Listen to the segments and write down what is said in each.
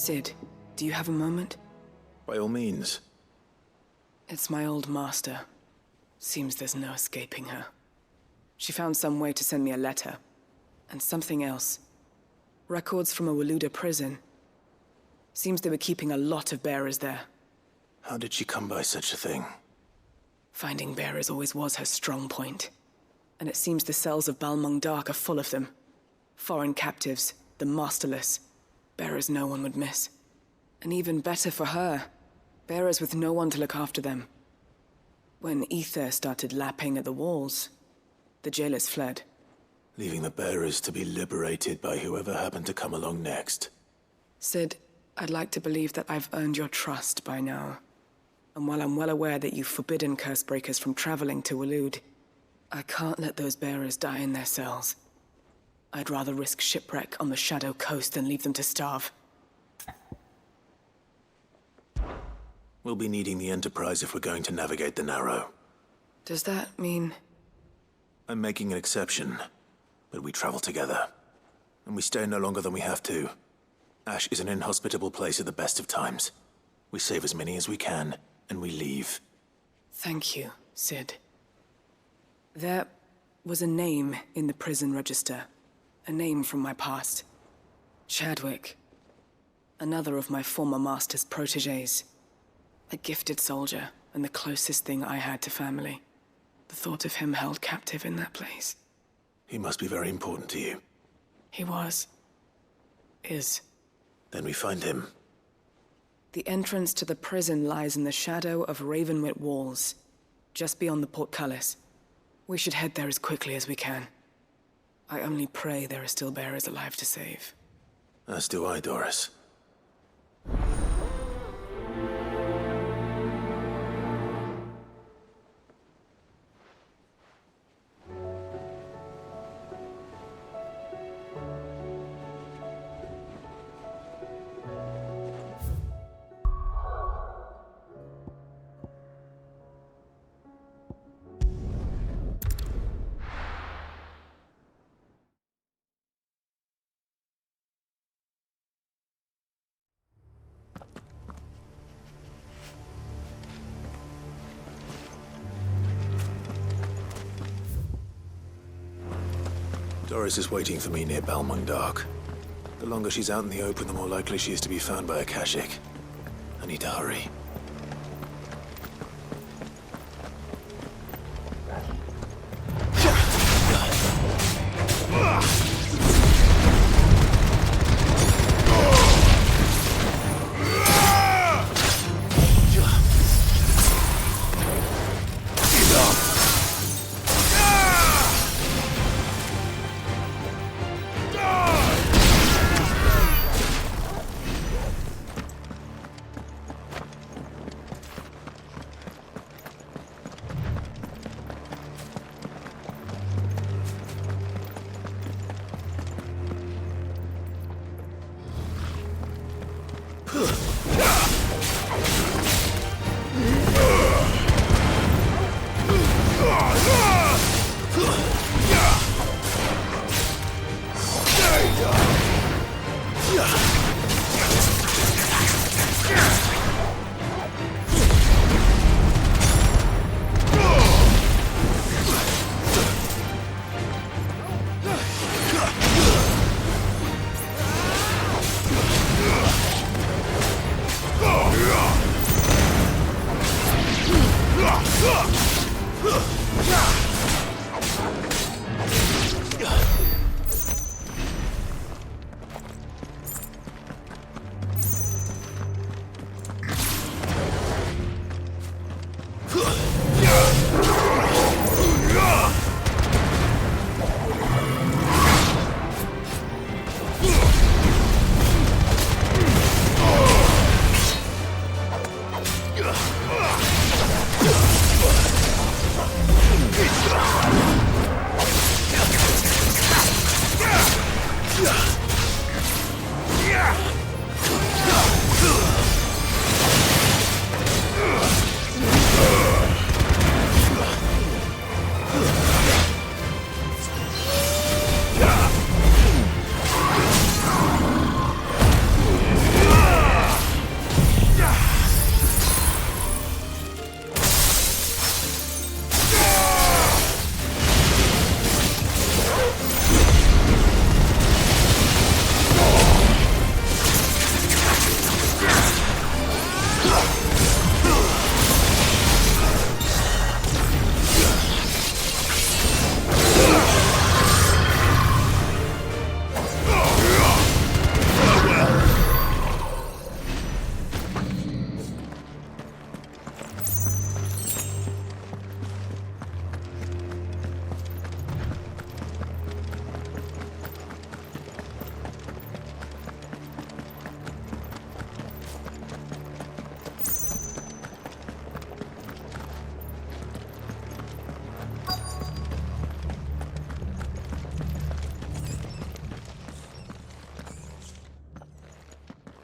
Sid, do you have a moment? By all means. It's my old master. Seems there's no escaping her. She found some way to send me a letter. And something else. Records from a Waluda prison. Seems they were keeping a lot of bearers there. How did she come by such a thing? Finding bearers always was her strong point. And it seems the cells of Balmung Dark are full of them. Foreign captives, the masterless. Bearers no one would miss. And even better for her, bearers with no one to look after them. When ether started lapping at the walls, the jailers fled. Leaving the bearers to be liberated by whoever happened to come along next. Sid, I'd like to believe that I've earned your trust by now. And while I'm well aware that you've forbidden Cursebreakers from traveling to Waloed, I can't let those bearers die in their cells. I'd rather risk shipwreck on the Shadow Coast than leave them to starve. We'll be needing the Enterprise if we're going to navigate the Narrow. Does that mean... I'm making an exception, but we travel together. And we stay no longer than we have to. Ash is an inhospitable place at the best of times. We save as many as we can, and we leave. Thank you, Sid. There was a name in the prison register. A name from my past. Chadwick. Another of my former master's protégés. A gifted soldier, and the closest thing I had to family. The thought of him held captive in that place. He must be very important to you. He was. Is. Then we find him. The entrance to the prison lies in the shadow of Ravenwit Walls, just beyond the portcullis. We should head there as quickly as we can. I only pray there are still bearers alive to save. As do I, Doris. Doris is waiting for me near Balmung Dark. The longer she's out in the open, the more likely she is to be found by a Kashyyyk. I need to hurry.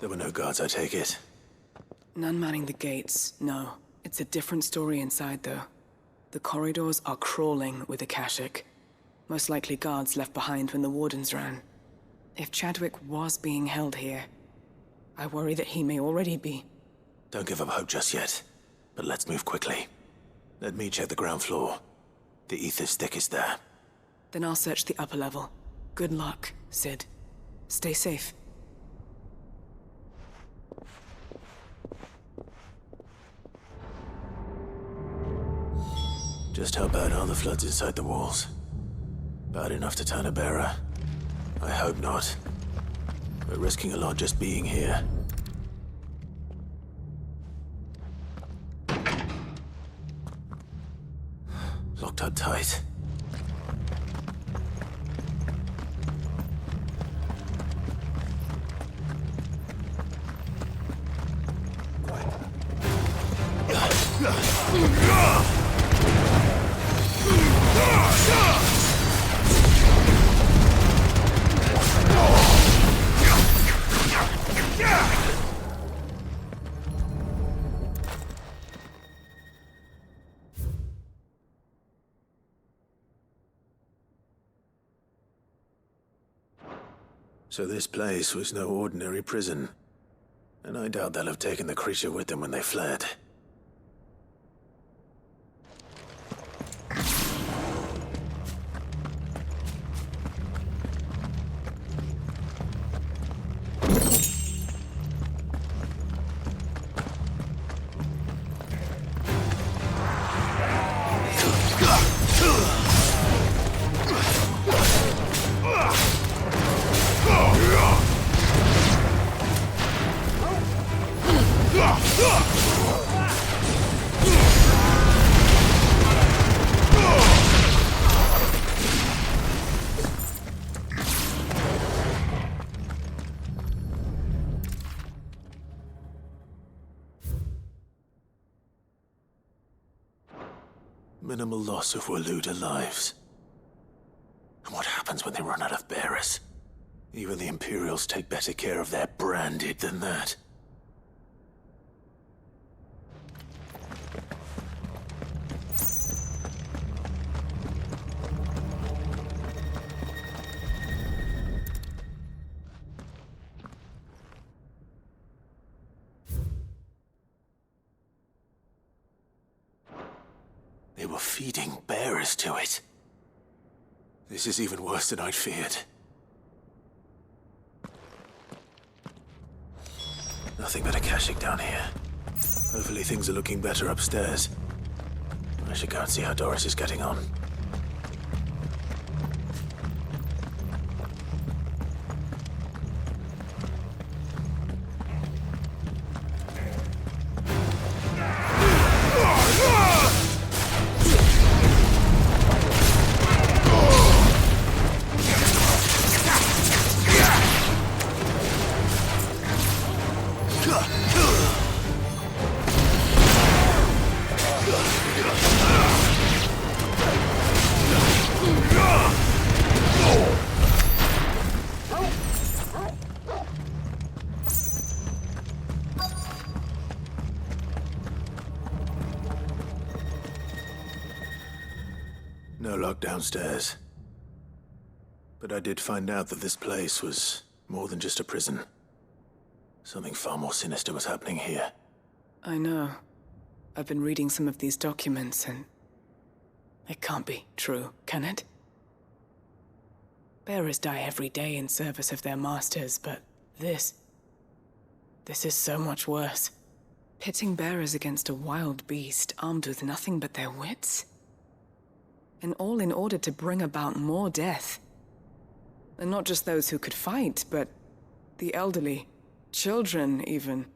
There were no guards, I take it. None manning the gates, no. It's a different story inside, though. The corridors are crawling with Akashic. Most likely guards left behind when the Wardens ran. If Chadwick was being held here, I worry that he may already be. Don't give up hope just yet, but let's move quickly. Let me check the ground floor. The ether's thickest there. Then I'll search the upper level. Good luck, Sid. Stay safe. Just how bad are the floods inside the walls? Bad enough to turn a bearer? I hope not. We're risking a lot just being here. Locked up tight. So this place was no ordinary prison. And I doubt they'll have taken the creature with them when they fled. Minimal loss of Waluda lives. And what happens when they run out of bearers? Even the Imperials take better care of their branded than that. They were feeding bearers to it. This is even worse than I'd feared. Nothing but Akashic down here. Hopefully things are looking better upstairs. I should go and see how Doris is getting on. No lock downstairs. But I did find out that this place was more than just a prison. Something far more sinister was happening here. I know. I've been reading some of these documents and... it can't be true, can it? Bearers die every day in service of their masters, but this is so much worse. Pitting bearers against a wild beast armed with nothing but their wits? And all in order to bring about more death. And not just those who could fight, but the elderly, children even.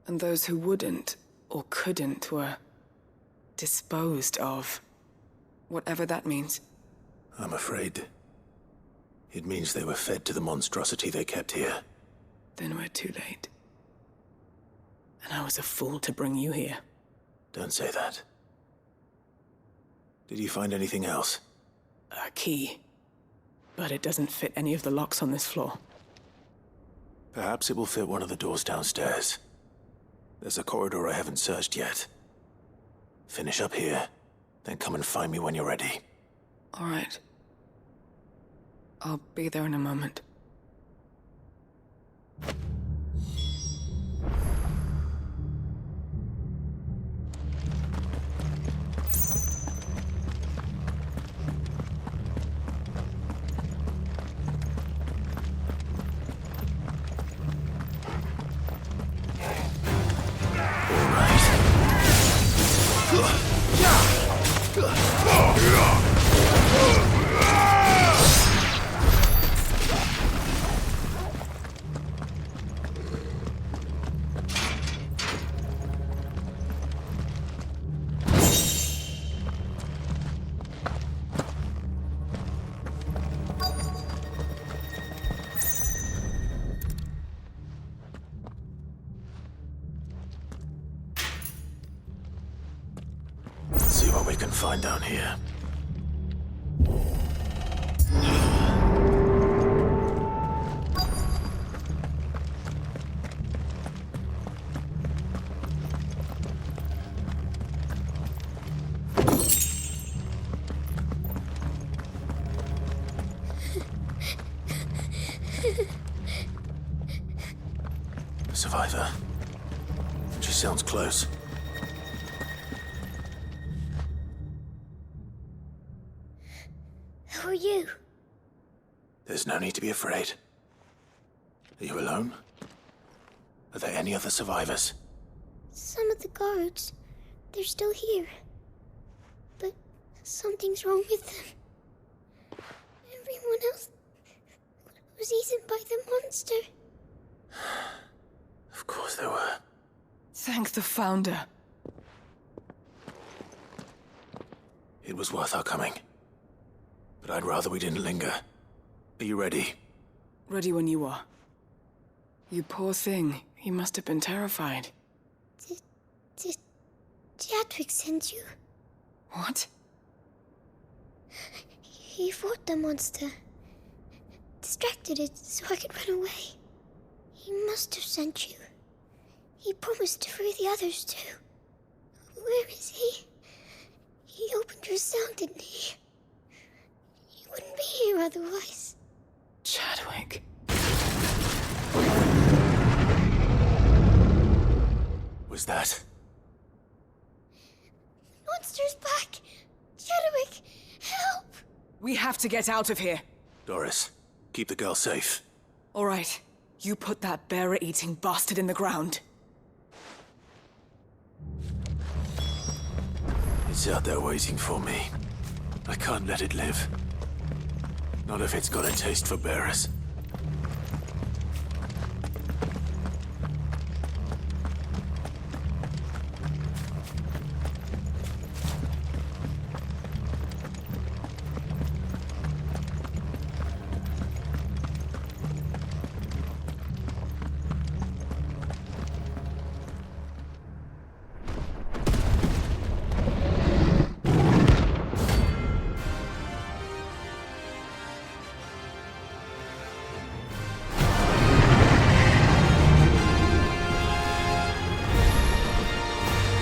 And those who wouldn't or couldn't were disposed of. Whatever that means. I'm afraid it means they were fed to the monstrosity they kept here. Then we're too late. And I was a fool to bring you here. Don't say that. Did you find anything else? A key. But it doesn't fit any of the locks on this floor. Perhaps it will fit one of the doors downstairs. There's a corridor I haven't searched yet. Finish up here, then come and find me when you're ready. All right. I'll be there in a moment. See what we can find down here. Survivor. She sounds close. Who are you? There's no need to be afraid. Are you alone? Are there any other survivors? Some of the guards. They're still here. But something's wrong with them. Everyone else was eaten by the monster. Of course there were. Thank the Founder. It was worth our coming. But I'd rather we didn't linger. Are you ready? Ready when you are. You poor thing. He must have been terrified. Did Chadwick send you? What? He fought the monster. Distracted it so I could run away. He must have sent you. He promised to free the others too. Where is he? He opened your cell, didn't he? He wouldn't be here otherwise. Chadwick. Was that? Monster's back! Chadwick, help! We have to get out of here. Doris, keep the girl safe. All right. You put that bearer-eating bastard in the ground. It's out there waiting for me. I can't let it live. Not if it's got a taste for bearers.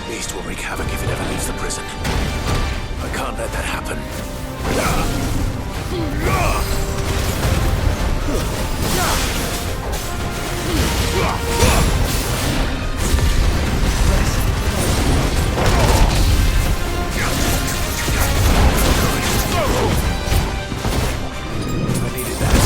Beast will wreak havoc if it ever leaves the prison. I can't let that happen. I needed that.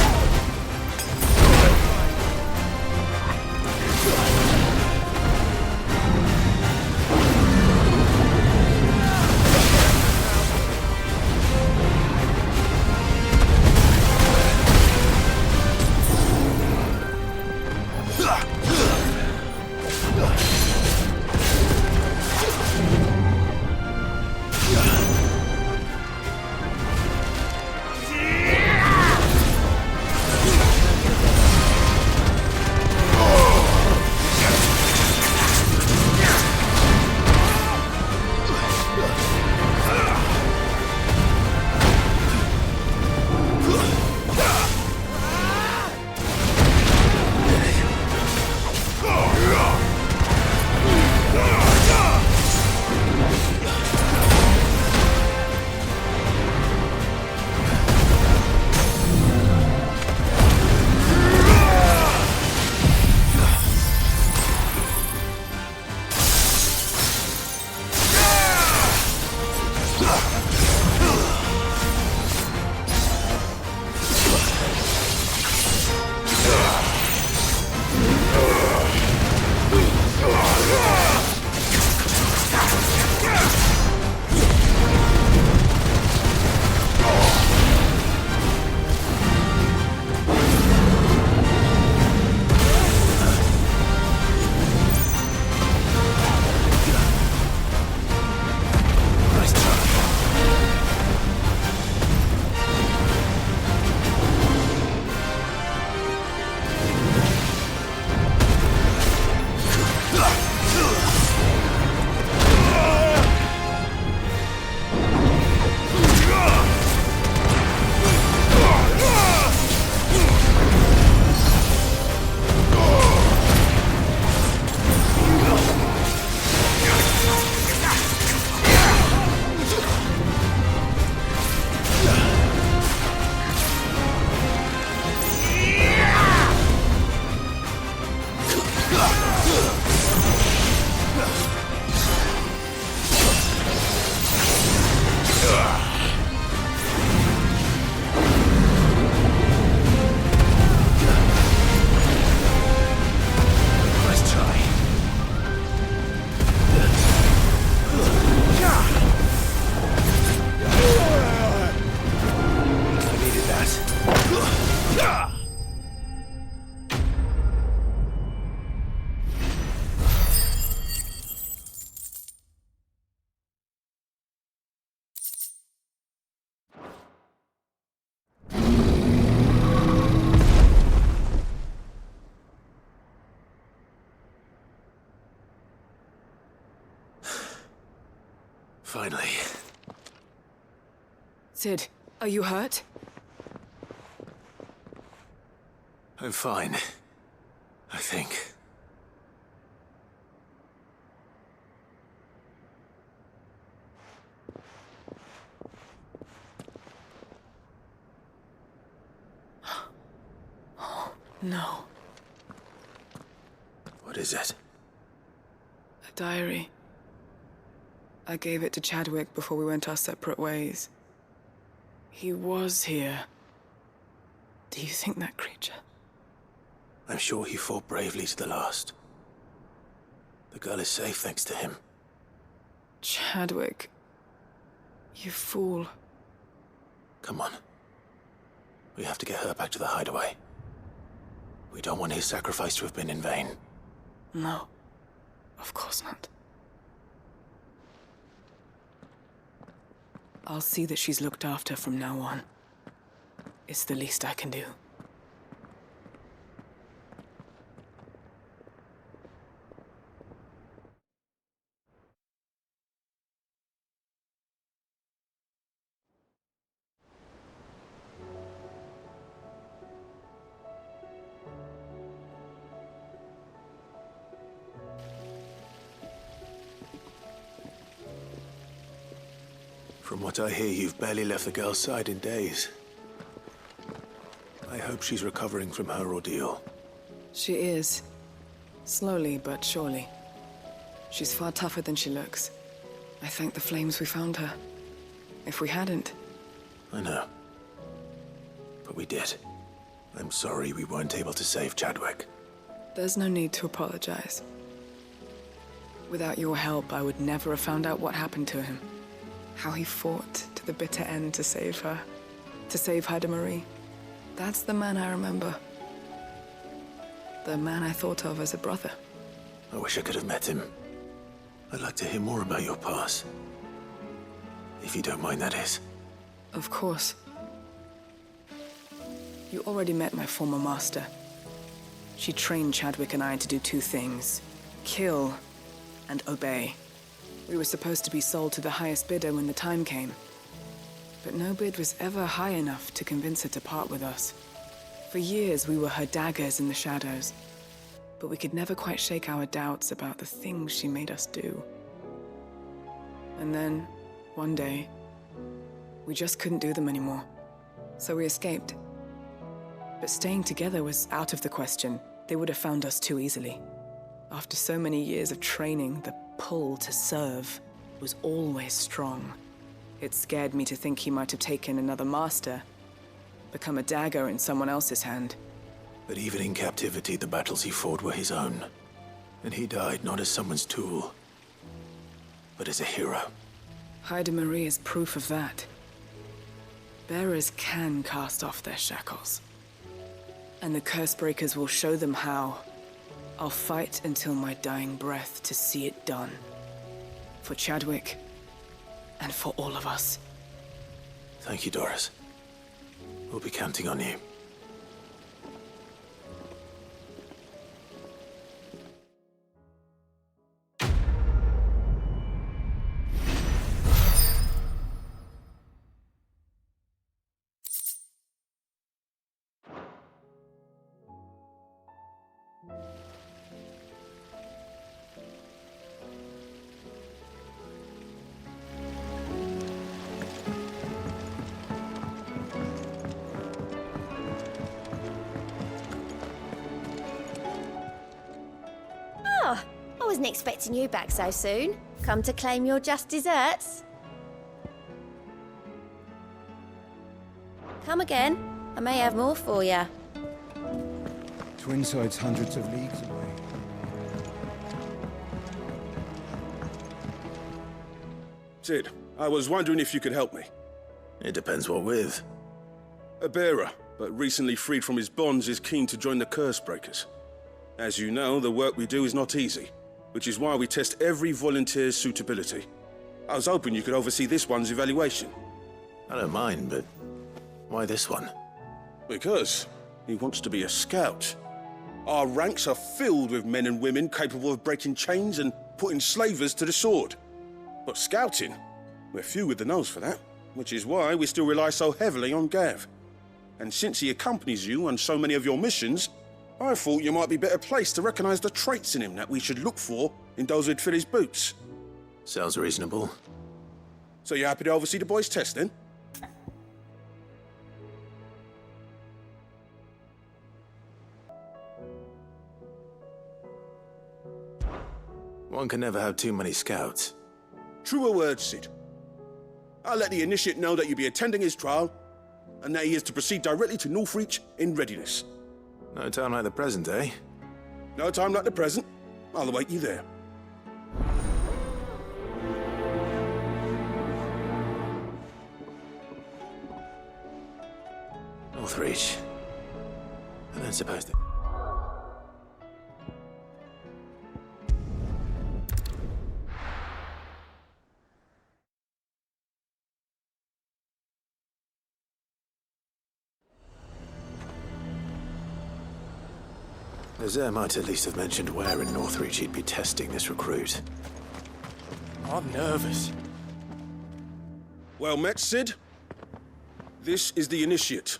Finally. Sid, are you hurt? I'm fine. I think. No. What is it? A diary. I gave it to Chadwick before we went our separate ways. He was here. Do you think that creature? I'm sure he fought bravely to the last. The girl is safe thanks to him. Chadwick. You fool. Come on. We have to get her back to the hideaway. We don't want his sacrifice to have been in vain. No. Of course not. I'll see that she's looked after from now on. It's the least I can do. From what I hear, you've barely left the girl's side in days. I hope she's recovering from her ordeal. She is. Slowly but surely. She's far tougher than she looks. I thank the flames we found her. If we hadn't... I know. But we did. I'm sorry we weren't able to save Chadwick. There's no need to apologize. Without your help, I would never have found out what happened to him. How he fought to the bitter end to save her. To save Hyde Marie. That's the man I remember. The man I thought of as a brother. I wish I could have met him. I'd like to hear more about your past. If you don't mind, that is. Of course. You already met my former master. She trained Chadwick and I to do two things. Kill and obey. We were supposed to be sold to the highest bidder when the time came. But no bid was ever high enough to convince her to part with us. For years, we were her daggers in the shadows. But we could never quite shake our doubts about the things she made us do. And then, one day, we just couldn't do them anymore. So we escaped. But staying together was out of the question. They would have found us too easily. After so many years of training, the pull to serve was always strong. It scared me to think he might have taken another master, become a dagger in someone else's hand. But even in captivity, the battles he fought were his own. And he died not as someone's tool, but as a hero. Hyde Marie is proof of that. Bearers can cast off their shackles. And the Cursebreakers will show them how. I'll fight until my dying breath to see it done. For Chadwick, and for all of us. Thank you, Doris. We'll be counting on you. I wasn't expecting you back so soon. Come to claim your just desserts? Come again. I may have more for you. Twinside's hundreds of leagues away. Sid, I was wondering if you could help me. It depends what with. A bearer, but recently freed from his bonds, is keen to join the Cursebreakers. As you know, the work we do is not easy, which is why we test every volunteer's suitability. I was hoping you could oversee this one's evaluation. I don't mind, but why this one? Because he wants to be a scout. Our ranks are filled with men and women capable of breaking chains and putting slavers to the sword. But scouting? We're few with the nose for that, which is why we still rely so heavily on Gav. And since he accompanies you on so many of your missions, I thought you might be better placed to recognize the traits in him that we should look for in those who'd fill his boots. Sounds reasonable. So you happy to oversee the boys' test, then? One can never have too many scouts. Truer words, Sid. I'll let the initiate know that you'll be attending his trial, and that he is to proceed directly to Northreach in readiness. No time like the present, eh? No time like the present. I'll await you there. Northreach. I don't suppose that... Nazaire might at least have mentioned where in Northreach he'd be testing this recruit. I'm nervous. Well met, Sid. This is the initiate.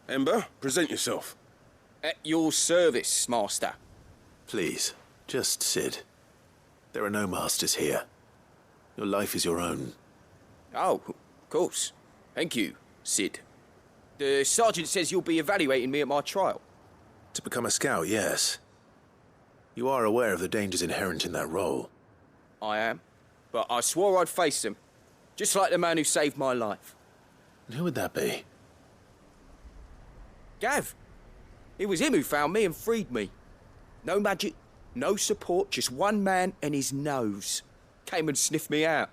Ember, present yourself. At your service, Master. Please, just Sid. There are no masters here. Your life is your own. Oh, of course. Thank you, Sid. The sergeant says you'll be evaluating me at my trial. To become a scout, yes. You are aware of the dangers inherent in that role. I am. But I swore I'd face them. Just like the man who saved my life. And who would that be? Gav. It was him who found me and freed me. No magic, no support, just one man and his nose. Came and sniffed me out.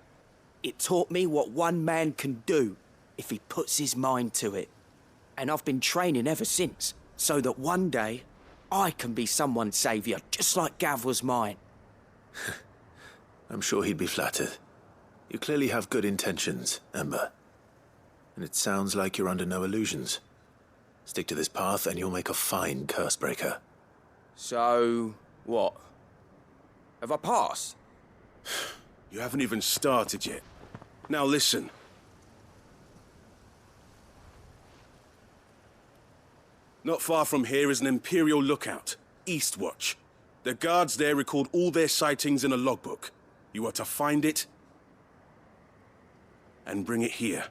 It taught me what one man can do if he puts his mind to it. And I've been training ever since, so that one day I can be someone's saviour, just like Gav was mine. I'm sure he'd be flattered. You clearly have good intentions, Ember. And it sounds like you're under no illusions. Stick to this path and you'll make a fine cursebreaker. So, what? Have I passed? You haven't even started yet. Now listen. Not far from here is an Imperial lookout, Eastwatch. The guards there record all their sightings in a logbook. You are to find it and bring it here.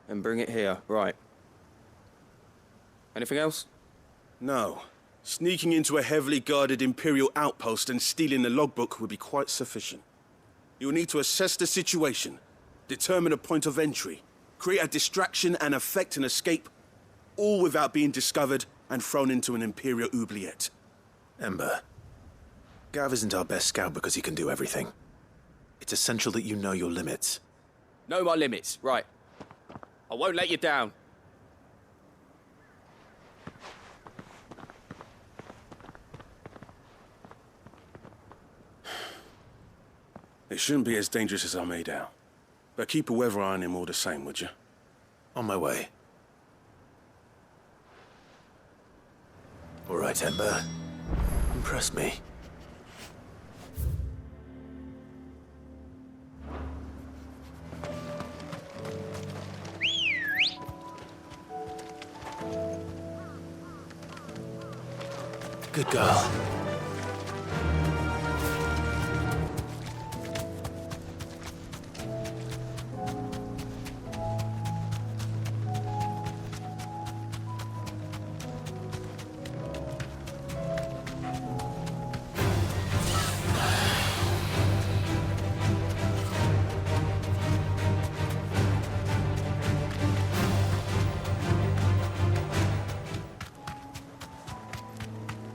And bring it here, right. Anything else? No. Sneaking into a heavily guarded Imperial outpost and stealing the logbook would be quite sufficient. You'll need to assess the situation, determine a point of entry, create a distraction and effect an escape, all without being discovered and thrown into an Imperial oubliette. Ember, Gav isn't our best scout because he can do everything. It's essential that you know your limits. Know my limits, right. I won't let you down. It shouldn't be as dangerous as I made out. But keep a weather eye on him all the same, would you? On my way. All right, Ember. Impress me. Good girl.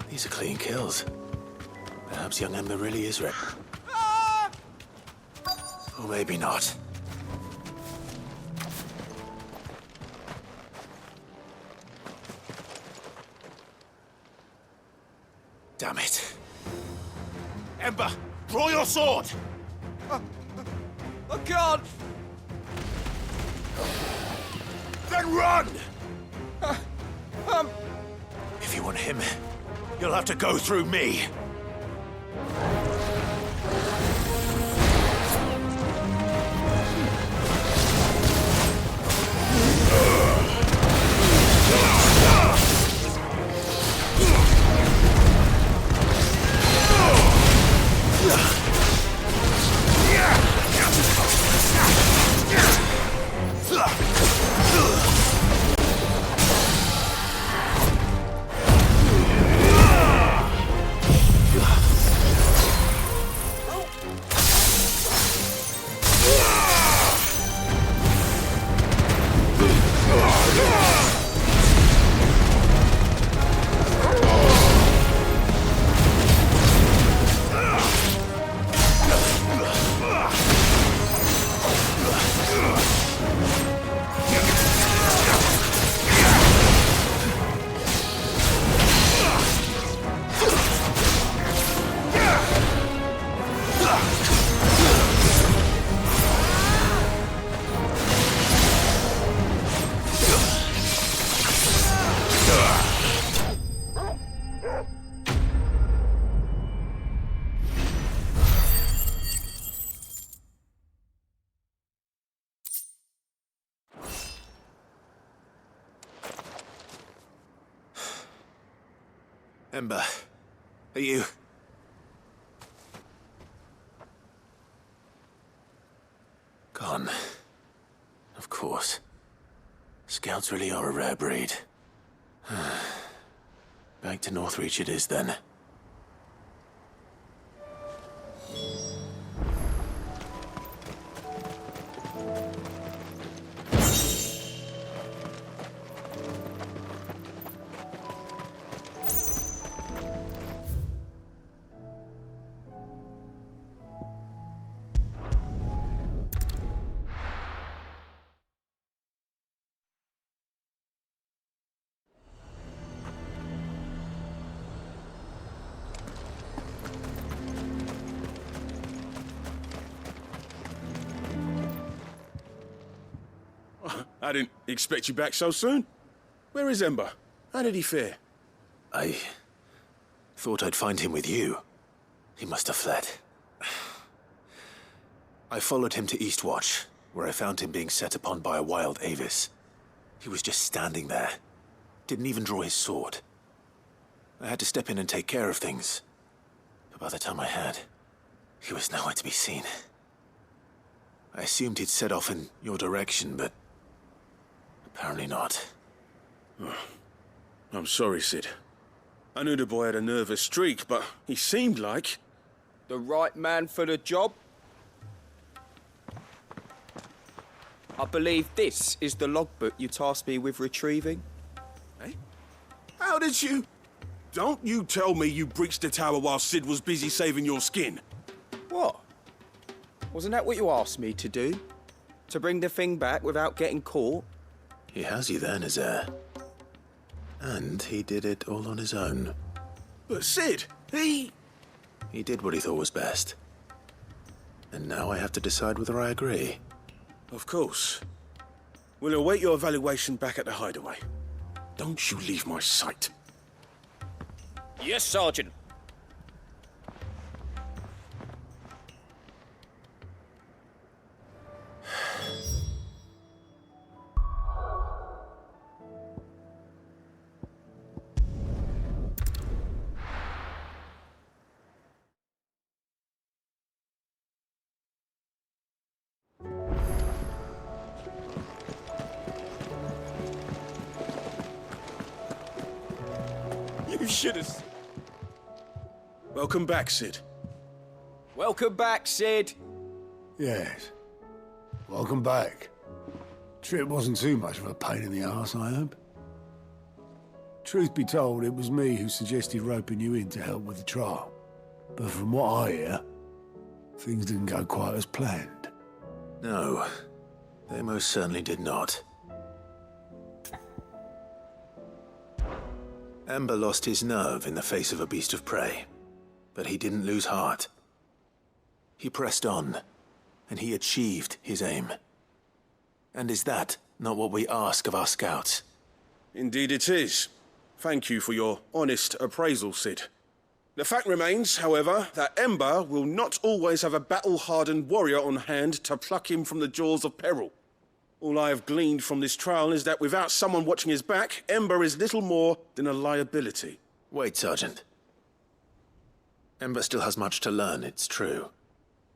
These are clean kills. Perhaps young Ember really is ready. Or maybe not. Damn it. Ember, draw your sword! I can't! Then run! If you want him, you'll have to go through me. Ember, are you... Gone. Of course. Scouts really are a rare breed. Back to Northreach it is then. I didn't expect you back so soon. Where is Ember? How did he fare? I thought I'd find him with you. He must have fled. I followed him to Eastwatch, where I found him being set upon by a wild Avis. He was just standing there. Didn't even draw his sword. I had to step in and take care of things. But by the time I had, he was nowhere to be seen. I assumed he'd set off in your direction, but apparently not. I'm sorry, Sid. I knew the boy had a nervous streak, but he seemed like... The right man for the job? I believe this is the logbook you tasked me with retrieving. Eh? How did you... Don't you tell me you breached the tower while Sid was busy saving your skin. What? Wasn't that what you asked me to do? To bring the thing back without getting caught? He has you then, his heir. And he did it all on his own. But Sid, he did what he thought was best. And now I have to decide whether I agree. Of course. We'll await your evaluation back at the hideaway. Don't you leave my sight. Yes, Sergeant. You should have... Welcome back, Sid. Welcome back, Sid. Yes. Welcome back. Trip wasn't too much of a pain in the arse, I hope. Truth be told, it was me who suggested roping you in to help with the trial. But from what I hear, things didn't go quite as planned. No, they most certainly did not. Ember lost his nerve in the face of a beast of prey, but he didn't lose heart. He pressed on, and he achieved his aim. And is that not what we ask of our scouts? Indeed it is. Thank you for your honest appraisal, Sid. The fact remains, however, that Ember will not always have a battle-hardened warrior on hand to pluck him from the jaws of peril. All I have gleaned from this trial is that without someone watching his back, Ember is little more than a liability. Wait, Sergeant. Ember still has much to learn, it's true.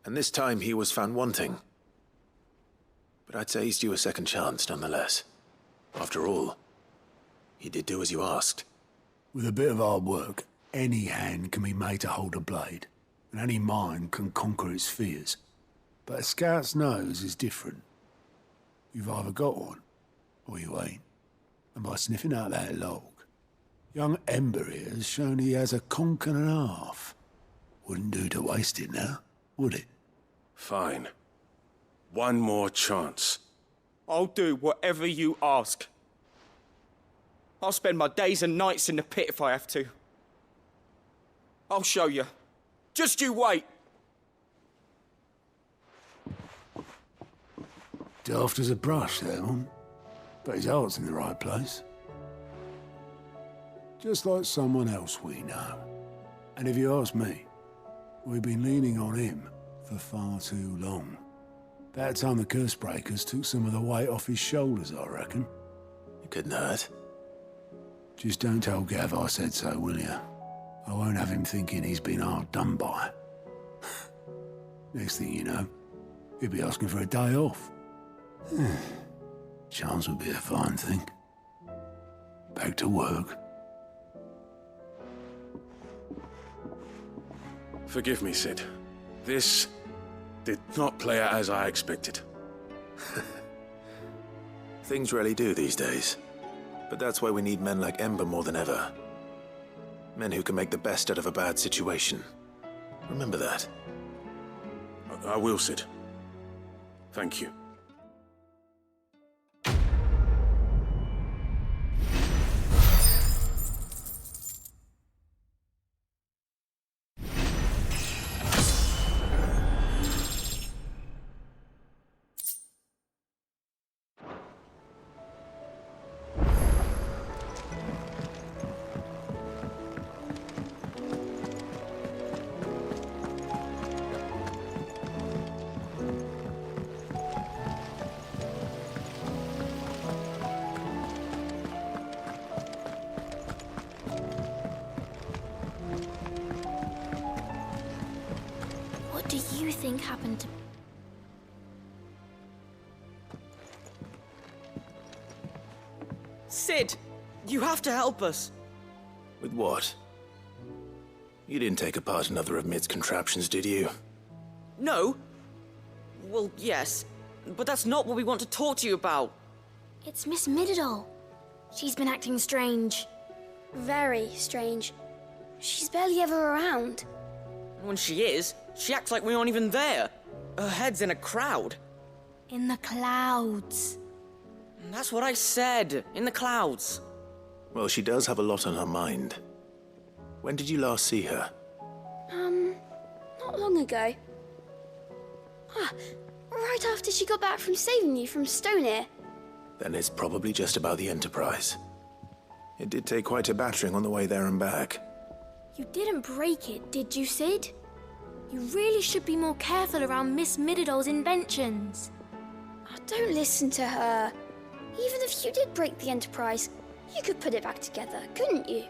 And this time he was found wanting. But I'd say he's due a second chance, nonetheless. After all, he did do as you asked. With a bit of hard work, any hand can be made to hold a blade, and any mind can conquer its fears. But a scout's nose is different. You've either got one, or you ain't. And by sniffing out that log, young Ember here has shown he has a conch and a half. Wouldn't do to waste it now, would it? Fine. One more chance. I'll do whatever you ask. I'll spend my days and nights in the pit if I have to. I'll show you. Just you wait. Daft as a brush, that one. But his heart's in the right place. Just like someone else we know. And if you ask me, we've been leaning on him for far too long. That time the Cursebreakers took some of the weight off his shoulders, I reckon. It couldn't hurt. Just don't tell Gav I said so, will you? I won't have him thinking he's been hard done by. Next thing you know, he'll be asking for a day off. Chance would be a fine thing. Back to work. Forgive me, Sid. This did not play out as I expected. Things rarely do these days. But that's why we need men like Ember more than ever. Men who can make the best out of a bad situation. Remember that. I will, Sid. Thank you. What do you think happened to... Sid, you have to help us. With what? You didn't take apart another of Mid's contraptions, did you? No? Well, yes, but that's not what we want to talk to you about. It's Miss Mididol. She's been acting strange. Very strange. She's barely ever around. And when she is, she acts like we aren't even there. Her head's in a crowd. In the clouds. And that's what I said, in the clouds. Well, she does have a lot on her mind. When did you last see her? Not long ago. Right after she got back from saving you from Stonear. Then it's probably just about the Enterprise. It did take quite a battering on the way there and back. You didn't break it, did you, Sid? You really should be more careful around Miss Mididol's inventions. Oh, don't listen to her. Even if you did break the Enterprise, you could put it back together, couldn't you?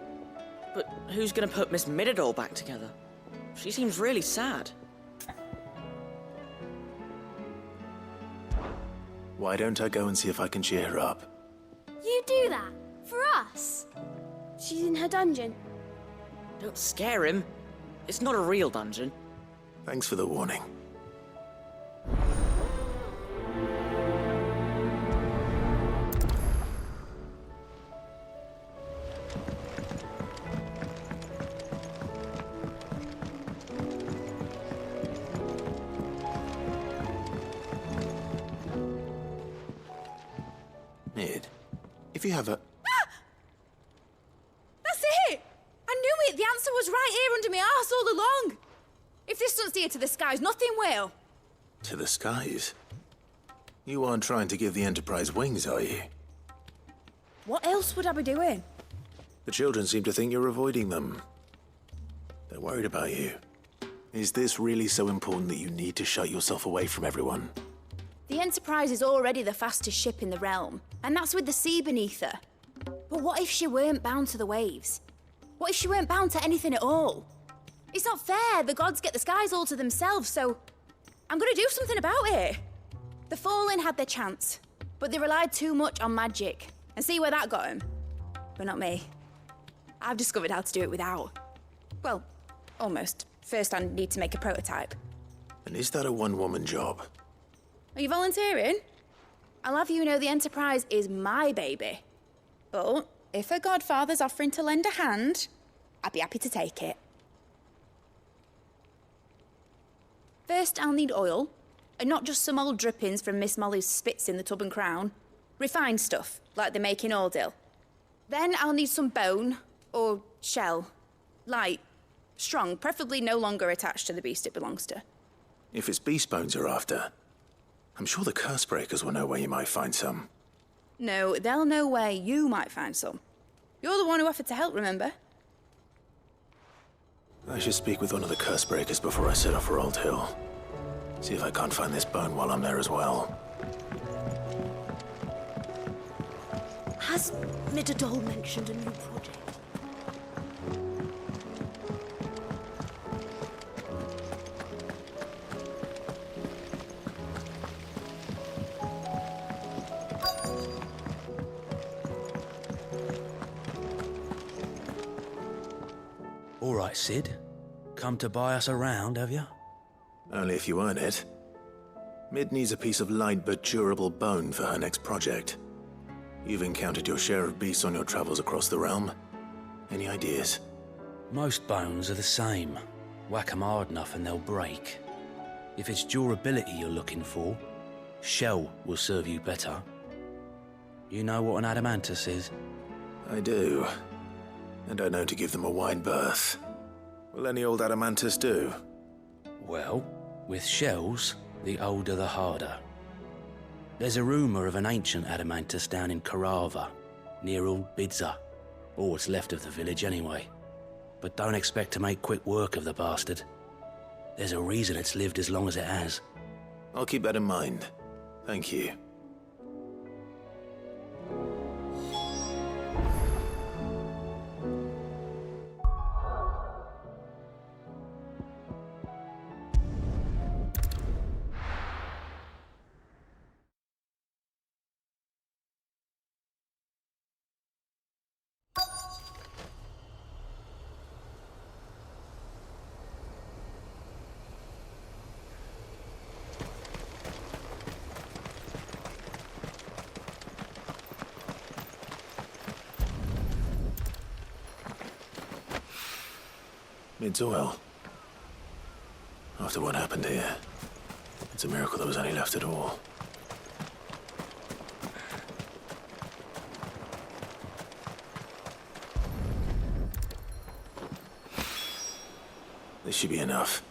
But who's gonna put Miss Mididol back together? She seems really sad. Why don't I go and see if I can cheer her up? You do that? For us? She's in her dungeon. Don't scare him. It's not a real dungeon. Thanks for the warning. Mid, if you have a... That's it! I knew it! The answer was right here under my arse all along! If this doesn't steer to the skies, nothing will! To the skies? You aren't trying to give the Enterprise wings, are you? What else would I be doing? The children seem to think you're avoiding them. They're worried about you. Is this really so important that you need to shut yourself away from everyone? The Enterprise is already the fastest ship in the realm, and that's with the sea beneath her. But what if she weren't bound to the waves? What if she weren't bound to anything at all? It's not fair. The gods get the skies all to themselves, so I'm gonna do something about it. The Fallen had their chance, but they relied too much on magic. And see where that got them? But not me. I've discovered how to do it without. Well, almost. First, I need to make a prototype. And is that a one-woman job? Are you volunteering? I'll have you know the Enterprise is my baby. But if a godfather's offering to lend a hand, I'd be happy to take it. First, I'll need oil, and not just some old drippings from Miss Molly's spits in the tub and crown. Refined stuff, like they make in Ordil. Then I'll need some bone, or shell. Light, strong, preferably no longer attached to the beast it belongs to. If it's beast bones you're after, I'm sure the Cursebreakers will know where you might find some. No, they'll know where you might find some. You're the one who offered to help, remember? I should speak with one of the Cursebreakers before I set off for Old Hill. See if I can't find this bone while I'm there as well. Has Mididol mentioned a new project? All right, Sid. Come to buy us around, have you? Only if you earn it. Mid needs a piece of light but durable bone for her next project. You've encountered your share of beasts on your travels across the realm. Any ideas? Most bones are the same. Whack 'em hard enough and they'll break. If it's durability you're looking for, shell will serve you better. You know what an adamantus is? I do. And I know to give them a wide berth. Will any old adamantus do? Well, with shells, the older the harder. There's a rumour of an ancient adamantus down in Carava, near Old Bidza, or what's left of the village anyway. But don't expect to make quick work of the bastard. There's a reason it's lived as long as it has. I'll keep that in mind. Thank you. Mid's oil. After what happened here, it's a miracle there was any left at all. This should be enough.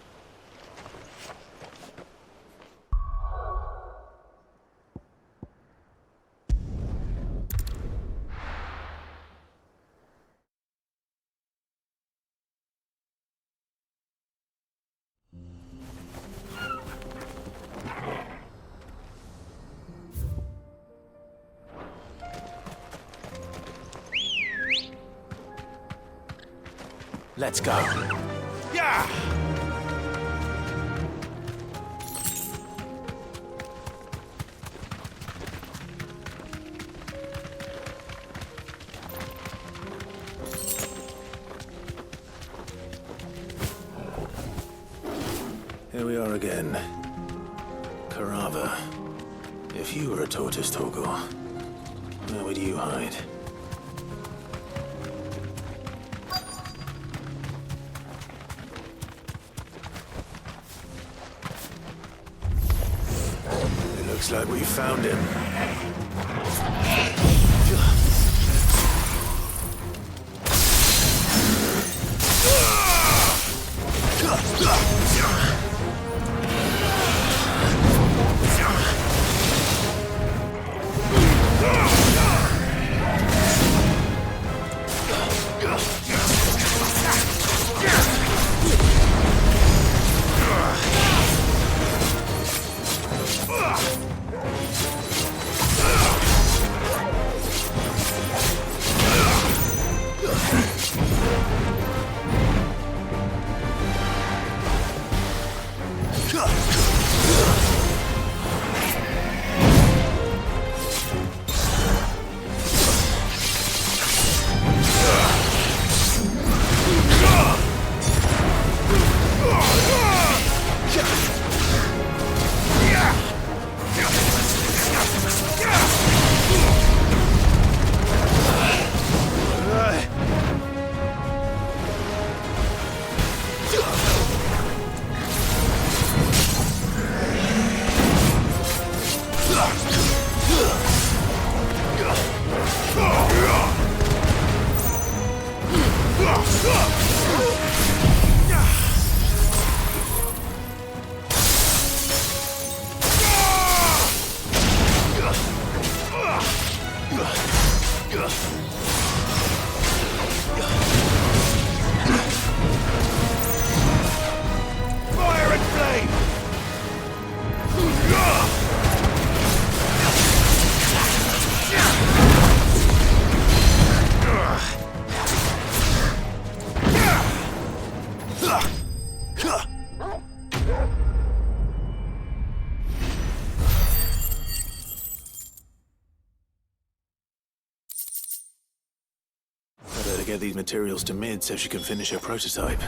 Let's go. Yeah! Here we are again. Carava. If you were a tortoise, Torgor, where would you hide? Looks like we found him. get these materials to Mid so she can finish her prototype.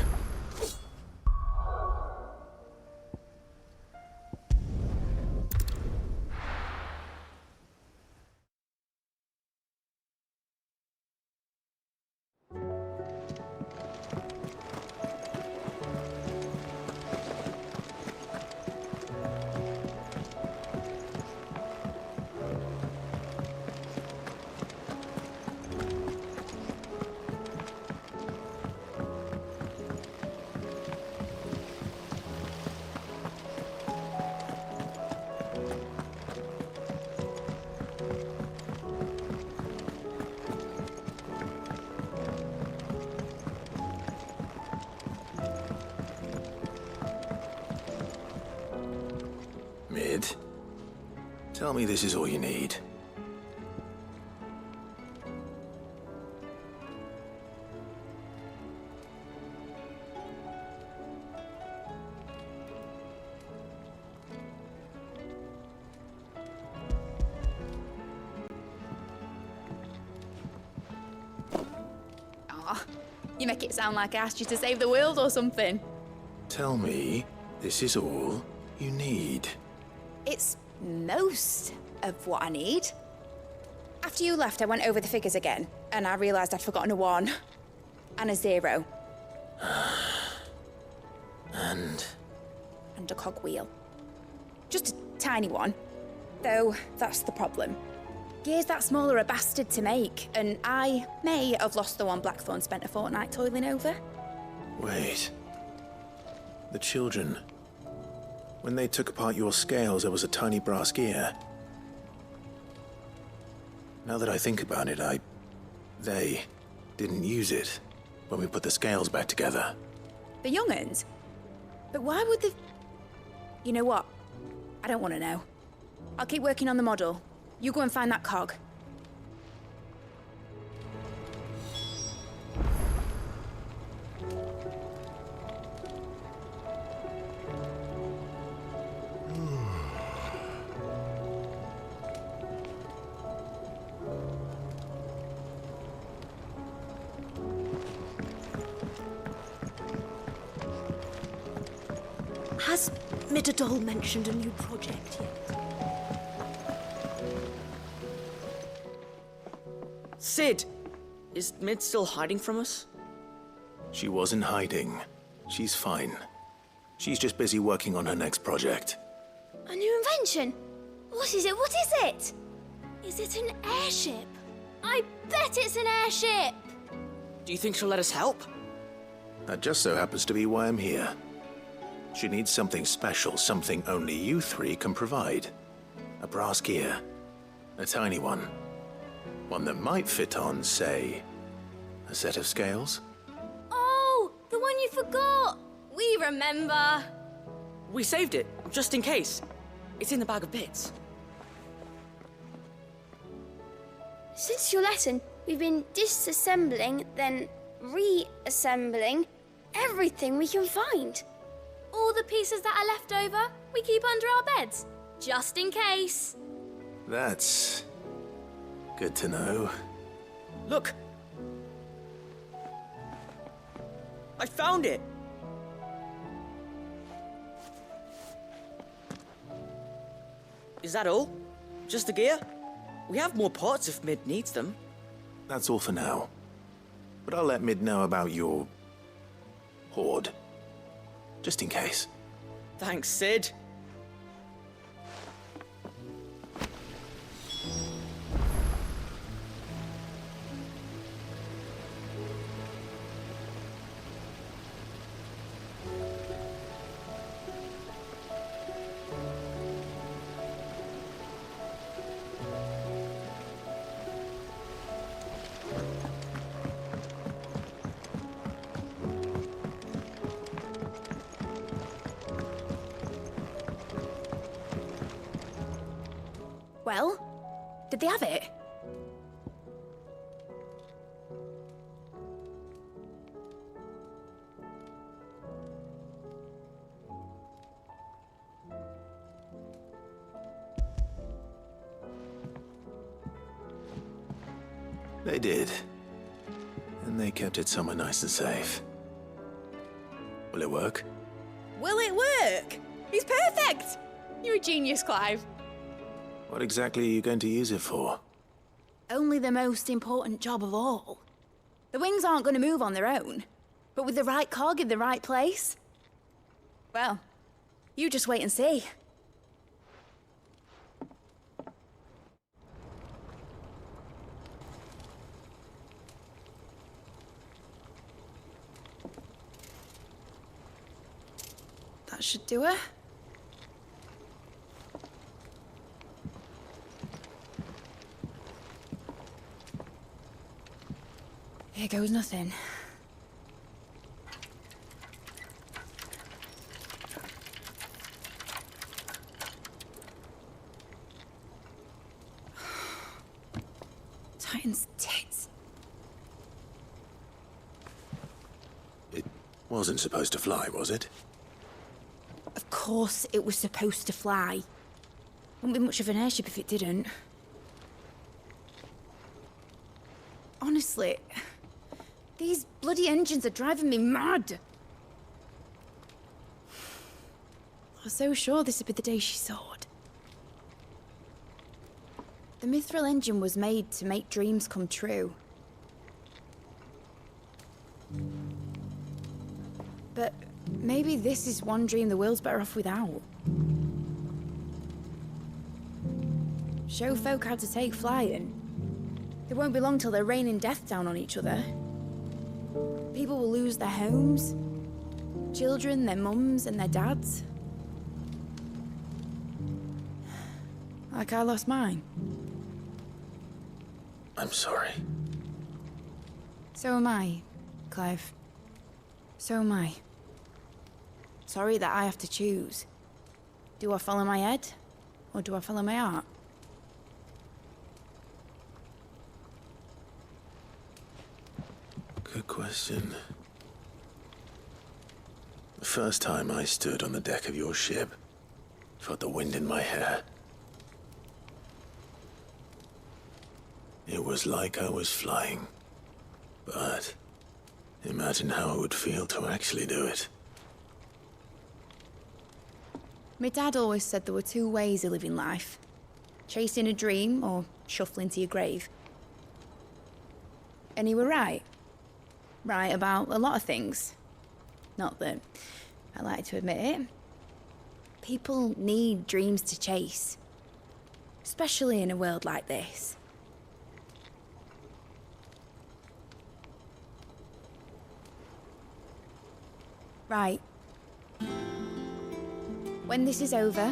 Mid, tell me this is all you need. Aw, you make it sound like I asked you to save the world or something. Tell me this is all you need. It's most of what I need. After you left, I went over the figures again, and I realised I'd forgotten a 1 and a 0. And And a cogwheel. Just a tiny one. Though, that's the problem. Gears that small are a bastard to make, and I may have lost the one Blackthorn spent a fortnight toiling over. wait. The children. When they took apart your scales, there was a tiny brass gear. Now that I think about it, they didn't use it when we put the scales back together. The young'uns? But why would the... You know what? I don't want to know. I'll keep working on the model. You go and find that cog. Has Midadol mentioned a new project yet? Sid! Is Mid still hiding from us? She wasn't hiding. She's fine. She's just busy working on her next project. A new invention? What is it? What is it? Is it an airship? I bet it's an airship! Do you think she'll let us help? That just so happens to be why I'm here. She needs something special, something only you three can provide. A brass gear. A tiny one. One that might fit on, say, a set of scales? Oh, the one you forgot! We remember! We saved it, just in case. It's in the bag of bits. Since your lesson, we've been disassembling, then reassembling everything we can find. All the pieces that are left over, we keep under our beds, just in case. That's good to know. Look! I found it! Is that all? Just the gear? We have more parts if Mid needs them. That's all for now. But I'll let Mid know about your hoard. Just in case. Thanks, Sid. Well, did they have it? They did. And And they kept it somewhere nice and safe. Will it work? Will it work? He's perfect! You're a genius, Clive. What exactly are you going to use it for? Only the most important job of all. The wings aren't going to move on their own, but with the right cog in the right place. Well, you just wait and see. That should do it. Here goes nothing. Titan's tits. It wasn't supposed to fly, was it? Of course it was supposed to fly. Wouldn't be much of an airship if it didn't. Honestly, these bloody engines are driving me mad. I was so sure this would be the day she soared. The Mithril engine was made to make dreams come true. But maybe this is one dream the world's better off without. Show folk how to take flying. It won't be long till they're raining death down on each other. People will lose their homes. Children, their mums and their dads. Like I lost mine. I'm sorry. So am I, Clive. So am I. Sorry that I have to choose. Do I follow my head, or do I follow my heart? Good question. The first time I stood on the deck of your ship, felt the wind in my hair. It was like I was flying. But imagine how it would feel to actually do it. My dad always said there were two ways of living life. Chasing a dream or shuffling to your grave. And he were right. Right about a lot of things. Not that I like to admit it. People need dreams to chase. Especially in a world like this. Right. When this is over,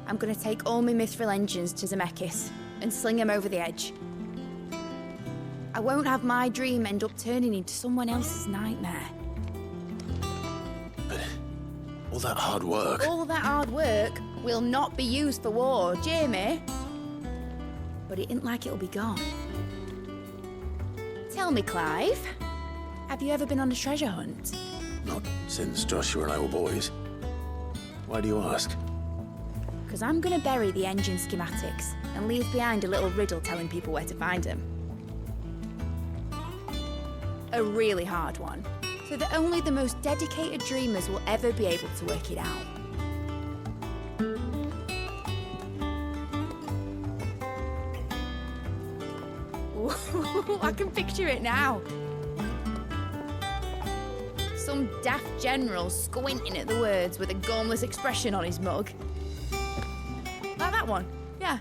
I'm gonna take all my Mithril engines to Zemeckis and sling them over the edge. I won't have my dream end up turning into someone else's nightmare. But all that hard work... All that hard work will not be used for war, Jamie. But it ain't like it'll be gone. Tell me, Clive, have you ever been on a treasure hunt? Not since Joshua and I were boys. Why do you ask? Because I'm gonna bury the engine schematics and leave behind a little riddle telling people where to find them. A really hard one, so that only the most dedicated dreamers will ever be able to work it out. Ooh, I can picture it now. Some daft general squinting at the words with a gormless expression on his mug. Like that one, yeah.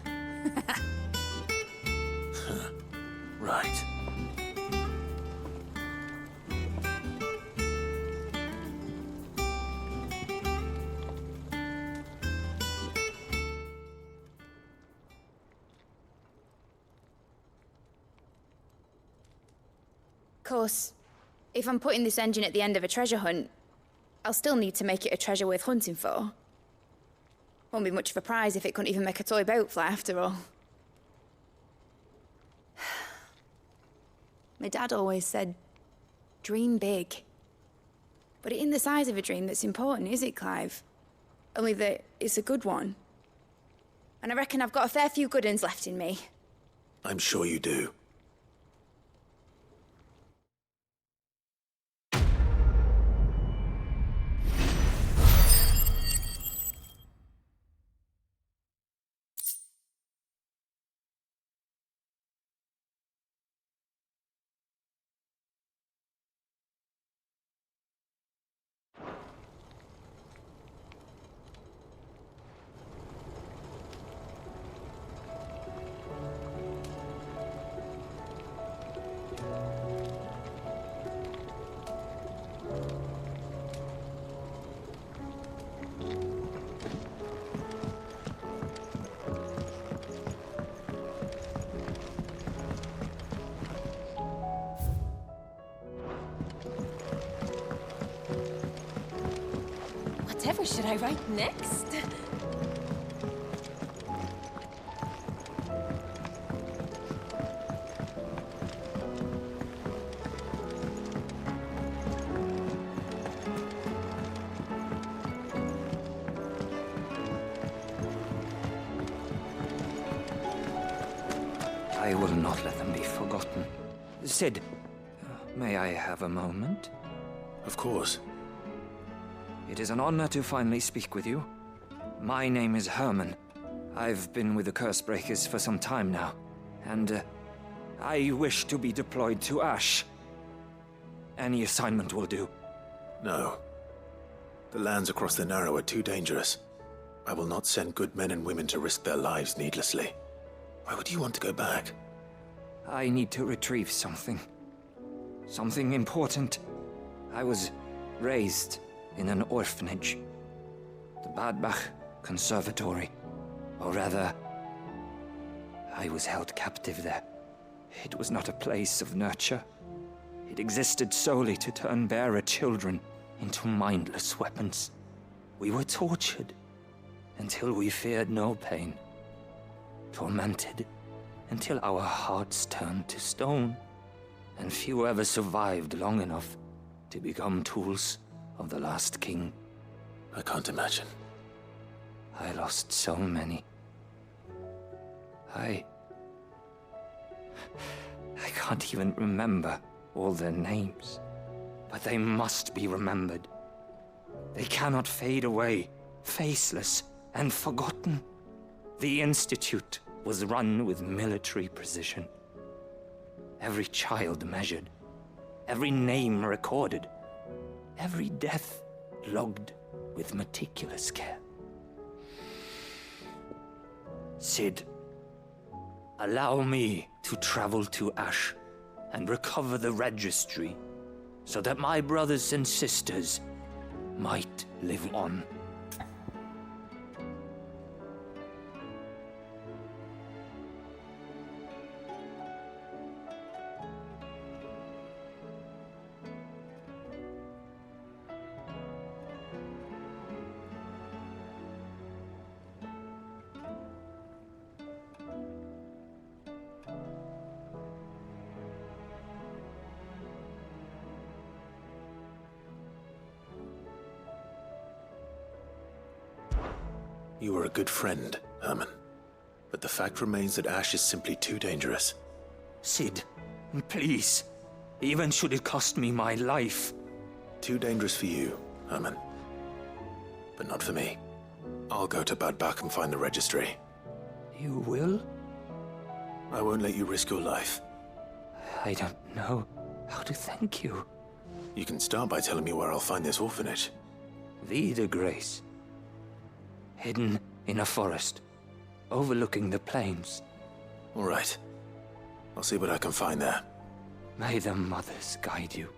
Right. Of course, if I'm putting this engine at the end of a treasure hunt, I'll still need to make it a treasure worth hunting for. Won't be much of a prize if it couldn't even make a toy boat fly after all. My dad always said, dream big. But it ain't the size of a dream that's important, is it, Clive? Only that it's a good one. And I reckon I've got a fair few good uns left in me. I'm sure you do. What should I write next? I will not let them be forgotten. Sid, may I have a moment? Of course. It is an honor to finally speak with you. My name is Herman. I've been with the Cursebreakers for some time now, and I wish to be deployed to Ash. Any assignment will do. No. The lands across the Narrow are too dangerous. I will not send good men and women to risk their lives needlessly. Why would you want to go back? I need to retrieve something. Something important. I was raised in an orphanage. The Badbach Conservatory. Or rather, I was held captive there. It was not a place of nurture. It existed solely to turn bearer children into mindless weapons. We were tortured until we feared no pain. Tormented until our hearts turned to stone, and few ever survived long enough to become tools of the last king. I can't imagine. I lost so many. I can't even remember all their names, but they must be remembered. They cannot fade away, faceless and forgotten. The Institute was run with military precision. Every child measured, every name recorded, every death logged with meticulous care. Sid, allow me to travel to Ash and recover the registry so that my brothers and sisters might live on. You were a good friend, Herman. But the fact remains that Ash is simply too dangerous. Sid, please. Even should it cost me my life. Too dangerous for you, Herman. But not for me. I'll go to Bad Bach and find the registry. You will? I won't let you risk your life. I don't know how to thank you. You can start by telling me where I'll find this orphanage. Vida Grace. Hidden in a forest, overlooking the plains. All right. I'll see what I can find there. May the mothers guide you.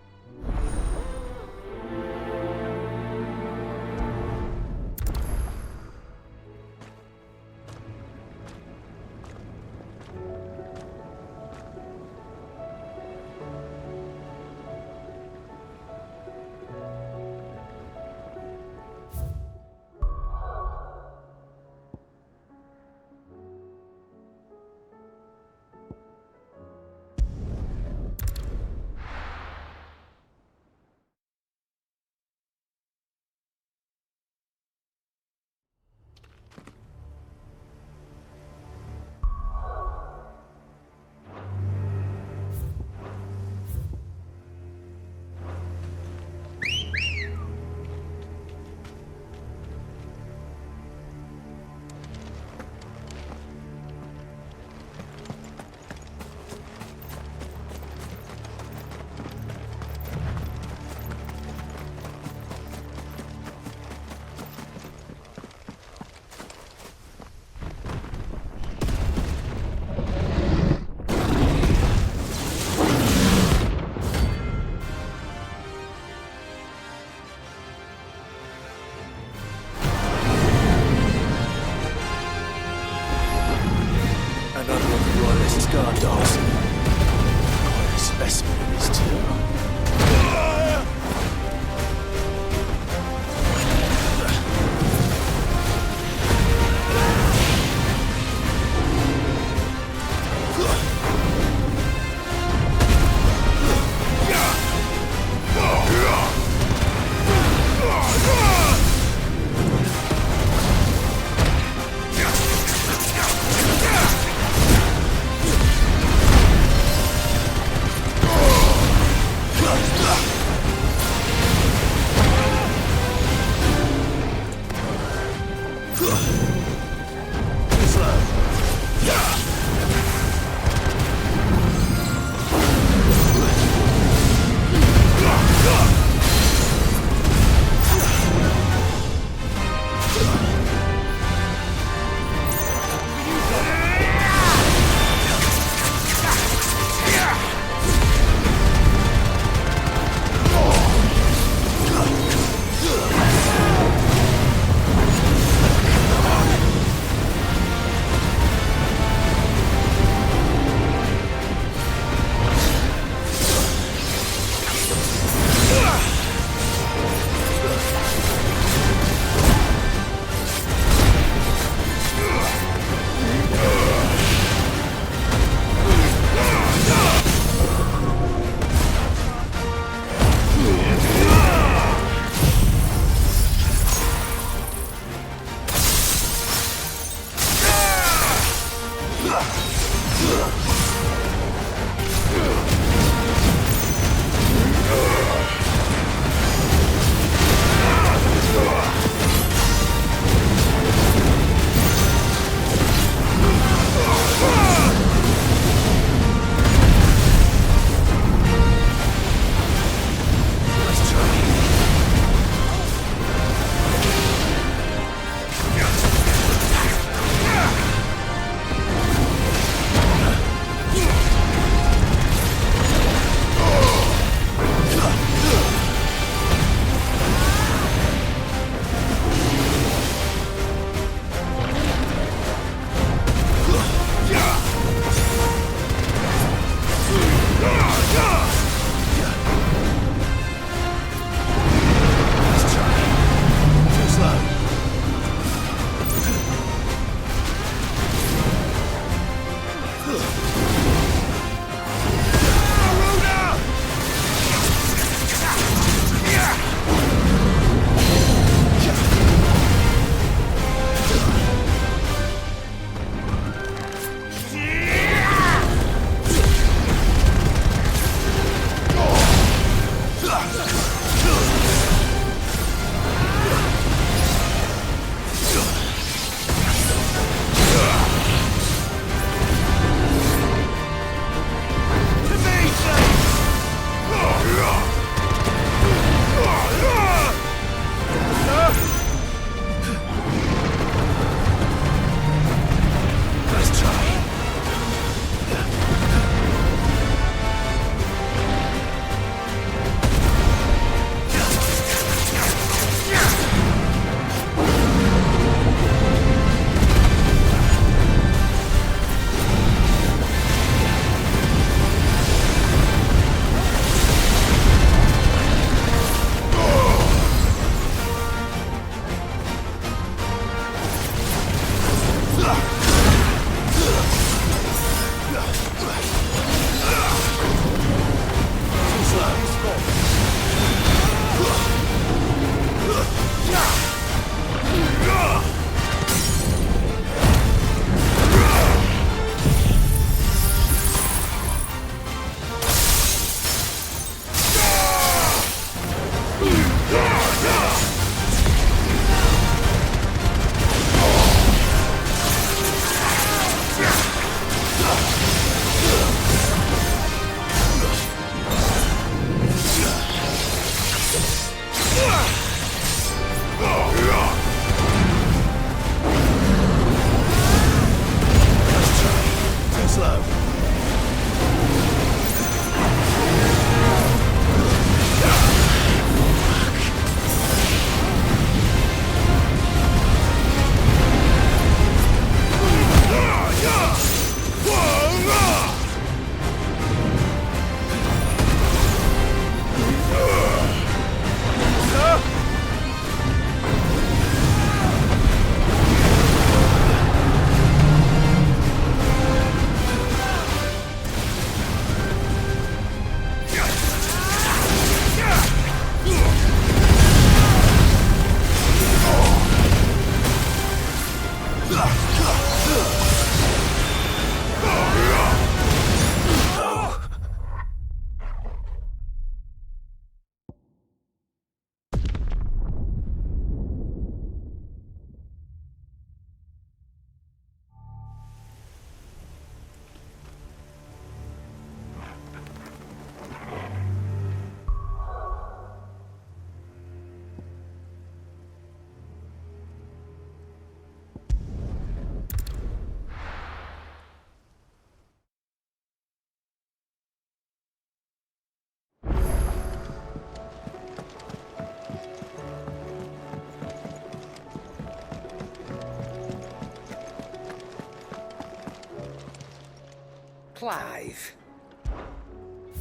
Clive.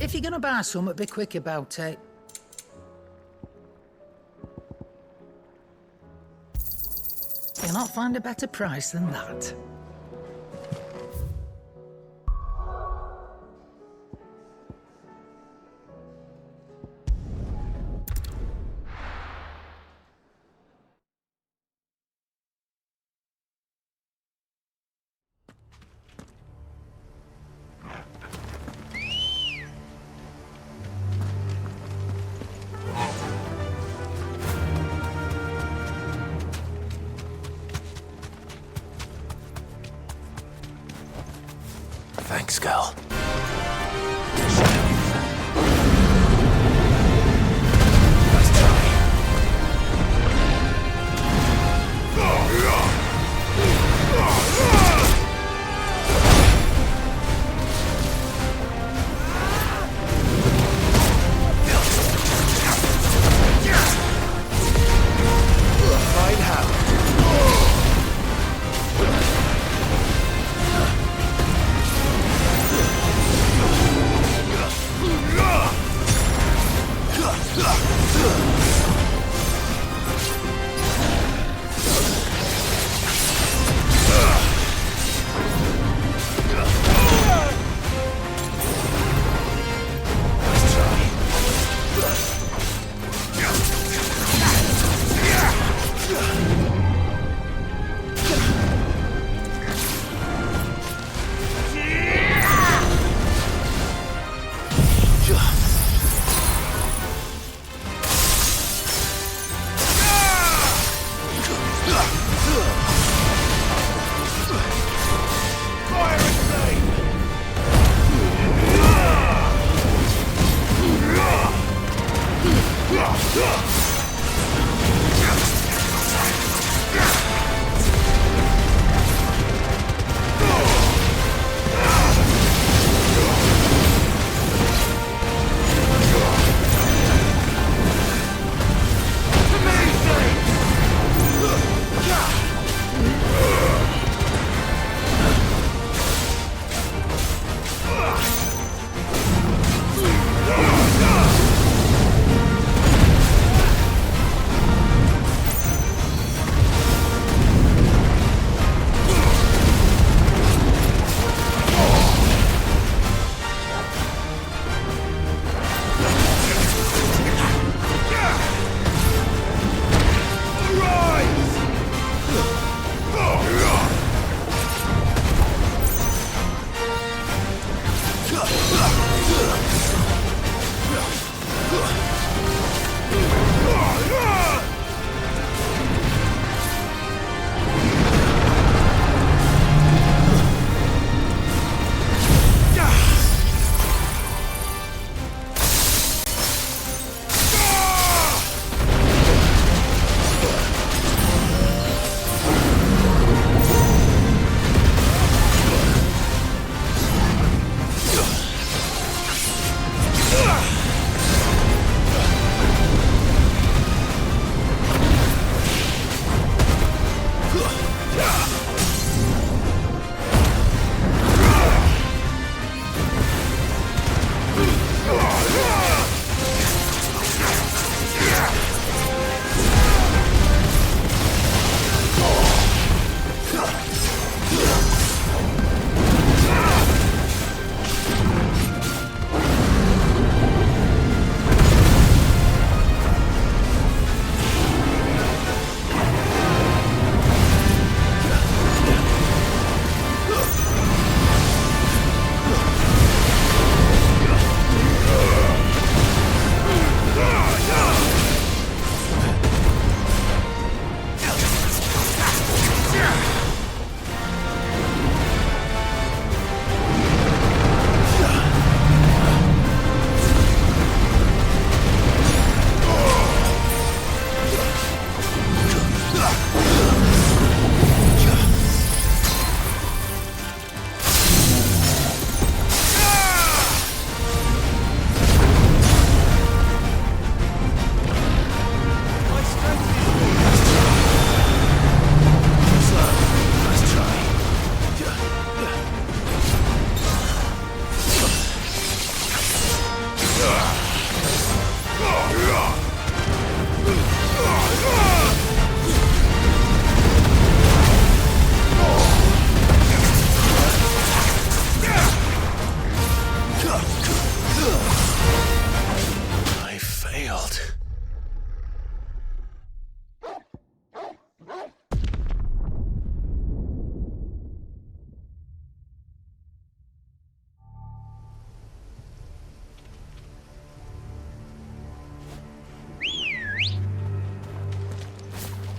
If you're gonna buy something, be quick about it. You'll not find a better price than that. Thanks, Gal.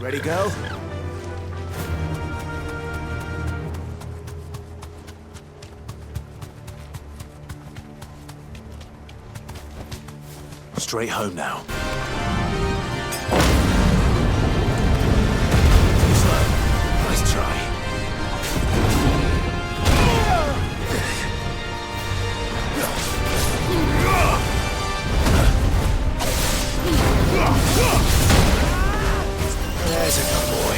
Ready, girl? Straight home now. Too slow. Nice try. There's a good boy.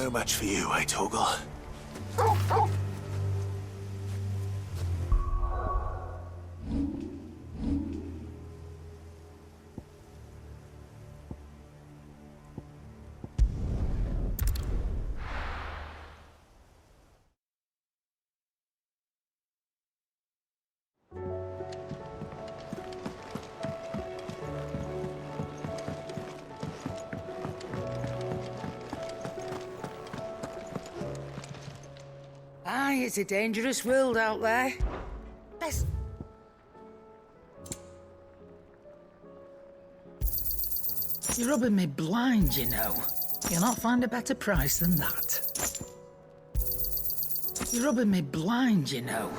No match for you, eh, Torgal? Aye, it's a dangerous world out there. Best... You're rubbing me blind, you know. You'll not find a better price than that. You're rubbing me blind, you know.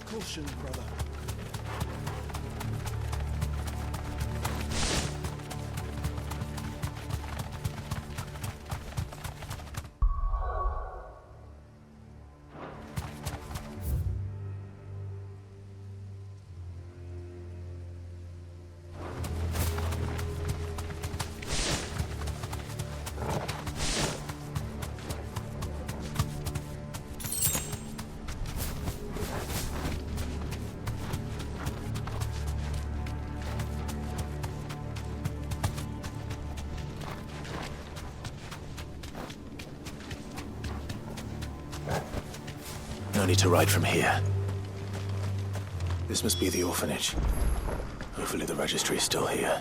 Caution, brother. No need to ride from here. This must be the orphanage. Hopefully the registry is still here.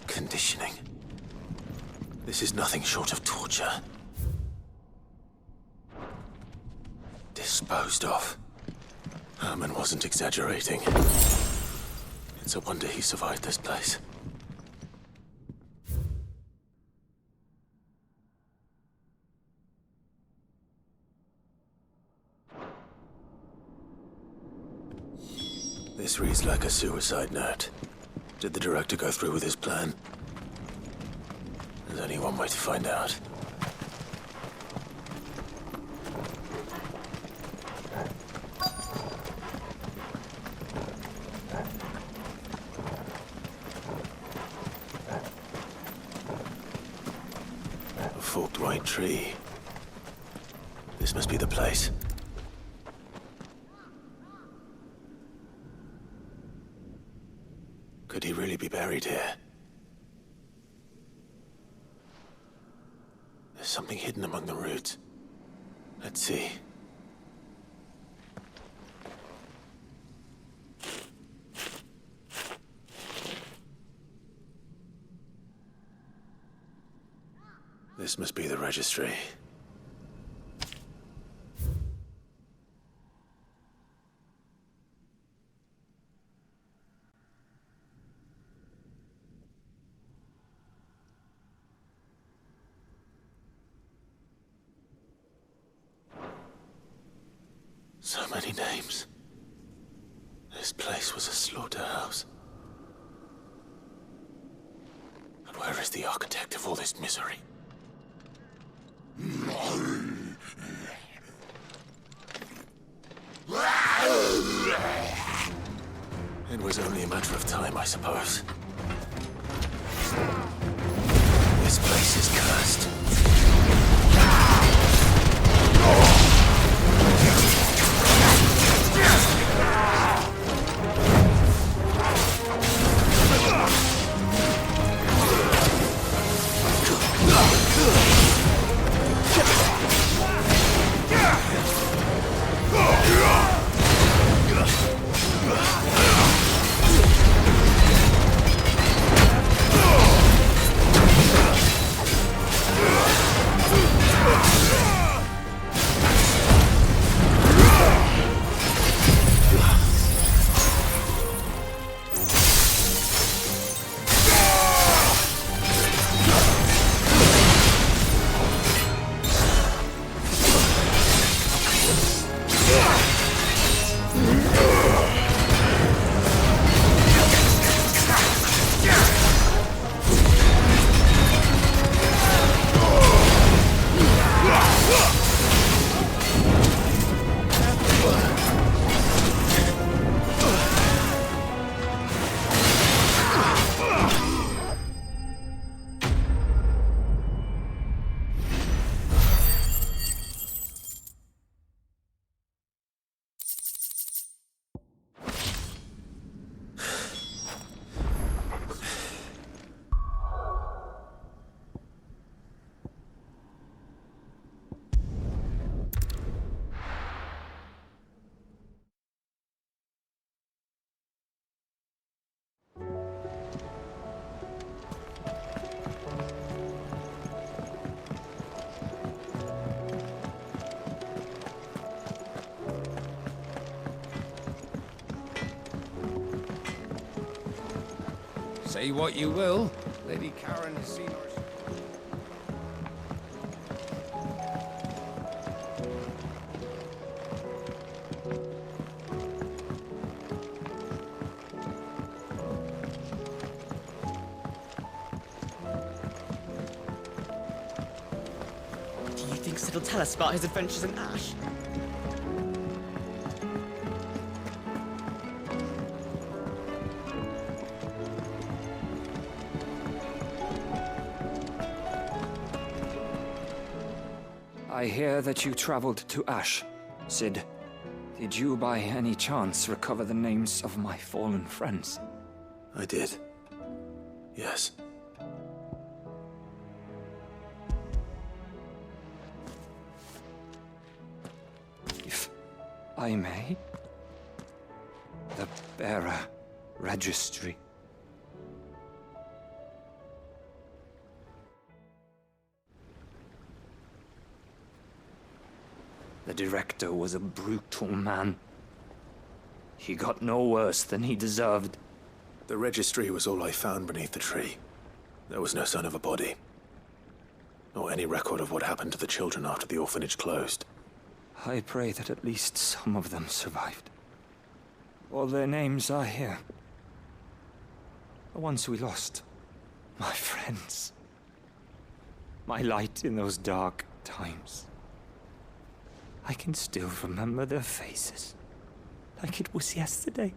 Conditioning. This is nothing short of torture. Disposed of. Herman wasn't exaggerating. It's a wonder he survived this place. This reads like a suicide note. Did the director go through with his plan? There's only one way to find out. A forked white tree. This must be the place. Could he really be buried here? There's something hidden among the roots. Let's see. This must be the registry. So many names. This place was a slaughterhouse. And where is the architect of all this misery? It was only a matter of time, I suppose. This place is cursed. Say what you will, Lady Karen has seen our... Do you think Sid will tell us about his adventures in Ash? I hear that you traveled to Ash, Sid. Did you by any chance recover the names of my fallen friends? I did. Yes. If I may? The Bearer Registry. The director was a brutal man. He got no worse than he deserved. The registry was all I found beneath the tree. There was no sign of a body. Or any record of what happened to the children after the orphanage closed. I pray that at least some of them survived. All their names are here. The ones we lost. My friends. My light in those dark times. I can still remember their faces, like it was yesterday.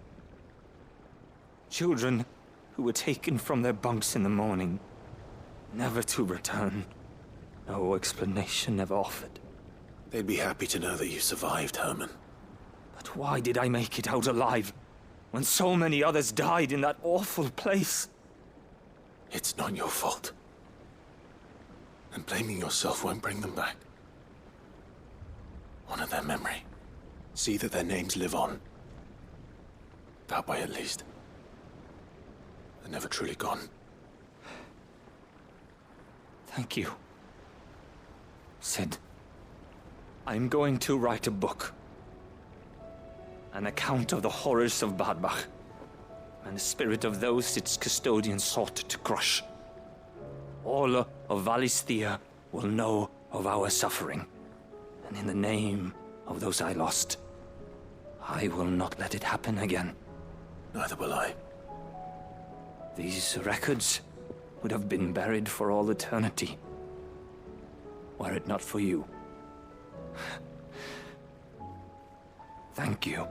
Children who were taken from their bunks in the morning, never to return. No explanation ever offered. They'd be happy to know that you survived, Herman. But why did I make it out alive, when so many others died in that awful place? It's not your fault. And blaming yourself won't bring them back. Honor their memory. See that their names live on. That way, at least. They're never truly gone. Thank you. Sid, I'm going to write a book. An account of the horrors of Badbach, and the spirit of those its custodians sought to crush. All of Valisthea will know of our suffering. And in the name of those I lost, I will not let it happen again. Neither will I. These records would have been buried for all eternity, were it not for you. Thank you.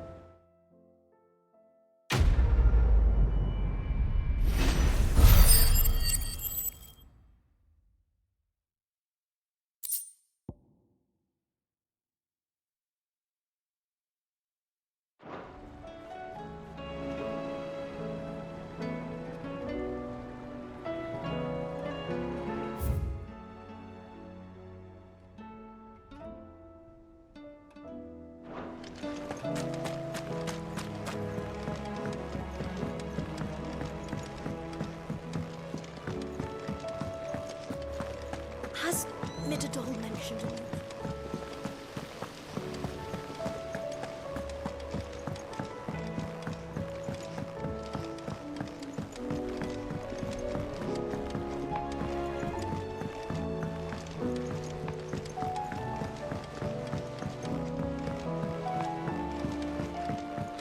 Has Midadol mentioned a new...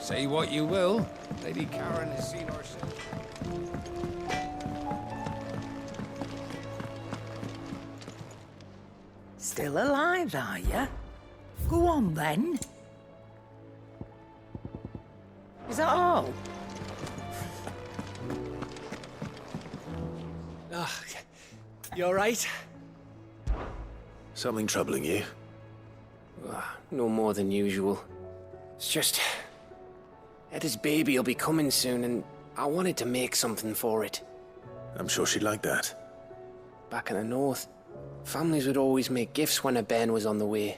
Say what you will, Lady Karen has seen our... Still alive, are ya? Go on, then. Is that all? You alright? Something troubling you? No more than usual. It's just... Etta's baby will be coming soon, and I wanted to make something for it. I'm sure she'd like that. Back in the north, families would always make gifts when a bairn was on the way.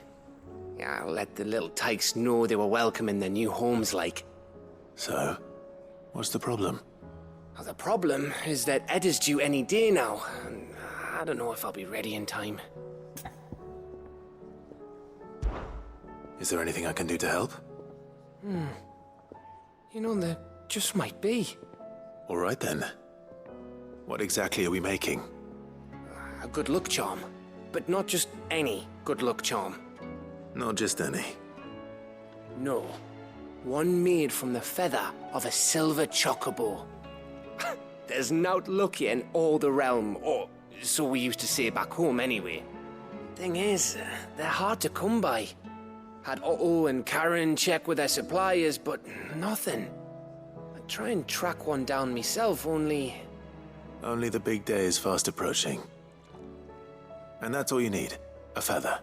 Yeah, let the little tykes know they were welcome in their new homes, like. So, what's the problem? Well, the problem is that Etta's due any day now, and I don't know if I'll be ready in time. Is there anything I can do to help? You know, there just might be. All right then. What exactly are we making? A good luck charm. But not just any good luck charm. Not just any. No. One made from the feather of a silver chocobo. There's nowt luckier in all the realm, or so we used to say back home anyway. Thing is, they're hard to come by. Had Otto and Karen check with their suppliers, but nothing. I'd try and track one down myself, only... Only the big day is fast approaching. And that's all you need, a feather.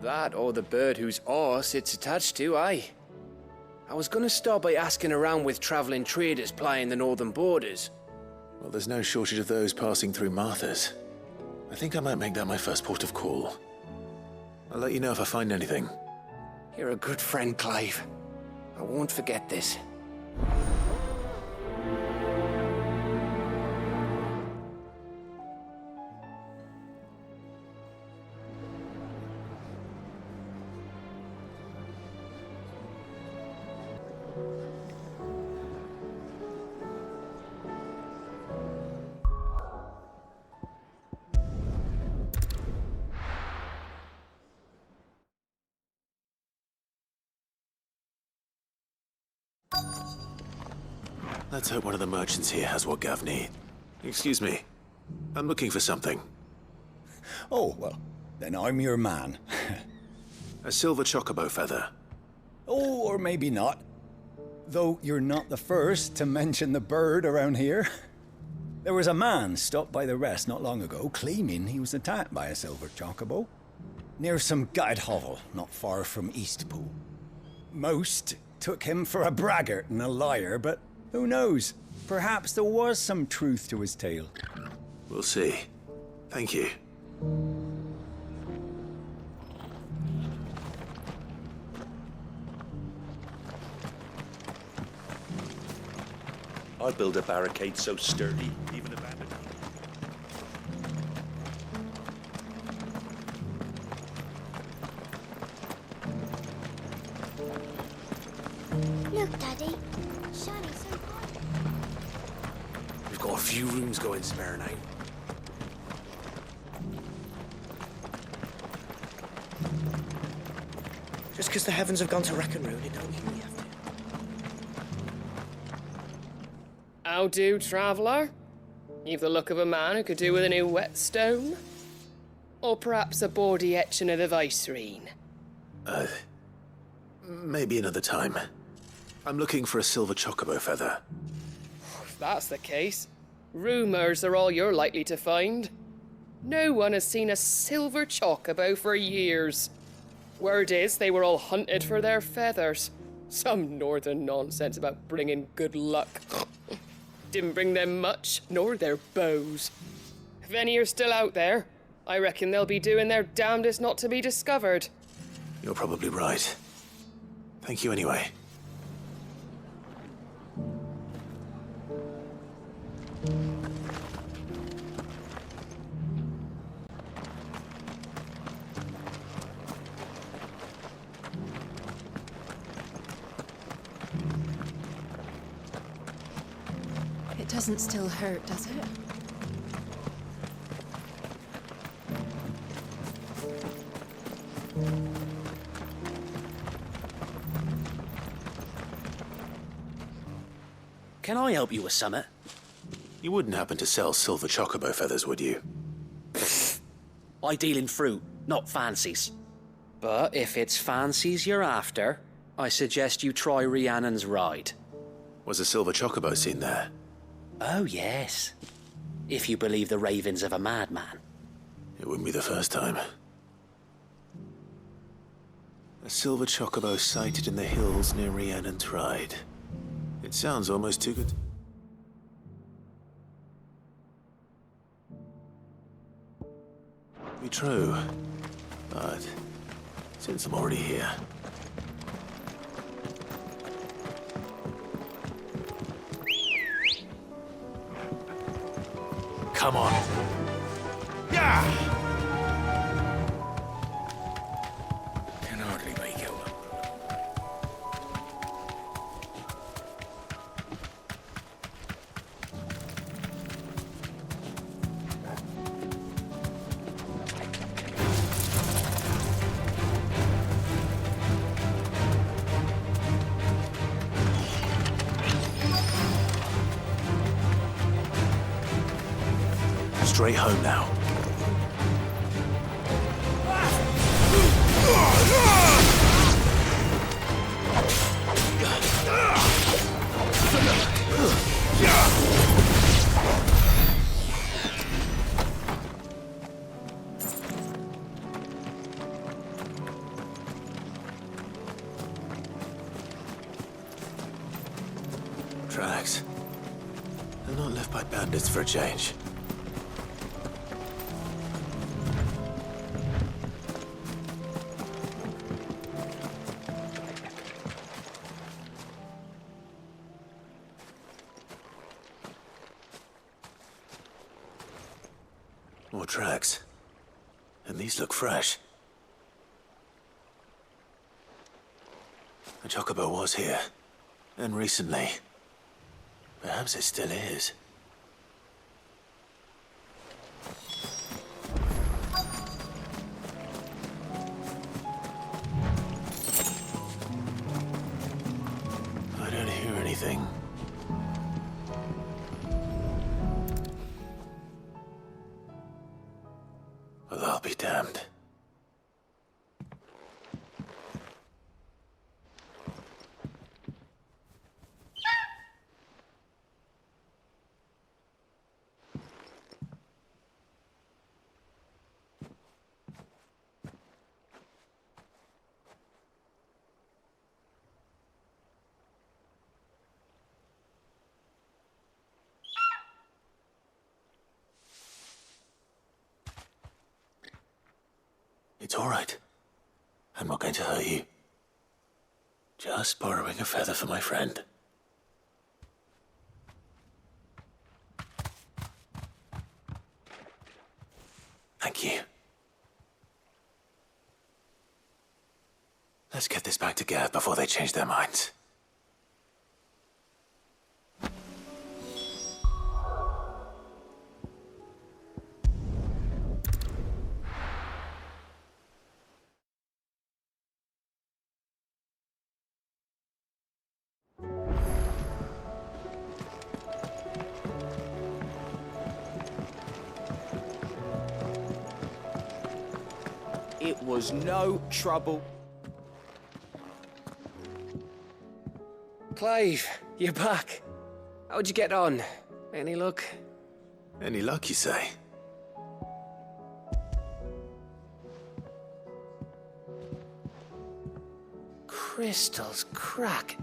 That or the bird whose horse it's attached to, aye. I was gonna start by asking around with traveling traders plying the northern borders. Well, there's no shortage of those passing through Martha's. I think I might make that my first port of call. I'll let you know if I find anything. You're a good friend, Clive. I won't forget this. Let's hope one of the merchants here has what Gav needs. Excuse me. I'm looking for something. Oh, well, then I'm your man. A silver chocobo feather. Oh, or maybe not. Though you're not the first to mention the bird around here. There was a man stopped by the rest not long ago claiming he was attacked by a silver chocobo. Near some gutted hovel not far from Eastpool. Most took him for a braggart and a liar, but who knows? Perhaps there was some truth to his tale. We'll see. Thank you. I'll build a barricade so sturdy, even abandoned. Look, Daddy. Shining so bright. We've got a few rooms going spare now. Just because the heavens have gone to wreck and ruin, it don't mean we have to. How do, traveller? You've the look of a man who could do with a new whetstone. Or perhaps a bawdy etching of the Vicerine. Maybe another time. I'm looking for a silver chocobo feather. If that's the case, rumours are all you're likely to find. No one has seen a silver chocobo for years. Word is they were all hunted for their feathers. Some northern nonsense about bringing good luck. Didn't bring them much, nor their bows. If any are still out there, I reckon they'll be doing their damnedest not to be discovered. You're probably right. Thank you anyway. It doesn't still hurt, does it? Can I help you with summit? You wouldn't happen to sell silver chocobo feathers, would you? I deal in fruit, not fancies. But if it's fancies you're after, I suggest you try Rhiannon's ride. Was a silver chocobo seen there? Oh, yes. If you believe the ravings of a madman. It wouldn't be the first time. A silver chocobo sighted in the hills near Rhiannon's ride. It sounds almost too good. Be true, but since I'm already here. Come on. Yeah! Can hardly make it. straight home now. Tracks. They're not left by bandits for a change. More tracks. And these look fresh. The chocobo was here. And recently. Perhaps it still is. I don't hear anything. Well, I'll be damned. It's all right. I'm not going to hurt you. Just borrowing a feather for my friend. Thank you. Let's get this back to Gav before they change their minds. It was no trouble. Clive, you're back. How'd you get on? Any luck? Any luck, you say? Crystal's crack.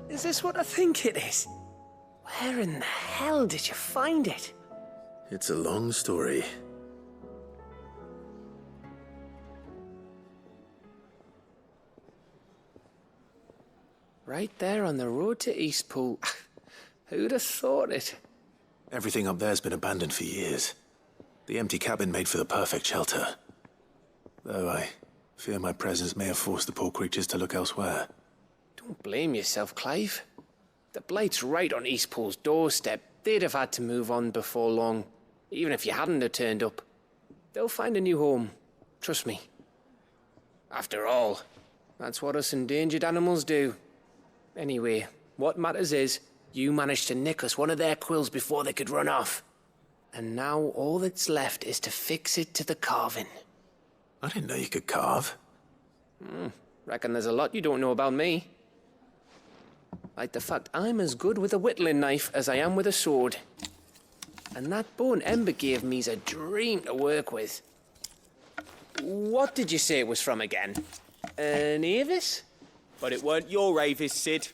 Is this what I think it is? Where in the hell did you find it? It's a long story. Right there on the road to Eastpool. Who'd have thought it? Everything up there's been abandoned for years. The empty cabin made for the perfect shelter. Though I fear my presence may have forced the poor creatures to look elsewhere. Don't blame yourself, Clive. The Blight's right on Eastpool's doorstep. They'd have had to move on before long, even if you hadn't have turned up. They'll find a new home. Trust me. After all, that's what us endangered animals do. Anyway, what matters is, you managed to nick us one of their quills before they could run off. And now all that's left is to fix it to the carving. I didn't know you could carve. Reckon there's a lot you don't know about me. Like the fact I'm as good with a whittling knife as I am with a sword. And that bone Ember gave me's a dream to work with. What did you say it was from again? An Avis? But it weren't your Avis, Sid.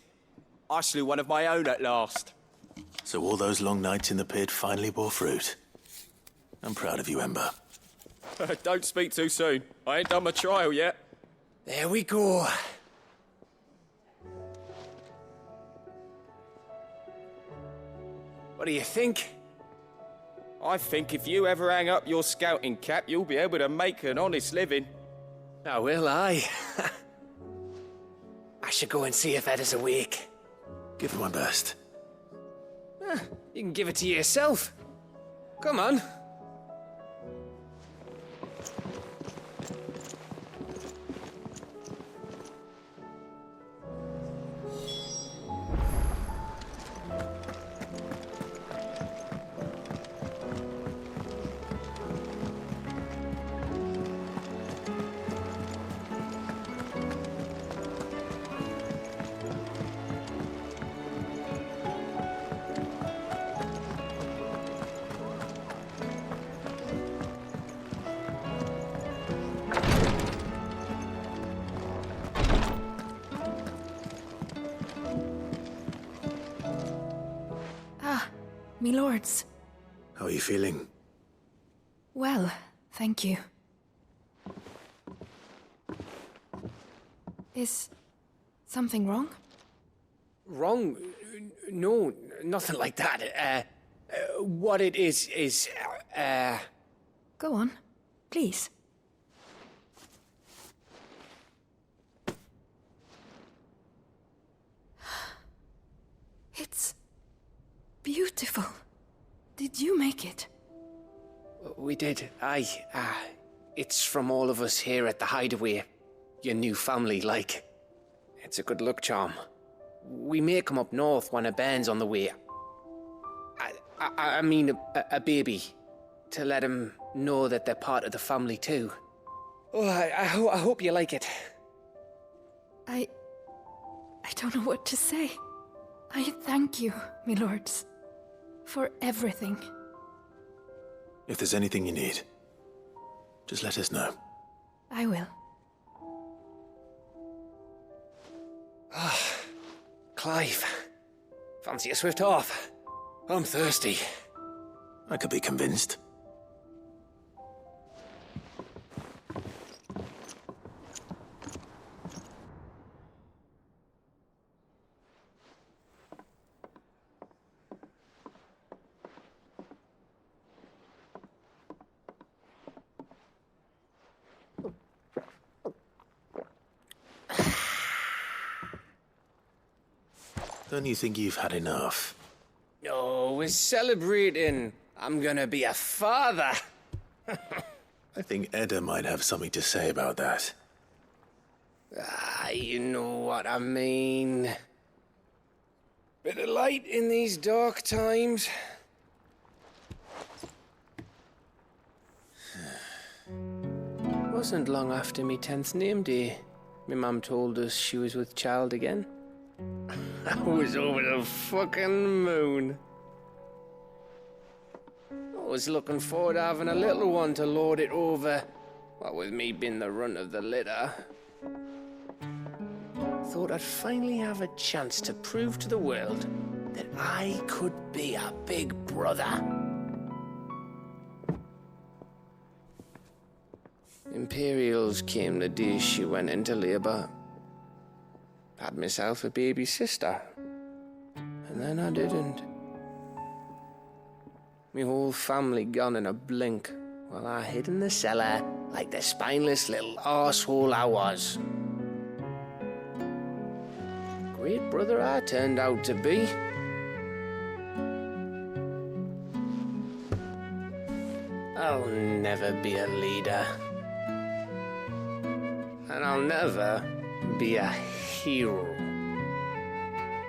I slew one of my own at last. So all those long nights in the pit finally bore fruit. I'm proud of you, Ember. Don't speak too soon. I ain't done my trial yet. There we go. What do you think? I think if you ever hang up your scouting cap, you'll be able to make an honest living. Oh, will I? I should go and see if Ed is awake. Give it my best. You can give it to yourself. Come on. me lords. How are you feeling? Well, thank you. Is something wrong? Wrong? No, nothing like that. What it is, Go on, please. It's beautiful. Did you make it? We did. Aye. It's from all of us here at the Hideaway. Your new family, like. It's a good luck charm. We may come up north when a band's on the way. I mean a baby. To let him know that they're part of the family too. Oh, I hope you like it. I don't know what to say. I thank you, me lords, for everything. If there's anything you need, just let us know. I will. Clive, fancy a swift off? I'm thirsty. I could be convinced. Don't you think you've had enough? No, we're celebrating. I'm gonna be a father. I think Edda might have something to say about that. You know what I mean. Bit of light in these dark times. Wasn't long after me 10th name day, my mum told us she was with child again. I was over the fucking moon. I was looking forward to having a little one to lord it over, what with me being the runt of the litter. Thought I'd finally have a chance to prove to the world that I could be a big brother. Imperials came the day she went into labour. Had myself a baby sister. And then I didn't. My whole family gone in a blink, while I hid in the cellar like the spineless little arsehole I was. Great brother I turned out to be. I'll never be a leader. And I'll never be a hero.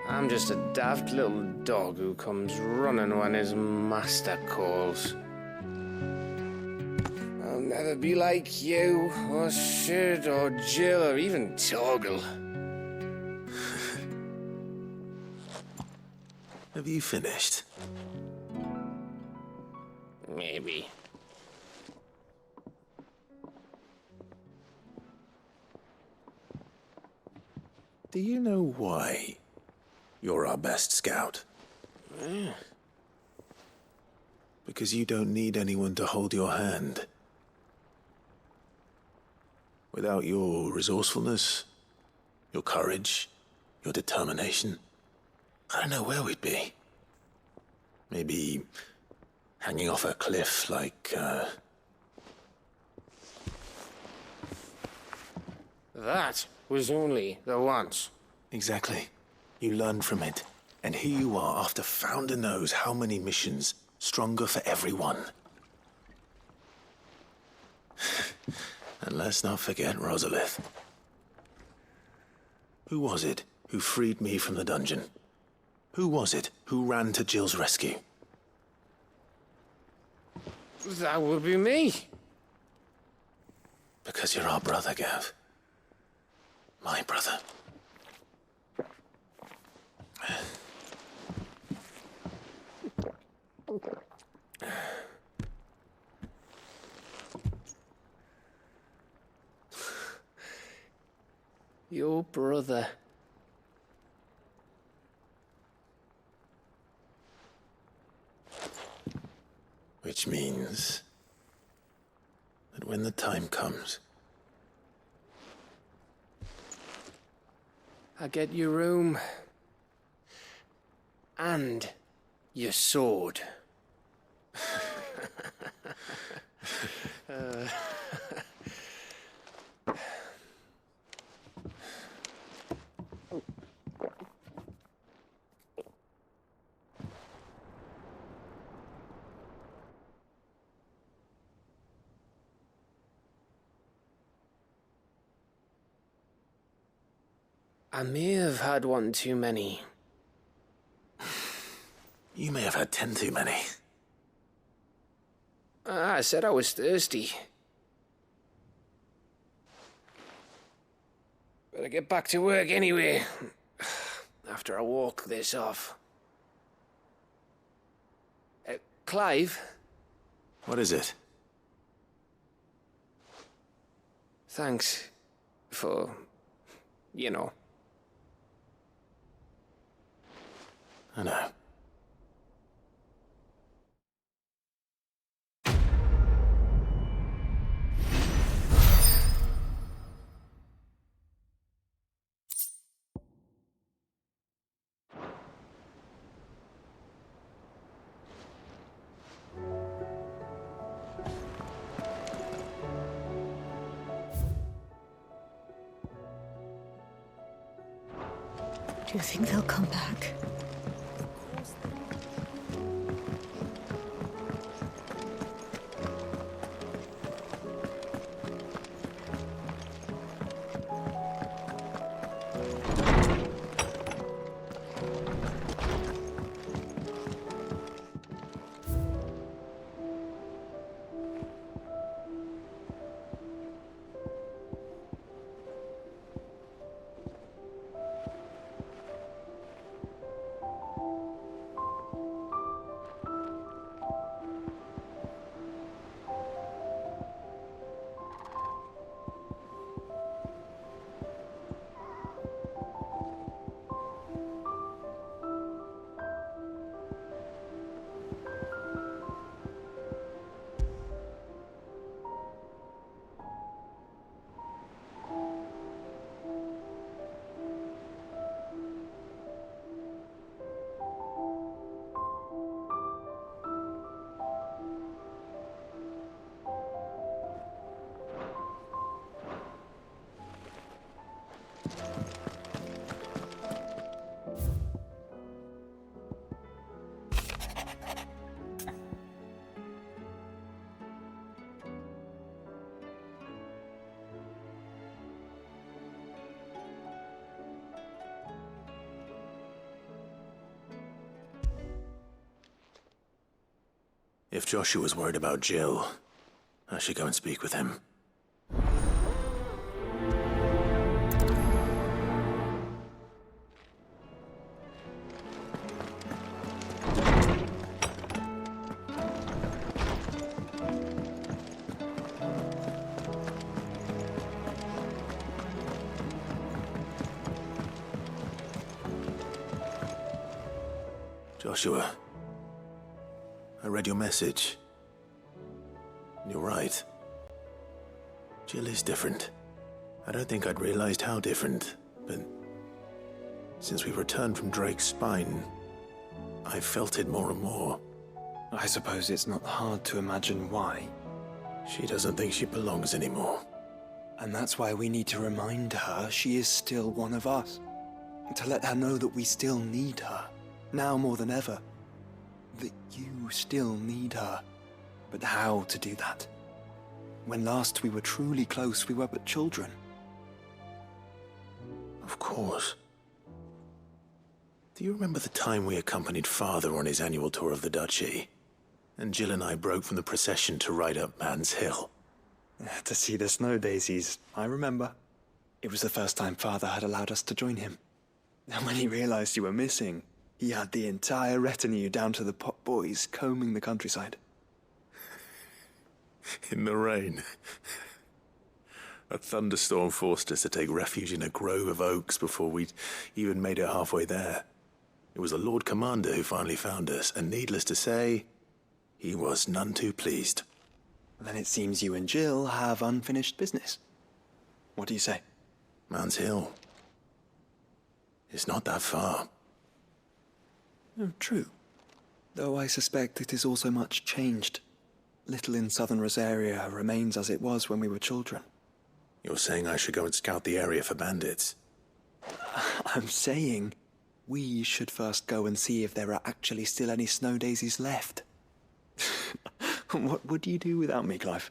I'm just a daft little dog who comes running when his master calls. I'll never be like you, or Sid, or Jill, or even Torgal. Have you finished? Maybe. Do you know why you're our best scout? Yeah. Because you don't need anyone to hold your hand. Without your resourcefulness, your courage, your determination, I don't know where we'd be. Maybe hanging off a cliff like, That was only the once. Exactly. You learned from it. And here you are after Founder knows how many missions, stronger for everyone. And let's not forget Rosalith. Who was it who freed me from the dungeon? Who was it who ran to Jill's rescue? That would be me. Because you're our brother, Gav. My brother. Your brother. Which means that when the time comes, I get your room. And your sword. I may have had one too many. you may have had 10 too many. I said I was thirsty. Better get back to work anyway, after I walk this off. Clive? What is it? Thanks for, you know. I know. Do you think they'll come back? If Joshua's worried about Jill, I should go and speak with him. Joshua, I read your message. You're right. Jill is different. I don't think I'd realized how different, but since we returned from Drake's spine, I've felt it more and more. I suppose it's not hard to imagine why. She doesn't think she belongs anymore. And that's why we need to remind her she is still one of us. To let her know that we still need her, now more than ever. That you still need her. But how to do that? When last we were truly close, we were but children. Of course. Do you remember the time we accompanied Father on his annual tour of the Duchy? And Jill and I broke from the procession to ride up Man's Hill. To see the snow daisies, I remember. It was the first time Father had allowed us to join him. And when he realized you were missing, he had the entire retinue down to the pot boys combing the countryside. In the rain. A thunderstorm forced us to take refuge in a grove of oaks before we'd even made it halfway there. It was the Lord Commander who finally found us, and needless to say, He was none too pleased. Then it seems you and Jill have unfinished business. What do you say? Man's Hill. It's not that far. Oh, true. Though I suspect it is also much changed. Little in southern Rosaria remains as it was when we were children. You're saying I should go and scout the area for bandits? I'm saying we should first go and see if there are actually still any snow daisies left. What would you do without me, Clive?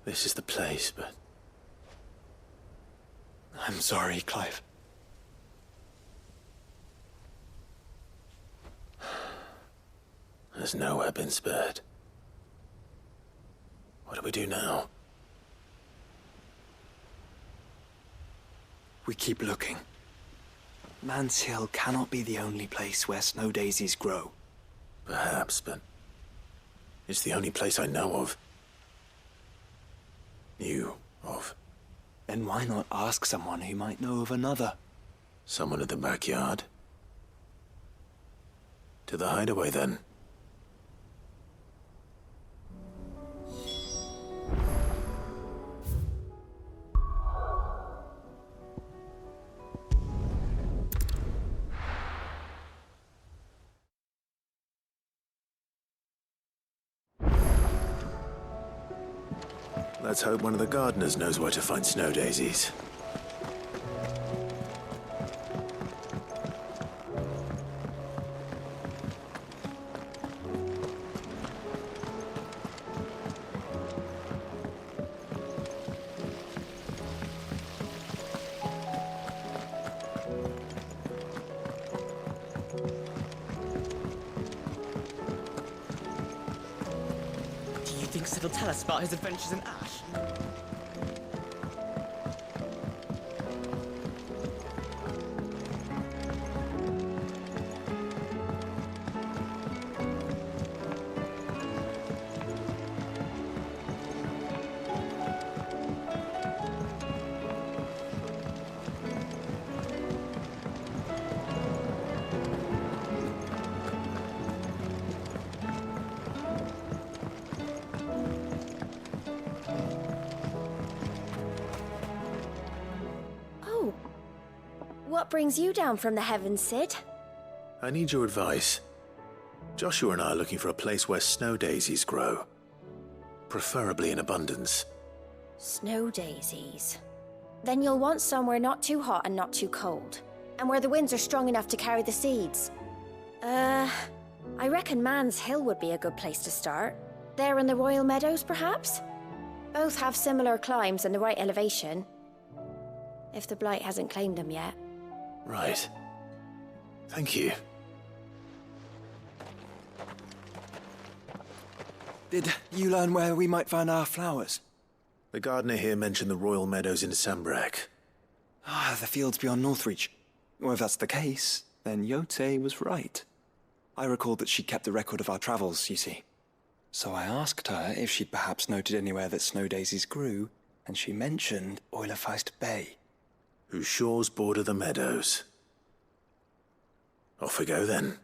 This is the place, but... I'm sorry, Clive. Has nowhere been spared. What do we do now? We keep looking. Man's Hill cannot be the only place where snow daisies grow. Perhaps, but... it's the only place I know of. Knew of. Then why not ask someone who might know of another? Someone at the backyard? To the hideaway, then. Let's hope one of the gardeners knows where to find snow daisies. Do you think Sid will tell us about his adventures in Ash? What brings you down from the heavens, Sid? I need your advice. Joshua and I are looking for a place where snow daisies grow. Preferably in abundance. Snow daisies. Then you'll want somewhere not too hot and not too cold. And where the winds are strong enough to carry the seeds. I reckon Man's Hill would be a good place to start. There in the Royal Meadows, perhaps? Both have similar climbs and the right elevation. If the Blight hasn't claimed them yet. Right. Thank you. Did you learn where we might find our flowers? The gardener here mentioned the Royal Meadows in Sambrek. The fields beyond Northreach. Well, if that's the case, then Yote was right. I recalled that she kept a record of our travels, you see. So I asked her if she'd perhaps noted anywhere that snow daisies grew, and she mentioned Oilafeist Bay. Whose shores border the meadows. Off we go, then.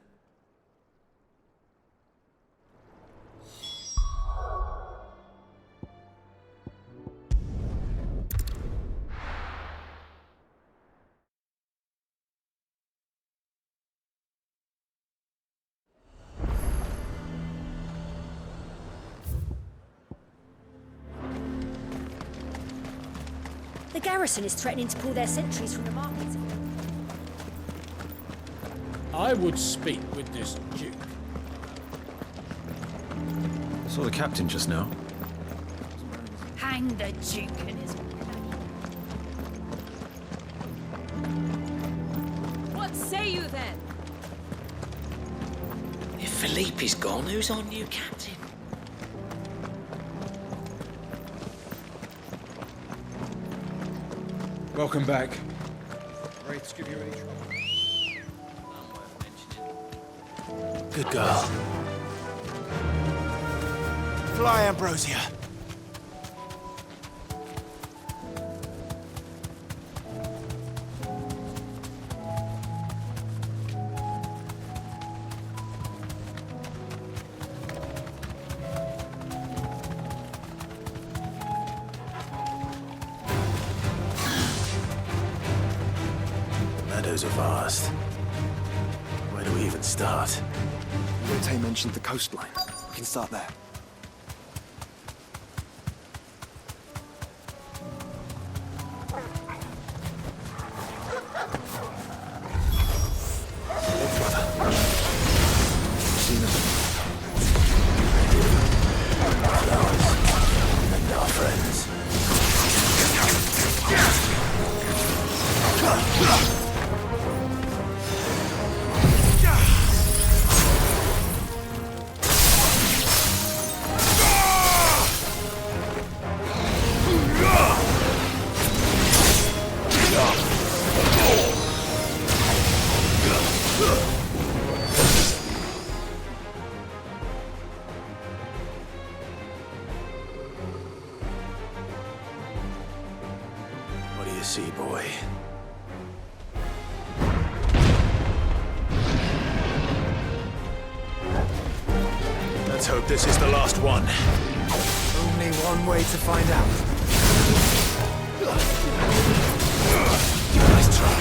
The garrison is threatening to pull their sentries from the markets. I would speak with this Duke. Saw the captain just now. Hang the Duke and his... What say you then? If Philippe's gone, who's our new captain? Welcome back. Wraiths give you any trouble? Good girl. Fly, Ambrosia. The meadows are vast. Where do we even start? Rote mentioned the coastline. We can start there. Look, brother. Seen them? Flowers. And our friends. What do you see, boy? Let's hope this is the last one. Only one way to find out. Nice try.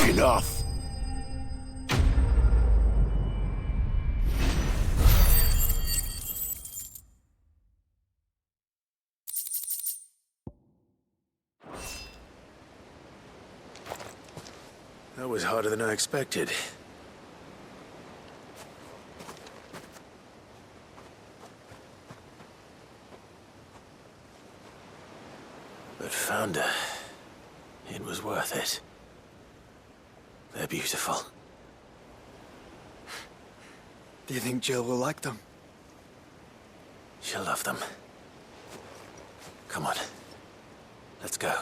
Enough! That was harder than I expected. But found her. It was worth it. They're beautiful. Do you think Jill will like them? She'll love them. Come on. Let's go.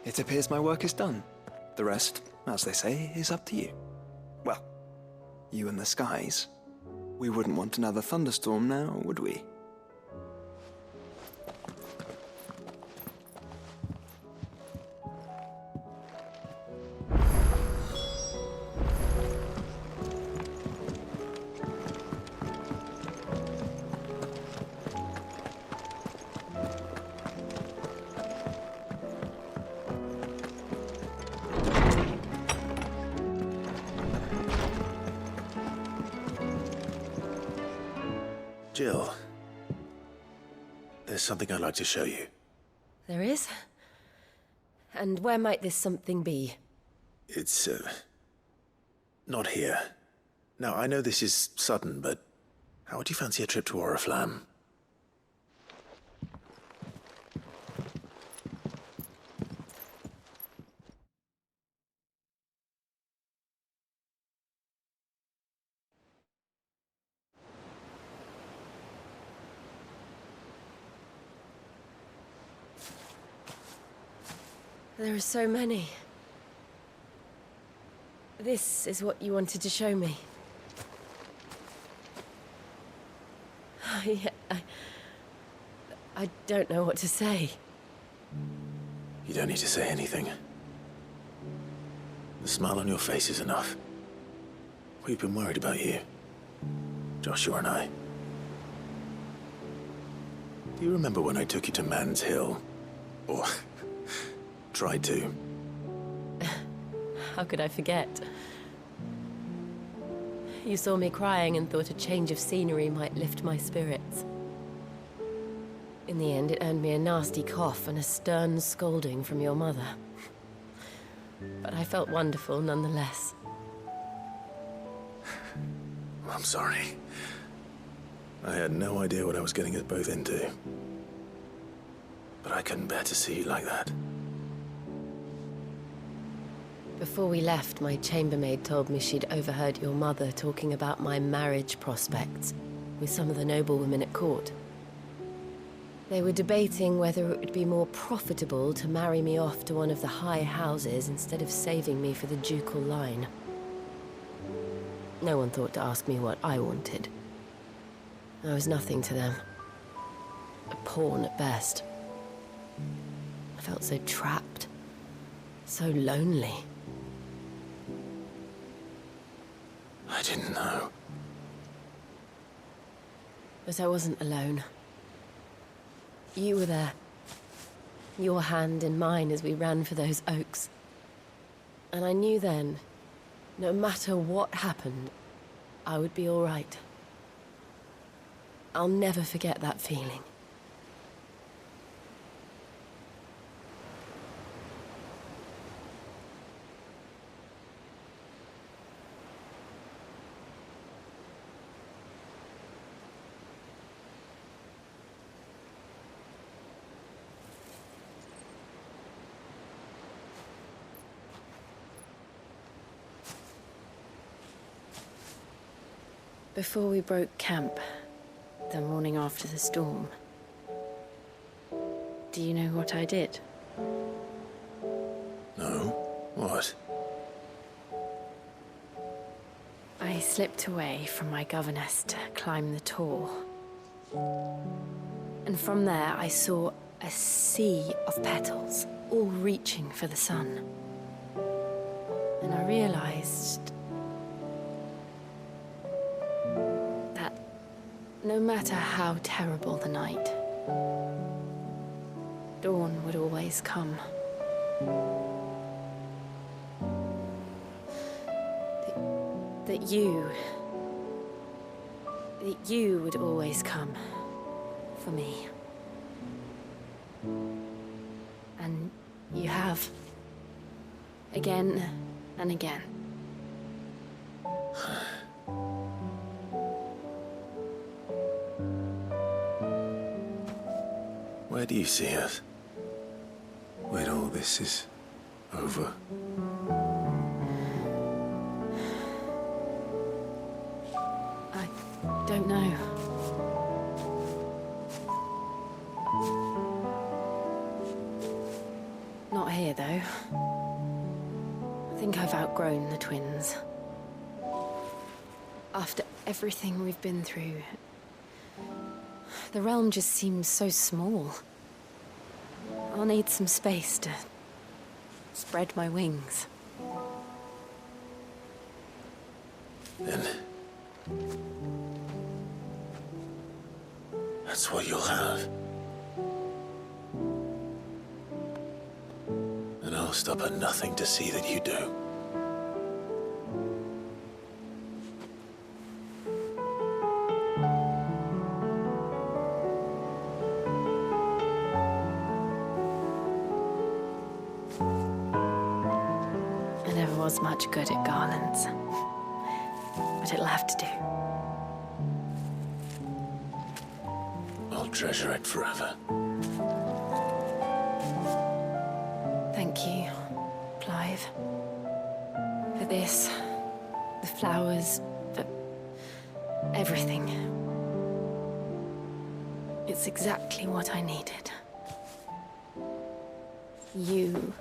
It appears my work is done. The rest, as they say, is up to you. Well, you and the skies. We wouldn't want another thunderstorm now, would we? Jill, there's something I'd like to show you. There is? And where might this something be? It's, not here. Now, I know this is sudden, but how would you fancy a trip to Oriflamme? There are so many. This is what you wanted to show me. I don't know what to say. You don't need to say anything. The smile on your face is enough. We've been worried about you, Joshua and I. Do you remember when I took you to Man's Hill? Or tried to? How could I forget? You saw me crying and thought a change of scenery might lift my spirits. In the end, it earned me a nasty cough and a stern scolding from your mother. But I felt wonderful nonetheless. I'm sorry. I had no idea what I was getting us both into. But I couldn't bear to see you like that. Before we left, my chambermaid told me she'd overheard your mother talking about my marriage prospects with some of the noblewomen at court. They were debating whether it would be more profitable to marry me off to one of the high houses instead of saving me for the ducal line. No one thought to ask me what I wanted. I was nothing to them. A pawn at best. I felt so trapped, so lonely. I didn't know. But I wasn't alone. You were there. Your hand in mine as we ran for those oaks. And I knew then, no matter what happened, I would be all right. I'll never forget that feeling. Before we broke camp, the morning after the storm, do you know what I did? No? What? I slipped away from my governess to climb the tor. And from there I saw a sea of petals, all reaching for the sun. And I realized no matter how terrible the night, dawn would always come. That you would always come for me. And you have. Again and again. Where do you see us? When all this is over? I don't know. Not here, though. I think I've outgrown the twins. After everything we've been through, the realm just seems so small. I'll need some space to spread my wings. Then that's what you'll have. And I'll stop at nothing to see that you do. was much good at garlands. But it'll have to do. I'll treasure it forever. Thank you, Clive. For this, the flowers, for everything. It's exactly what I needed. You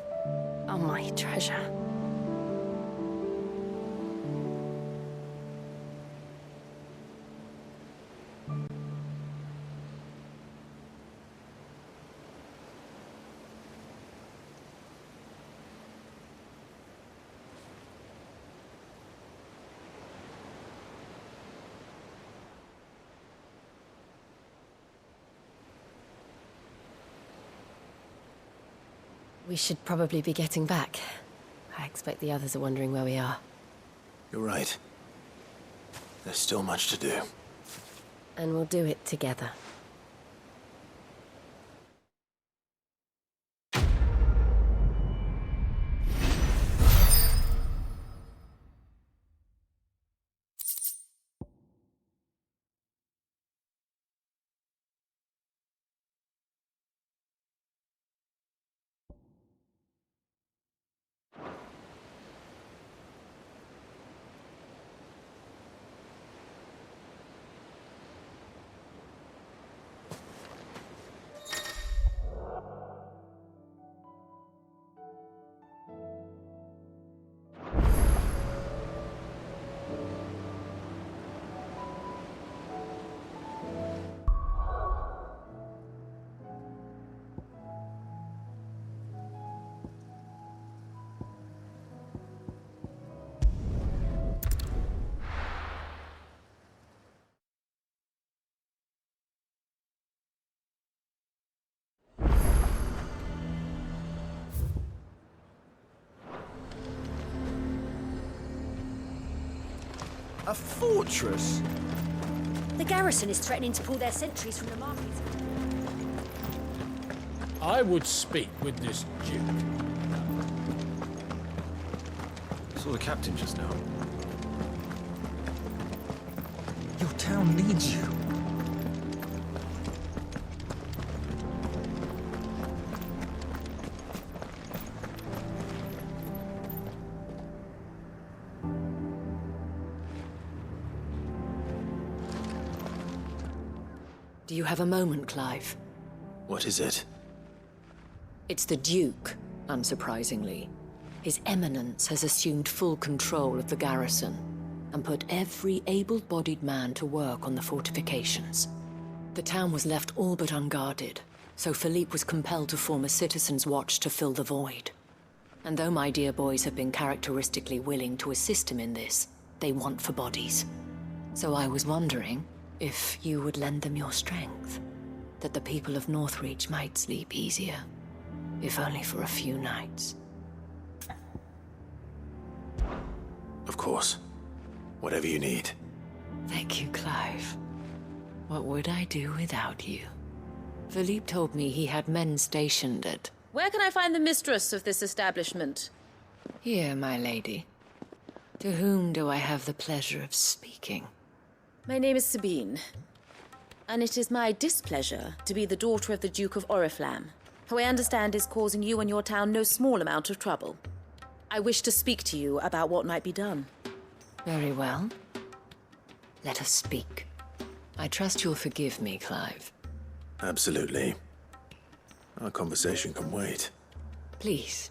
are my treasure. We should probably be getting back. I expect the others are wondering where we are. You're right. There's still much to do. And we'll do it together. A fortress? The garrison is threatening to pull their sentries from the market. I would speak with this Duke. I saw the captain just now. Your town needs you. Do you have a moment, Clive? What is it? It's the Duke, unsurprisingly. His Eminence has assumed full control of the garrison and put every able-bodied man to work on the fortifications. The town was left all but unguarded, so Philippe was compelled to form a citizens' watch to fill the void. And though my dear boys have been characteristically willing to assist him in this, they want for bodies. So I was wondering if you would lend them your strength, that the people of Northreach might sleep easier, if only for a few nights. Of course. Whatever you need. Thank you, Clive. What would I do without you? Philippe told me he had men stationed at... Where can I find the mistress of this establishment? Here, my lady. To whom do I have the pleasure of speaking? My name is Sabine, and it is my displeasure to be the daughter of the Duke of Oriflamme, who I understand is causing you and your town no small amount of trouble. I wish to speak to you about what might be done. Very well. Let us speak. I trust you'll forgive me, Clive. Absolutely. Our conversation can wait. Please,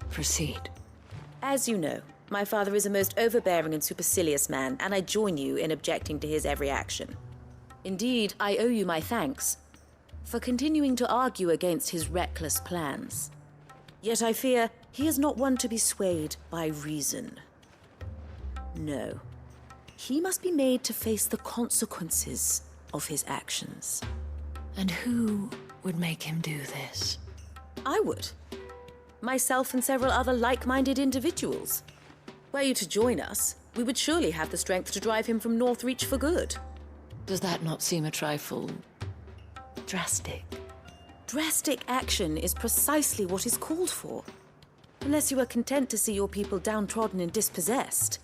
proceed. As you know, my father is a most overbearing and supercilious man, and I join you in objecting to his every action. Indeed, I owe you my thanks for continuing to argue against his reckless plans. Yet I fear he is not one to be swayed by reason. No. He must be made to face the consequences of his actions. And who would make him do this? I would. Myself and several other like-minded individuals. Were you to join us, we would surely have the strength to drive him from Northreach for good. Does that not seem a trifle... drastic? Drastic action is precisely what is called for. Unless you are content to see your people downtrodden and dispossessed.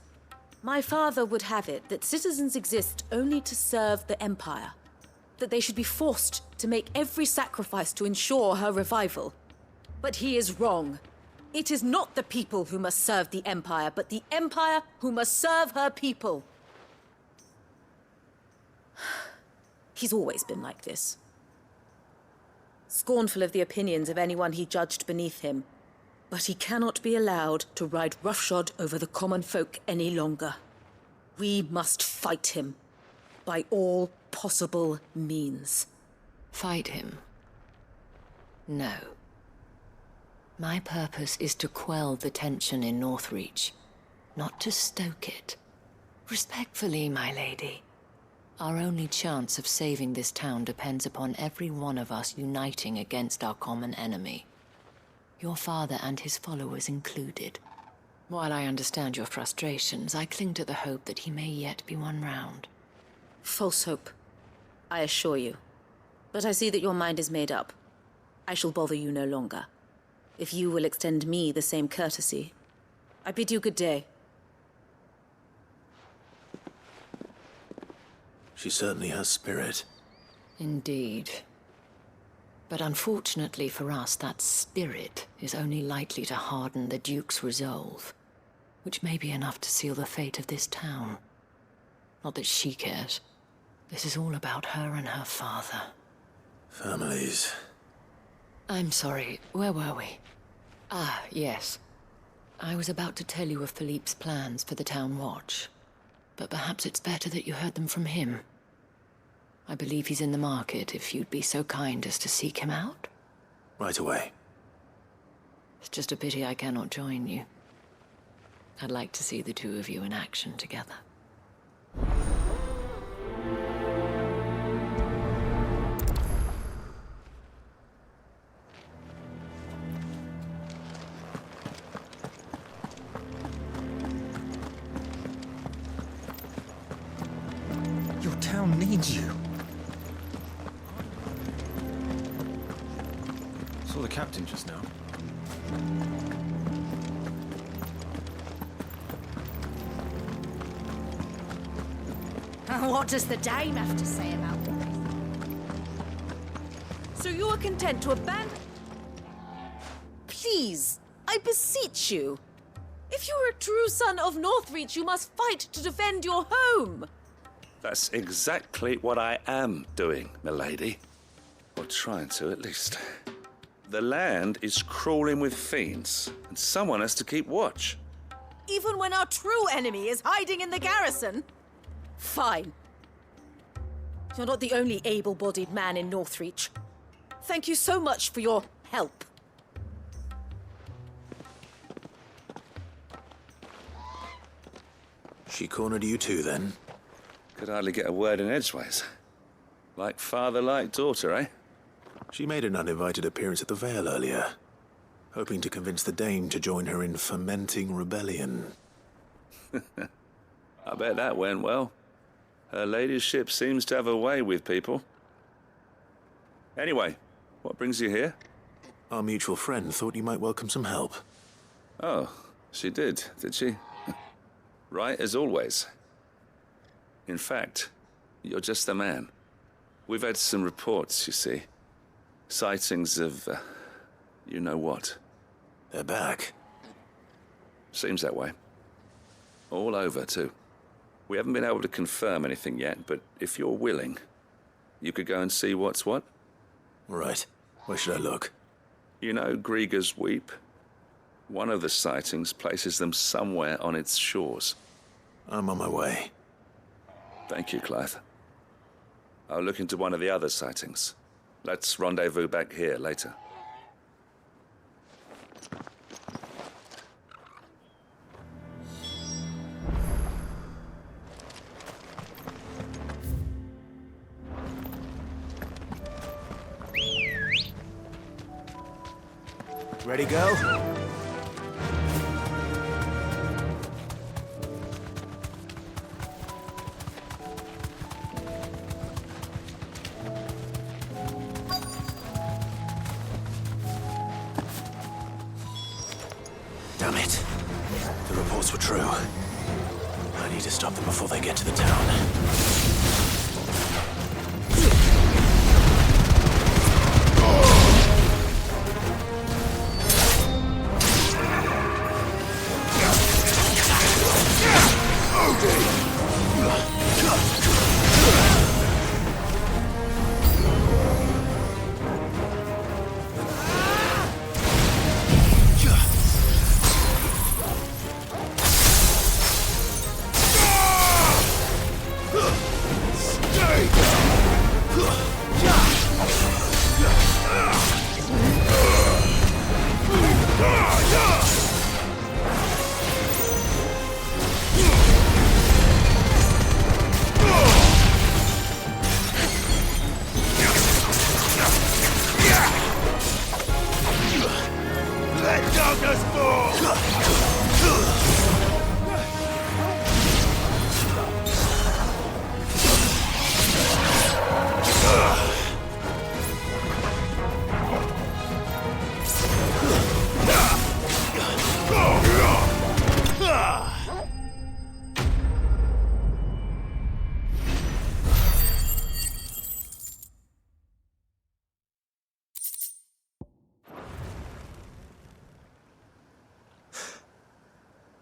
My father would have it that citizens exist only to serve the Empire. That they should be forced to make every sacrifice to ensure her revival. But he is wrong. It is not the people who must serve the Empire, but the Empire who must serve her people. He's always been like this. Scornful of the opinions of anyone he judged beneath him. But he cannot be allowed to ride roughshod over the common folk any longer. We must fight him. By all possible means. Fight him? No. My purpose is to quell the tension in Northreach, not to stoke it. Respectfully, my lady. Our only chance of saving this town depends upon every one of us uniting against our common enemy. Your father and his followers included. While I understand your frustrations, I cling to the hope that he may yet be won round. False hope, I assure you. But I see that your mind is made up. I shall bother you no longer. If you will extend me the same courtesy, I bid you good day. She certainly has spirit. Indeed. But unfortunately for us, that spirit is only likely to harden the Duke's resolve, which may be enough to seal the fate of this town. Not that she cares. This is all about her and her father. Families. I'm sorry, where were we? Ah, yes. I was about to tell you of Philippe's plans for the town watch, but perhaps it's better that you heard them from him. I believe he's in the market, if you'd be so kind as to seek him out. Right away. It's just a pity I cannot join you. I'd like to see the two of you in action together. Your town needs you. Saw the captain just now. What does the dame have to say about this? So you are content to abandon... Please, I beseech you. If you are a true son of Northreach, you must fight to defend your home. That's exactly what I am doing, milady. Or trying to, at least. The land is crawling with fiends, and someone has to keep watch. Even when our true enemy is hiding in the garrison? Fine. You're not the only able-bodied man in Northreach. Thank you so much for your help. She cornered you too, then? Could hardly get a word in edgeways. Like father, like daughter, eh? She made an uninvited appearance at the Vale earlier, hoping to convince the Dame to join her in fomenting rebellion. I bet that went well. Her ladyship seems to have a way with people. Anyway, what brings you here? Our mutual friend thought you might welcome some help. Oh, she did she? Right as always. In fact, you're just the man. We've had some reports, you see. Sightings of, you know what. They're back. Seems that way. All over, too. We haven't been able to confirm anything yet, but if you're willing, you could go and see what's what. Right. Where should I look? You know Grieger's Weep? One of the sightings places them somewhere on its shores. I'm on my way. Thank you, Clive. I'll look into one of the other sightings. Let's rendezvous back here later. Ready, go? right. The reports were true. I need to stop them before they get to the town.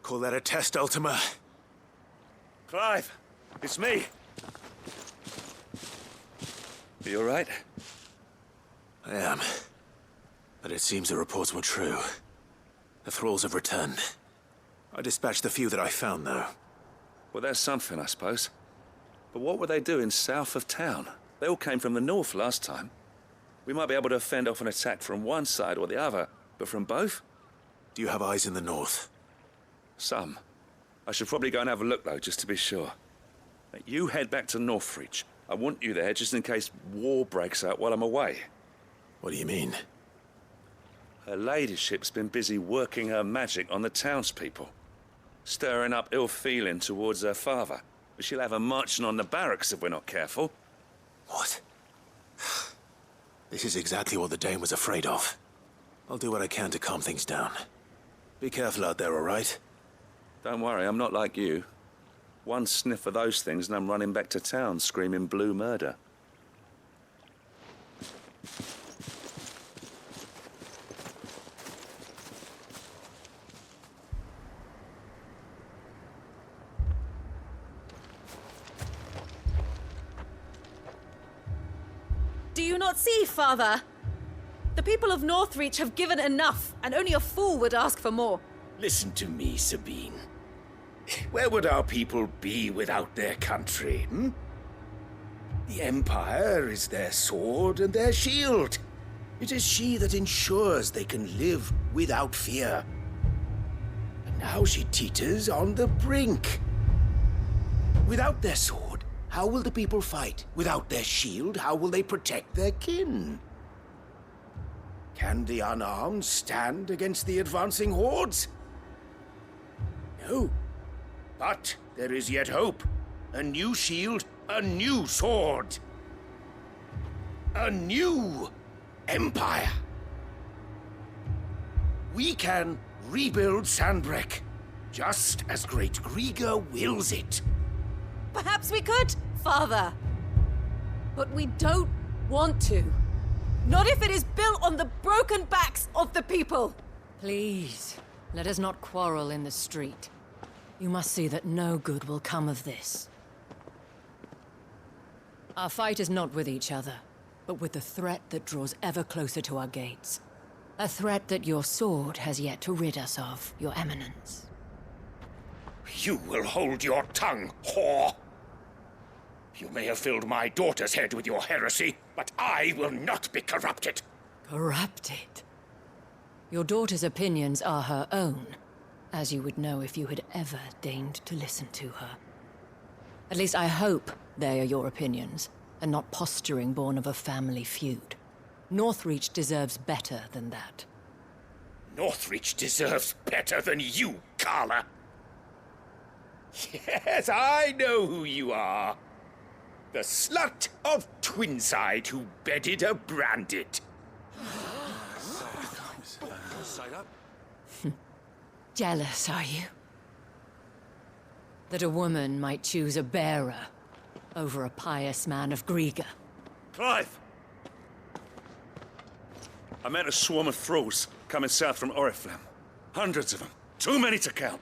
Call that a test, Ultima? Clive, it's me. Are you all right? I am. But it seems the reports were true. The thralls have returned. I dispatched the few that I found, though. Well, that's something, I suppose. But what were they doing south of town? They all came from the north last time. We might be able to fend off an attack from one side or the other, but from both? Do you have eyes in the north? Some. I should probably go and have a look, though, just to be sure. You head back to Northreach. I want you there just in case war breaks out while I'm away. What do you mean? Her ladyship's been busy working her magic on the townspeople, stirring up ill feeling towards her father. But she'll have her marching on the barracks if we're not careful. What? This is exactly what the Dane was afraid of. I'll do what I can to calm things down. Be careful out there, all right? Don't worry, I'm not like you. One sniff of those things and I'm running back to town screaming blue murder. Do you not see, Father? The people of Northreach have given enough, and only a fool would ask for more. Listen to me, Sabine. Where would our people be without their country, hmm? The Empire is their sword and their shield. It is she that ensures they can live without fear. And now she teeters on the brink. Without their sword, how will the people fight? Without their shield, how will they protect their kin? Can the unarmed stand against the advancing hordes? No. But there is yet hope. A new shield, a new sword. A new empire. We can rebuild Sandbreck, just as Great Grieger wills it. Perhaps we could, Father. But we don't want to. Not if it is built on the broken backs of the people. Please, let us not quarrel in the street. You must see that no good will come of this. Our fight is not with each other, but with the threat that draws ever closer to our gates. A threat that your sword has yet to rid us of, Your Eminence. You will hold your tongue, whore! You may have filled my daughter's head with your heresy, but I will not be corrupted. Corrupted? Your daughter's opinions are her own, as you would know if you had ever deigned to listen to her. At least I hope they are your opinions, and not posturing born of a family feud. Northreach deserves better than that. Northreach deserves better than you, Carla. Yes, I know who you are. The slut of Twinside who bedded a branded. Side up. Jealous, are you? That a woman might choose a bearer over a pious man of Griega? Clive! I met a swarm of thralls coming south from Oriflamme. Hundreds of them. Too many to count.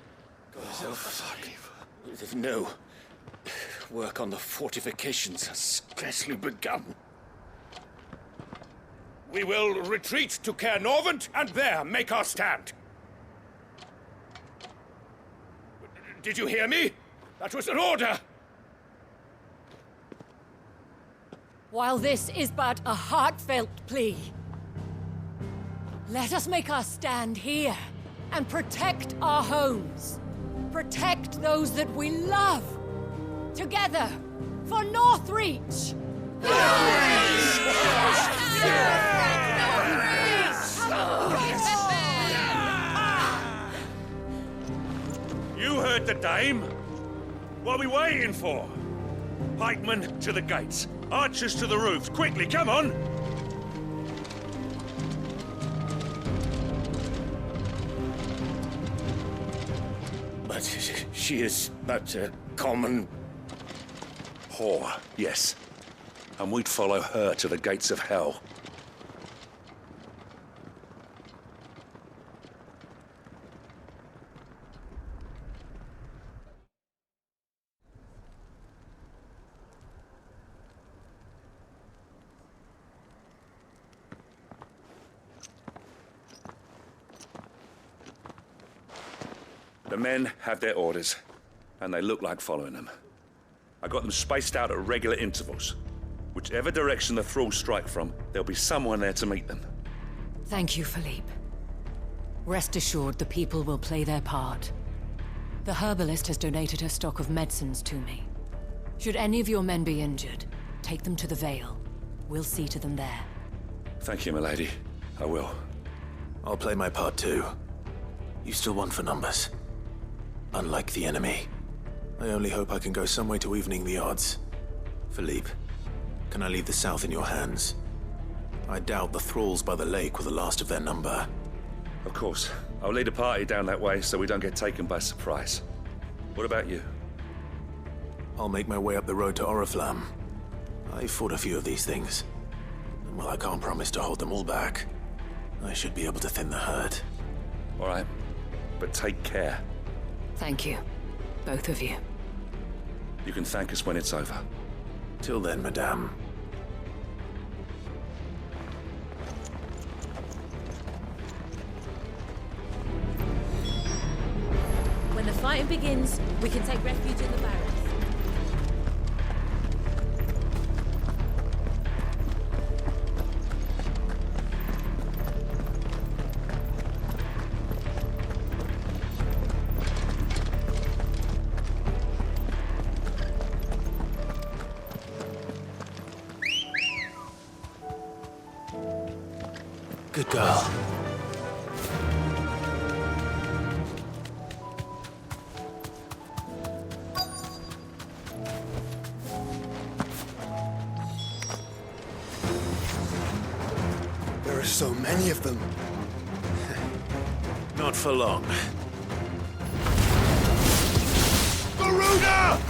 No. Work on the fortifications has scarcely begun. We will retreat to Caer Norvent and there make our stand. Did you hear me? That was an order! While this is but a heartfelt plea, let us make our stand here and protect our homes. Protect those that we love. Together, for Northreach! You heard the dame. What are we waiting for? Pikemen to the gates. Archers to the roofs. Quickly, come on! But she is but a common... whore, yes. And we'd follow her to the gates of hell. The men have their orders, and they look like following them. I got them spaced out at regular intervals. Whichever direction the thralls strike from, there'll be someone there to meet them. Thank you, Philippe. Rest assured the people will play their part. The herbalist has donated her stock of medicines to me. Should any of your men be injured, take them to the Vale. We'll see to them there. Thank you, milady. I will. I'll play my part too. You still want for numbers. Unlike the enemy. I only hope I can go some way to evening the odds. Philippe, can I leave the south in your hands? I doubt the thralls by the lake were the last of their number. Of course. I'll lead a party down that way so we don't get taken by surprise. What about you? I'll make my way up the road to Oriflamme. I fought a few of these things. And while I can't promise to hold them all back, I should be able to thin the herd. All right. But take care. Thank you. Both of you. You can thank us when it's over. Till then, madame. When the fighting begins, we can take refuge in the barracks. Good girl. There are so many of them. Not for long. Garuda!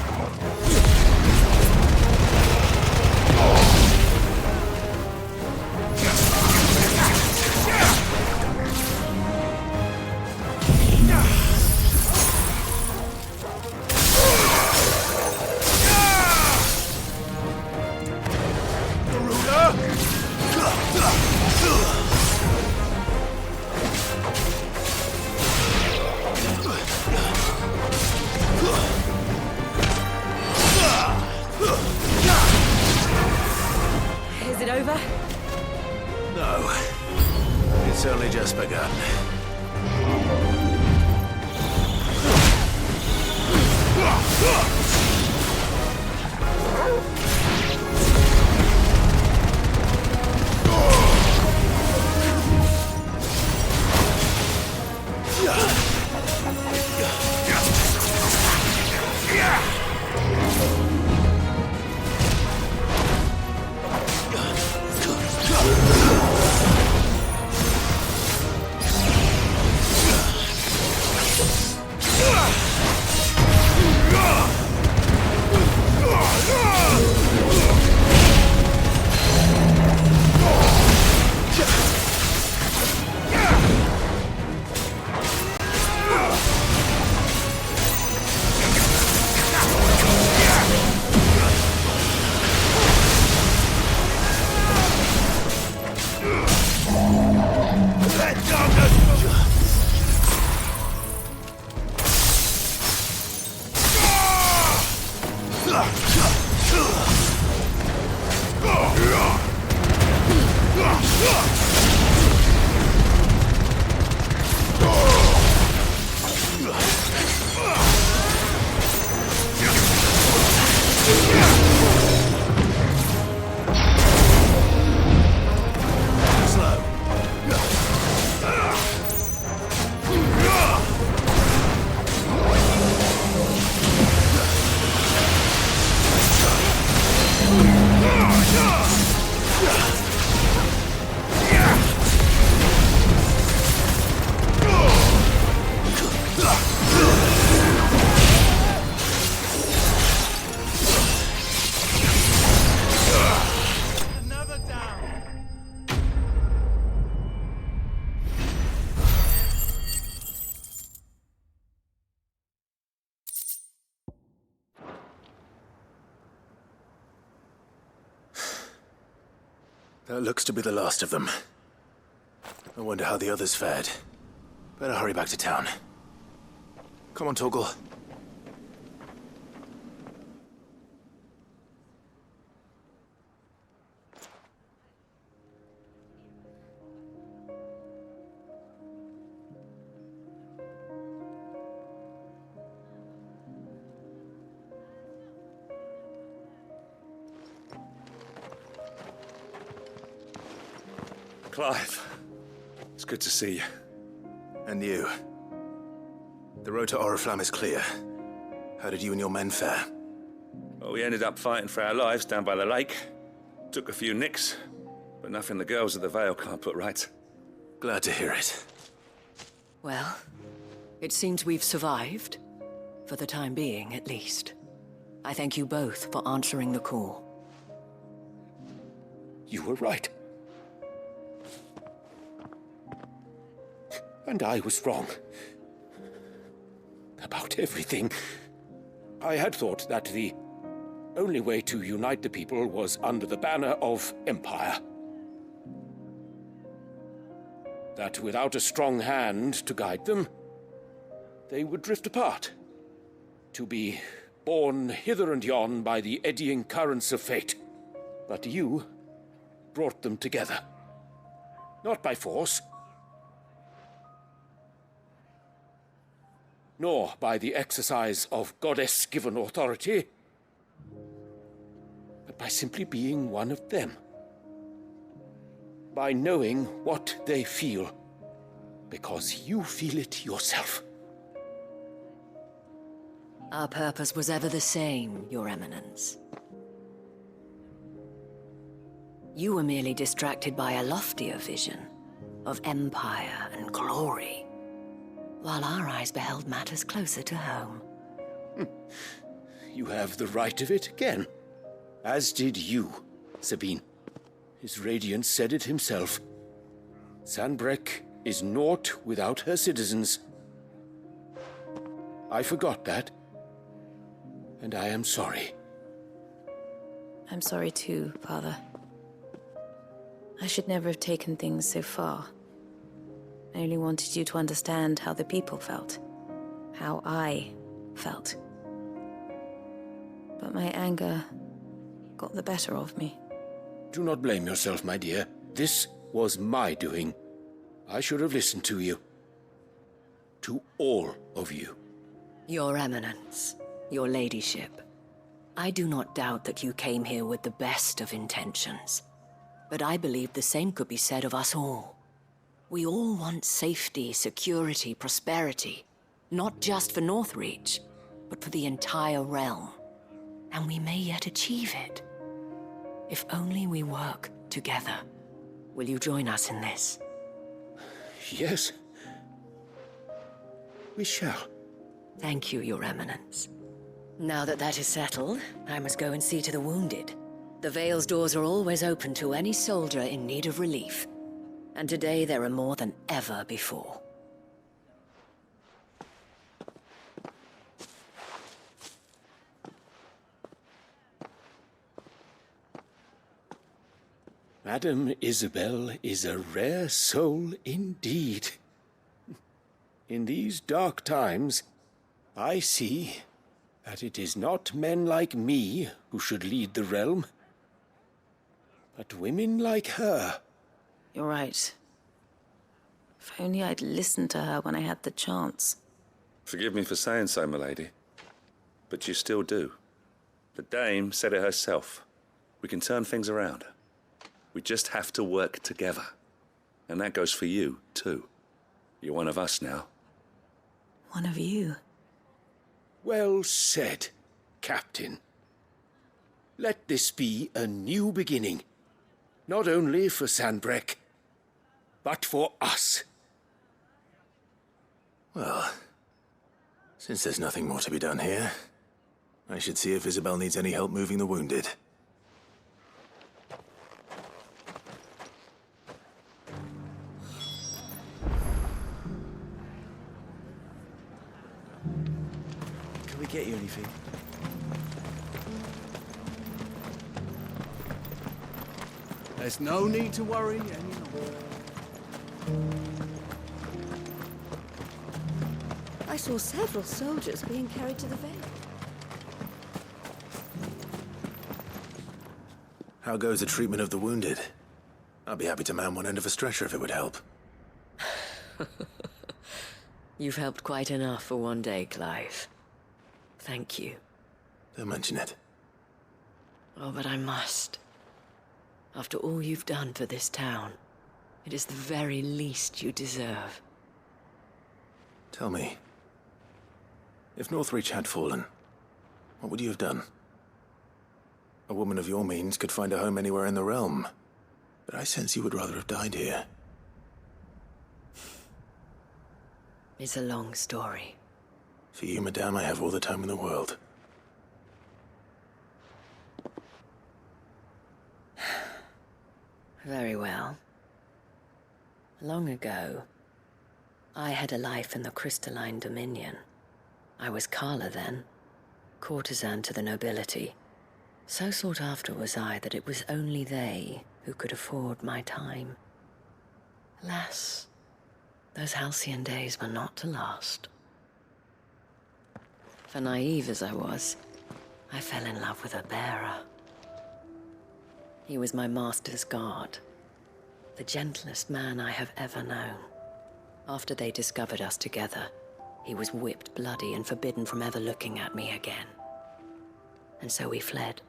Is it over? No. It's only just begun. That looks to be the last of them. I wonder how the others fared. Better hurry back to town. Come on, Torgal. Clive, it's good to see you. And you. The road to Oriflamme is clear. How did you and your men fare? Well, we ended up fighting for our lives down by the lake. Took a few nicks, but nothing the girls of the Vale can't put right. Glad to hear it. Well, it seems we've survived. For the time being, at least. I thank you both for answering the call. You were right. And I was wrong. About everything. I had thought that the only way to unite the people was under the banner of Empire. That without a strong hand to guide them, they would drift apart. To be borne hither and yon by the eddying currents of fate. But you brought them together. Not by force, nor by the exercise of goddess-given authority, but by simply being one of them. By knowing what they feel, because you feel it yourself. Our purpose was ever the same, Your Eminence. You were merely distracted by a loftier vision of empire and glory, while our eyes beheld matters closer to home. You have the right of it again. As did you, Sabine. His Radiance said it himself. Sanbreque is naught without her citizens. I forgot that, and I am sorry. I'm sorry too, Father. I should never have taken things so far. I only wanted you to understand how the people felt. How I felt. But my anger got the better of me. Do not blame yourself, my dear. This was my doing. I should have listened to you. To all of you. Your Eminence, your Ladyship, I do not doubt that you came here with the best of intentions. But I believe the same could be said of us all. We all want safety, security, prosperity. Not just for Northreach, but for the entire realm. And we may yet achieve it. If only we work together. Will you join us in this? Yes. We shall. Thank you, Your Eminence. Now that that is settled, I must go and see to the wounded. The Vale's doors are always open to any soldier in need of relief. And today there are more than ever before. Madame Isabel is a rare soul indeed. In these dark times, I see that it is not men like me who should lead the realm, but women like her. You're right. If only I'd listened to her when I had the chance. Forgive me for saying so, milady, but you still do. The Dame said it herself. We can turn things around. We just have to work together. And that goes for you, too. You're one of us now. One of you? Well said, Captain. Let this be a new beginning. Not only for Sanbreque, but for us. Well, since there's nothing more to be done here, I should see if Isabel needs any help moving the wounded. Can we get you anything? There's no need to worry any longer. I saw several soldiers being carried to the Vale. How goes the treatment of the wounded? I'd be happy to man one end of a stretcher if it would help. You've helped quite enough for one day, Clive. Thank you. Don't mention it. Oh, but I must. After all you've done for this town, it is the very least you deserve. Tell me, if Northreach had fallen, what would you have done? A woman of your means could find a home anywhere in the realm, but I sense you would rather have died here. It's a long story. For you, madame, I have all the time in the world. Very well. Long ago, I had a life in the Crystalline Dominion. I was Carla then, courtesan to the nobility. So sought after was I that it was only they who could afford my time. Alas, those halcyon days were not to last. For naive as I was, I fell in love with a bearer. He was my master's guard, the gentlest man I have ever known. After they discovered us together, he was whipped bloody and forbidden from ever looking at me again. And so we fled.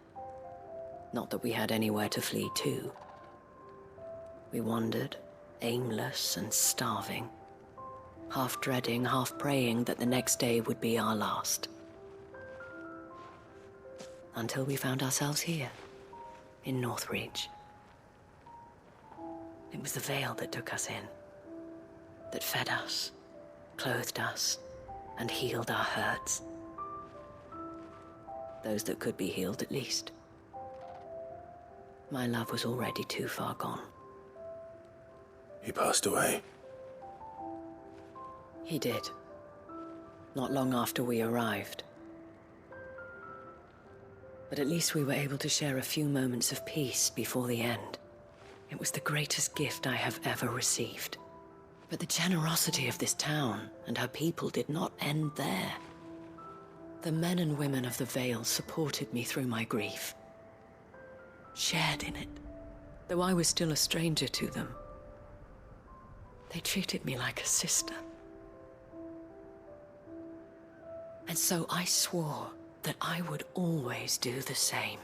Not that we had anywhere to flee to. We wandered, aimless and starving, half dreading, half praying that the next day would be our last. Until we found ourselves here, in Northreach. It was the Vale that took us in, that fed us, clothed us, and healed our hurts. Those that could be healed, at least. My love was already too far gone. He passed away. He did. Not long after we arrived. But at least we were able to share a few moments of peace before the end. It was the greatest gift I have ever received. But the generosity of this town and her people did not end there. The men and women of the Vale supported me through my grief, shared in it, though I was still a stranger to them. They treated me like a sister. And so I swore that I would always do the same.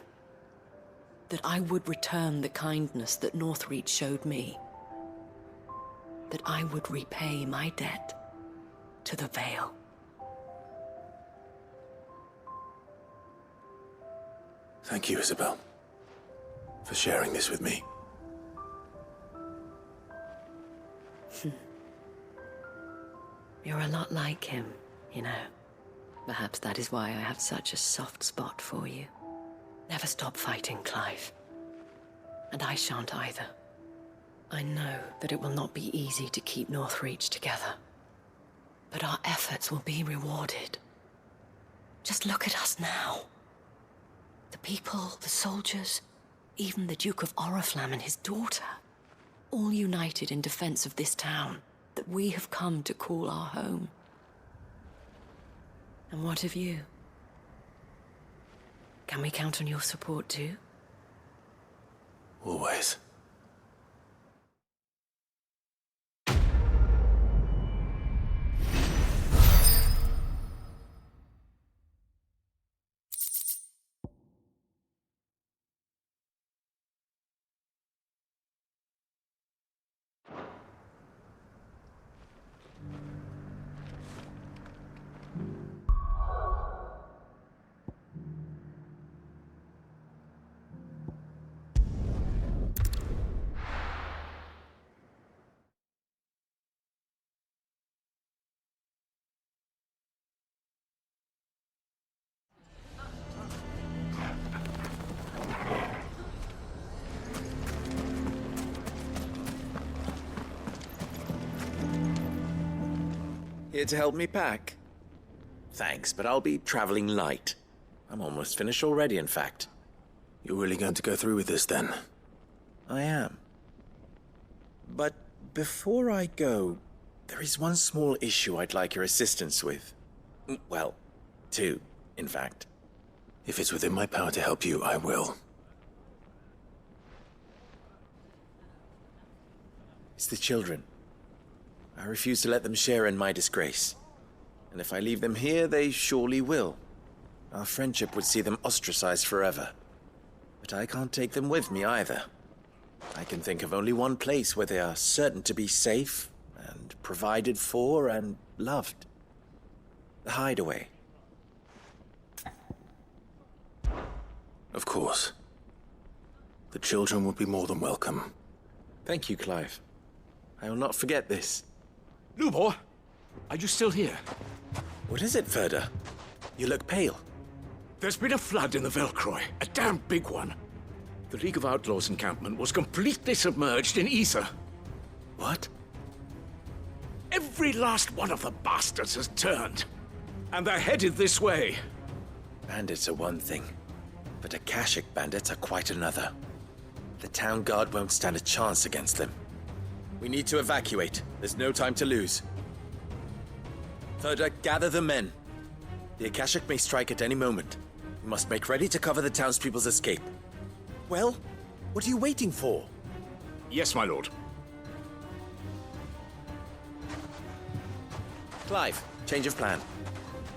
That I would return the kindness that Northreach showed me. That I would repay my debt to the Vale. Thank you, Isabel, for sharing this with me. You're a lot like him, you know. Perhaps that is why I have such a soft spot for you. Never stop fighting, Clive. And I shan't either. I know that it will not be easy to keep Northreach together. But our efforts will be rewarded. Just look at us now. The people, the soldiers, even the Duke of Oriflamme and his daughter, all united in defense of this town that we have come to call our home. And what of you? Can we count on your support too? Always. Here to help me pack? Thanks, but I'll be traveling light. I'm almost finished already, in fact. You're really going to go through with this, then? I am. But before I go, there is one small issue I'd like your assistance with. Well, two, in fact. If it's within my power to help you, I will. It's the children. I refuse to let them share in my disgrace. And if I leave them here, they surely will. Our friendship would see them ostracized forever. But I can't take them with me either. I can think of only one place where they are certain to be safe and provided for and loved. The Hideaway. Of course. The children would be more than welcome. Thank you, Clive. I will not forget this. Lubor, are you still here? What is it, Ferda? You look pale. There's been a flood in the Velcroy, a damn big one. The League of Outlaws encampment was completely submerged in ether. What? Every last one of the bastards has turned, and they're headed this way. Bandits are one thing, but Akashic bandits are quite another. The town guard won't stand a chance against them. We need to evacuate. There's no time to lose. Ferda, gather the men. The Akashic may strike at any moment. We must make ready to cover the townspeople's escape. Well, what are you waiting for? Yes, my lord. Clive, change of plan.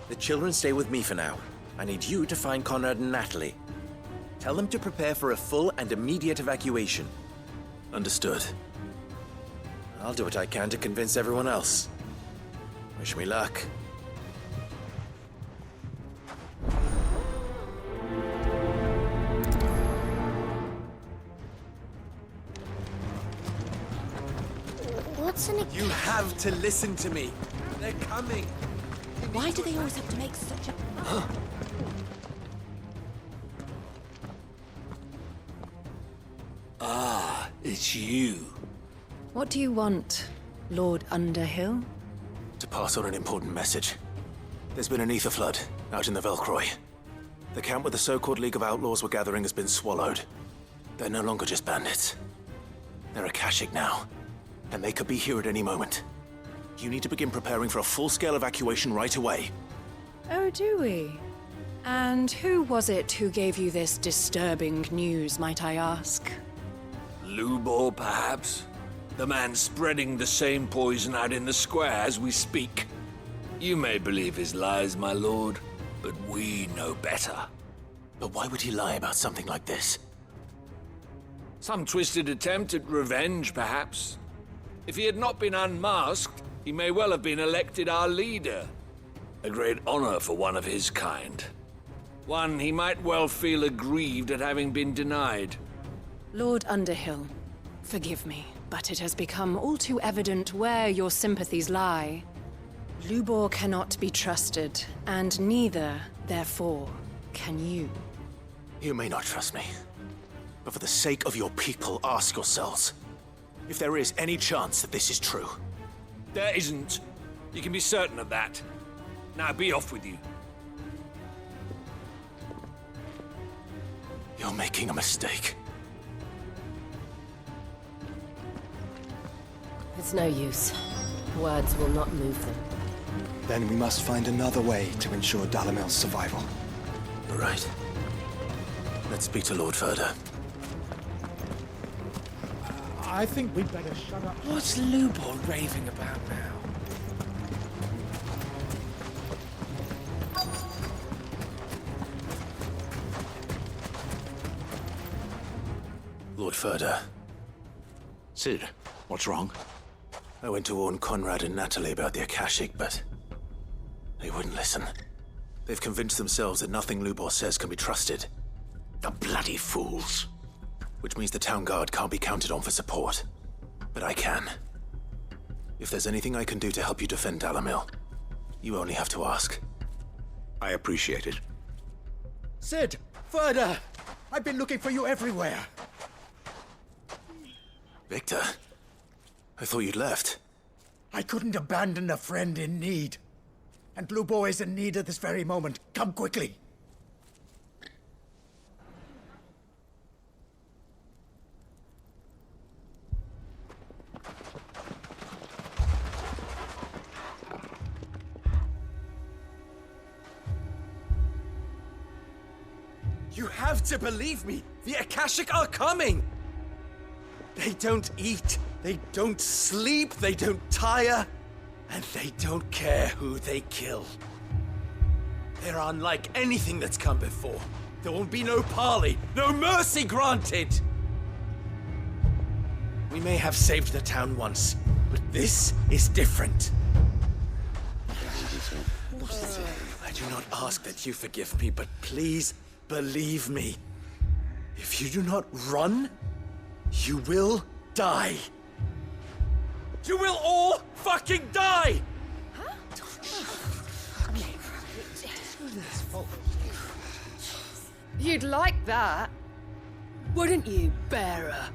The children stay with me for now. I need you to find Conrad and Natalie. Tell them to prepare for a full and immediate evacuation. Understood. I'll do what I can to convince everyone else. Wish me luck. What's an You have to listen to me. They're coming. Why do they always have to make such a... Ah, it's you. What do you want, Lord Underhill? To pass on an important message. There's been an ether flood out in the Velcroy. The camp where the so-called League of Outlaws were gathering has been swallowed. They're no longer just bandits. They're Akashic now, and they could be here at any moment. You need to begin preparing for a full-scale evacuation right away. Oh, do we? And who was it who gave you this disturbing news, might I ask? Lubor, perhaps? The man spreading the same poison out in the square as we speak. You may believe his lies, my lord, but we know better. But why would he lie about something like this? Some twisted attempt at revenge, perhaps. If he had not been unmasked, he may well have been elected our leader. A great honor for one of his kind. One he might well feel aggrieved at having been denied. Lord Underhill, forgive me, but it has become all too evident where your sympathies lie. Lubor cannot be trusted, and neither, therefore, can you. You may not trust me, but for the sake of your people, ask yourselves if there is any chance that this is true. There isn't. You can be certain of that. Now be off with you. You're making a mistake. It's no use. Words will not move them. Then we must find another way to ensure Dalamil's survival. Right. Let's speak to Lord Ferda. I think we'd better shut up. What's Lubor raving about now? Lord Ferda. Sid, what's wrong? I went to warn Conrad and Natalie about the Akashic, but they wouldn't listen. They've convinced themselves that nothing Lubor says can be trusted. The bloody fools. Which means the town guard can't be counted on for support. But I can. If there's anything I can do to help you defend Dalamil, you only have to ask. I appreciate it. Sid! Ferda! I've been looking for you everywhere. Victor? I thought you'd left. I couldn't abandon a friend in need. And Lubor is in need at this very moment. Come quickly. You have to believe me! The Akashic are coming! They don't eat, they don't sleep, they don't tire, and they don't care who they kill. They're unlike anything that's come before. There won't be no parley, no mercy granted! We may have saved the town once, but this is different. I do not ask that you forgive me, but please believe me. If you do not run, you will die. You will all fucking die! You'd like that, wouldn't you, bearer?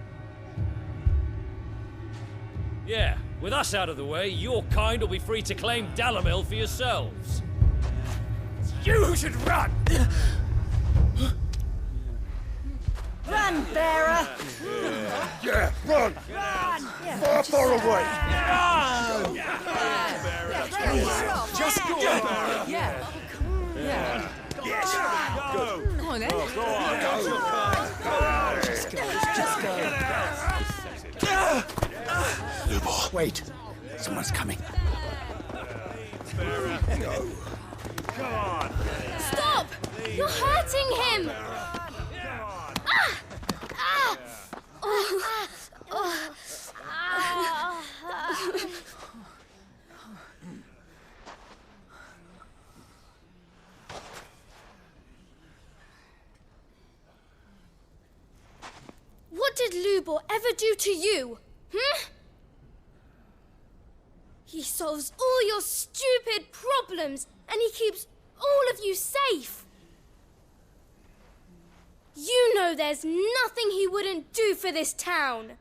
Yeah, with us out of the way, your kind will be free to claim Dalamil for yourselves. You should run! Run, bearer! Yeah, run! Run! Far, far away! Run! Just go! Yeah. Yeah. Yes! Go! Come on, then. Go on! Just go. Lubor, wait. Someone's coming. Go. Come on! Stop! You're hurting him! What did Lubor ever do to you? He solves all your stupid problems and he keeps all of you safe. You know there's nothing he wouldn't do for this town.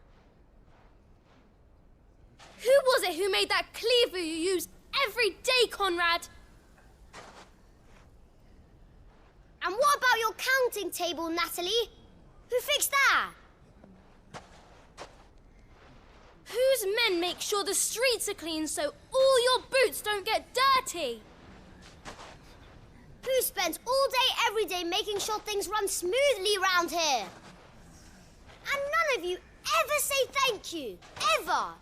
Who was it who made that cleaver you use every day, Conrad? And what about your counting table, Natalie? Who fixed that? Whose men make sure the streets are clean so all your boots don't get dirty? Who spends all day, every day making sure things run smoothly round here? And none of you ever say thank you, ever.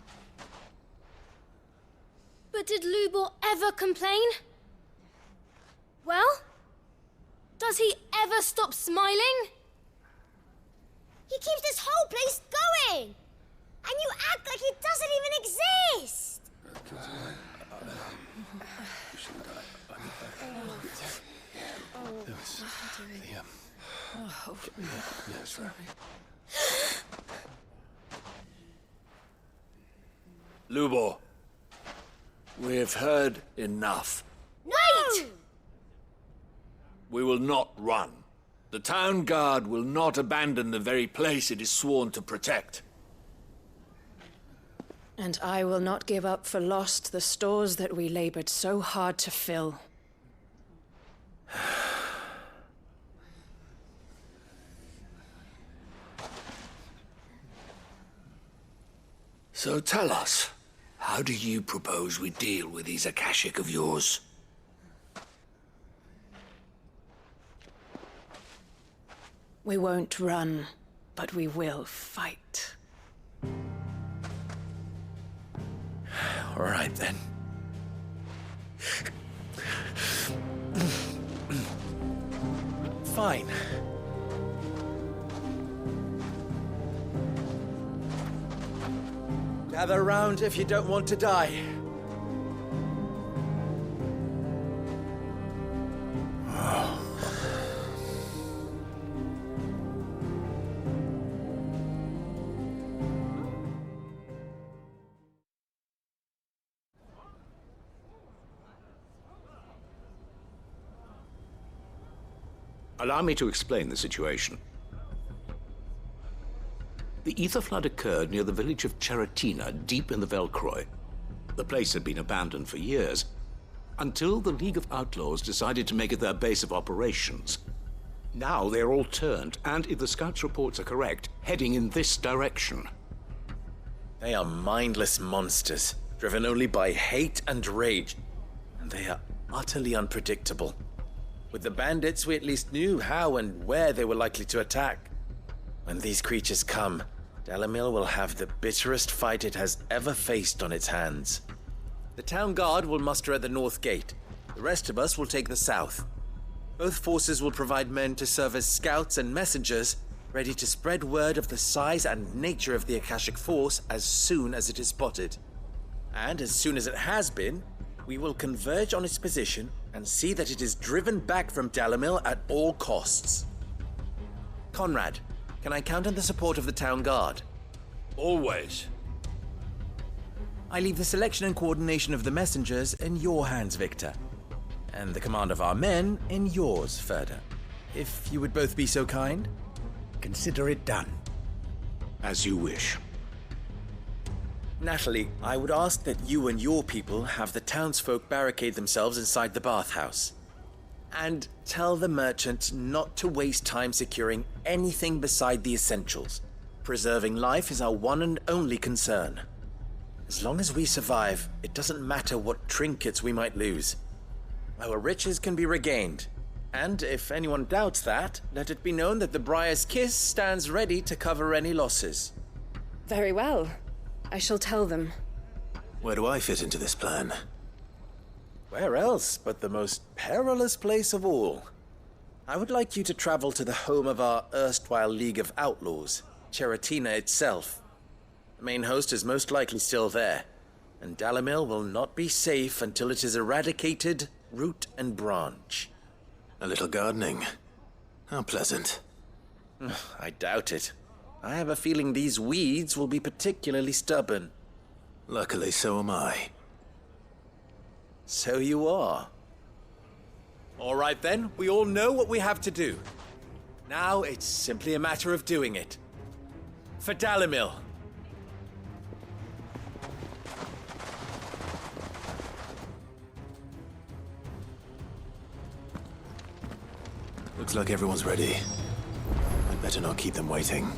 But did Lubor ever complain? Well, does he ever stop smiling? He keeps this whole place going. And you act like it doesn't even exist! Lubor, we've heard enough. Wait! We will not run. The town guard will not abandon the very place it is sworn to protect. And I will not give up for lost the stores that we labored so hard to fill. So tell us, how do you propose we deal with these Akashic of yours? We won't run, but we will fight. All right, then. Fine. Gather round if you don't want to die. Allow me to explain the situation. The ether flood occurred near the village of Cheratina, deep in the Velcroy. The place had been abandoned for years, until the League of Outlaws decided to make it their base of operations. Now they're all turned, and if the scouts' reports are correct, heading in this direction. They are mindless monsters, driven only by hate and rage. And they are utterly unpredictable. With the bandits, we at least knew how and where they were likely to attack. When these creatures come, Dalamil will have the bitterest fight it has ever faced on its hands. The town guard will muster at the north gate. The rest of us will take the south. Both forces will provide men to serve as scouts and messengers, ready to spread word of the size and nature of the Akashic force as soon as it is spotted. And as soon as it has been, we will converge on its position and see that it is driven back from Dalamil at all costs. Conrad, can I count on the support of the town guard? Always. I leave the selection and coordination of the messengers in your hands, Victor. And the command of our men in yours, Ferda. If you would both be so kind. Consider it done. As you wish. Natalie, I would ask that you and your people have the townsfolk barricade themselves inside the bathhouse. And tell the merchant not to waste time securing anything beside the essentials. Preserving life is our one and only concern. As long as we survive, it doesn't matter what trinkets we might lose. Our riches can be regained. And if anyone doubts that, let it be known that the Briar's Kiss stands ready to cover any losses. Very well. I shall tell them. Where do I fit into this plan? Where else but the most perilous place of all? I would like you to travel to the home of our erstwhile League of Outlaws, Cheratina itself. The main host is most likely still there, and Dalamil will not be safe until it is eradicated, root and branch. A little gardening. How pleasant. I doubt it. I have a feeling these weeds will be particularly stubborn. Luckily, so am I. So you are. All right then, we all know what we have to do. Now it's simply a matter of doing it. For Dalamil. Looks like everyone's ready. I'd better not keep them waiting.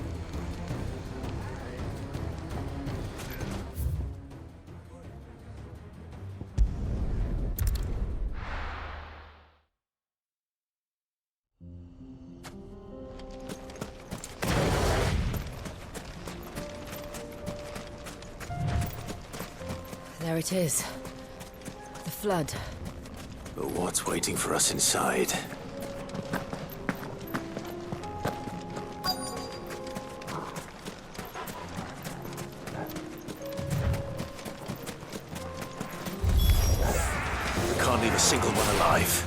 There it is. The flood. But what's waiting for us inside? We can't leave a single one alive.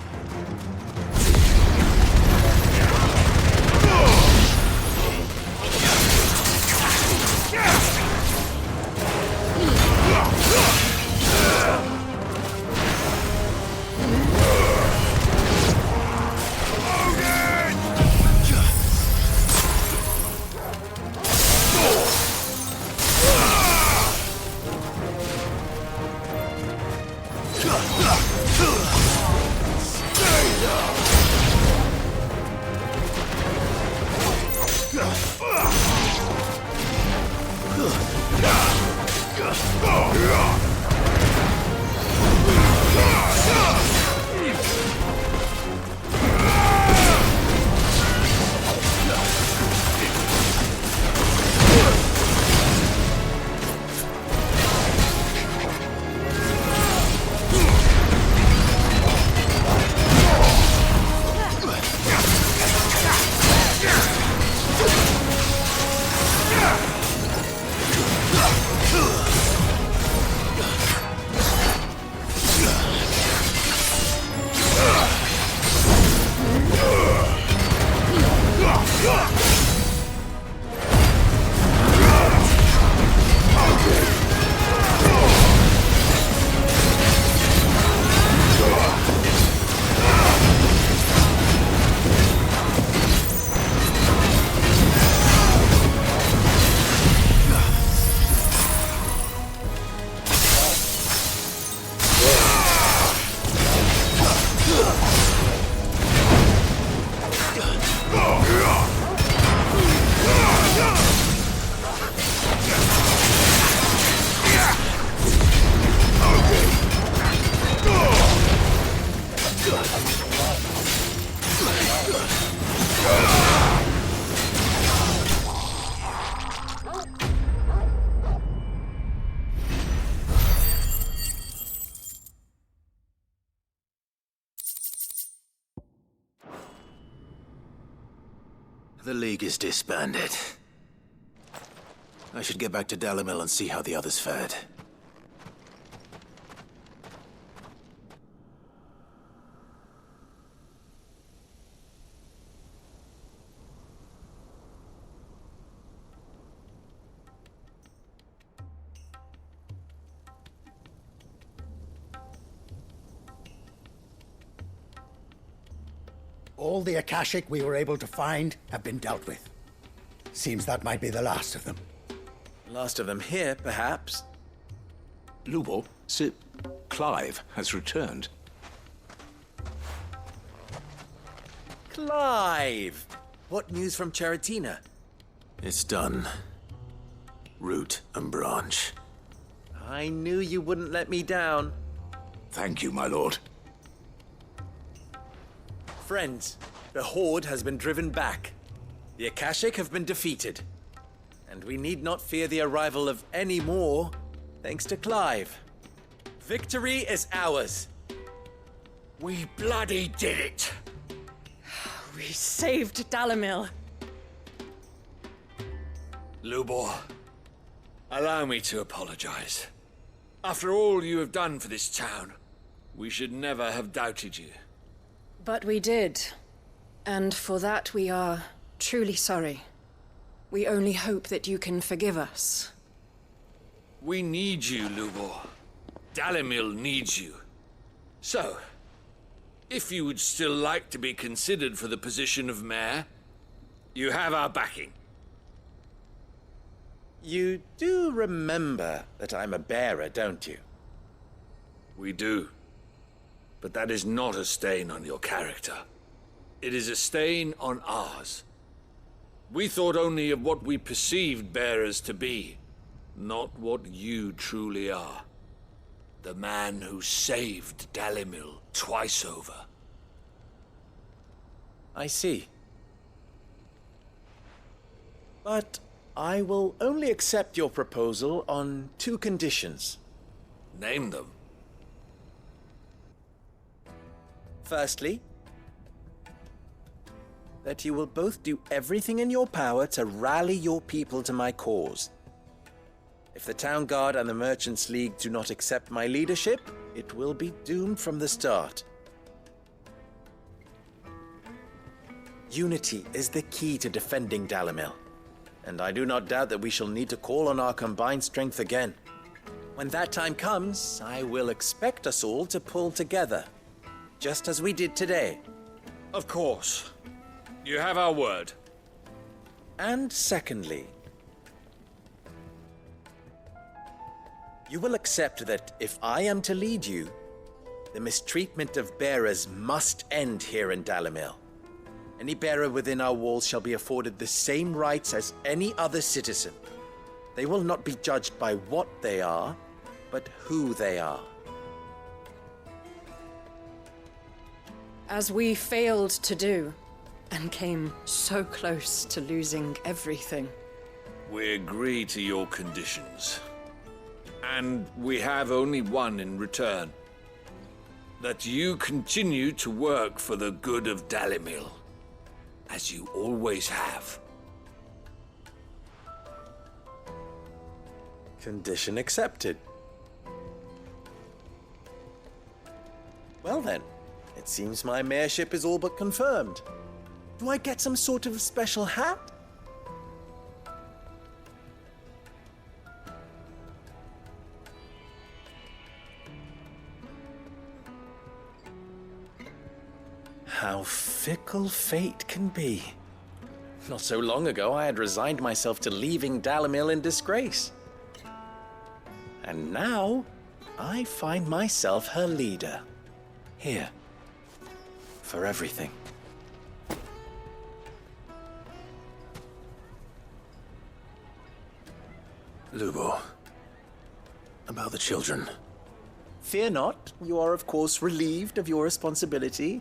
The League is disbanded. I should get back to Dalimil and see how the others fared. All the Akashic we were able to find have been dealt with. Seems that might be the last of them. Last of them here, perhaps. Lubo, Sir Clive has returned. Clive! What news from Charatina? It's done. Root and branch. I knew you wouldn't let me down. Thank you, my lord. Friends, the Horde has been driven back. The Akashic have been defeated. And we need not fear the arrival of any more, thanks to Clive. Victory is ours. We bloody did it! We saved Dalimil. Lubor, allow me to apologize. After all you have done for this town, we should never have doubted you. But we did. And for that we are truly sorry. We only hope that you can forgive us. We need you, Lubor. Dalimil needs you. So, if you would still like to be considered for the position of mayor, you have our backing. You do remember that I'm a bearer, don't you? We do. But that is not a stain on your character. It is a stain on ours. We thought only of what we perceived bearers to be, not what you truly are. The man who saved Dalimil twice over. I see. But I will only accept your proposal on 2 conditions. Name them. Firstly, that you will both do everything in your power to rally your people to my cause. If the Town Guard and the Merchants League do not accept my leadership, it will be doomed from the start. Unity is the key to defending Dalimil, and I do not doubt that we shall need to call on our combined strength again. When that time comes, I will expect us all to pull together, just as we did today. Of course. You have our word. And secondly, you will accept that if I am to lead you, the mistreatment of bearers must end here in Dalimil. Any bearer within our walls shall be afforded the same rights as any other citizen. They will not be judged by what they are, but who they are. As we failed to do, and came so close to losing everything. We agree to your conditions. And we have only one in return. That you continue to work for the good of Dalimil, as you always have. Condition accepted. Well then, it seems my mayorship is all but confirmed. Do I get some sort of special hat? How fickle fate can be. Not so long ago, I had resigned myself to leaving Dalimil in disgrace. And now, I find myself her leader. Here. For everything. Lubo, about the children. Fear not, you are of course relieved of your responsibility.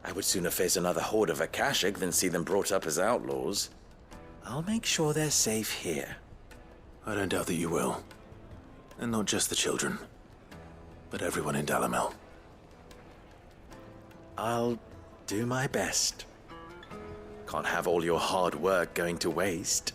I would sooner face another horde of Akashic than see them brought up as outlaws. I'll make sure they're safe here. I don't doubt that you will. And not just the children, but everyone in I'll do my best. Can't have all your hard work going to waste.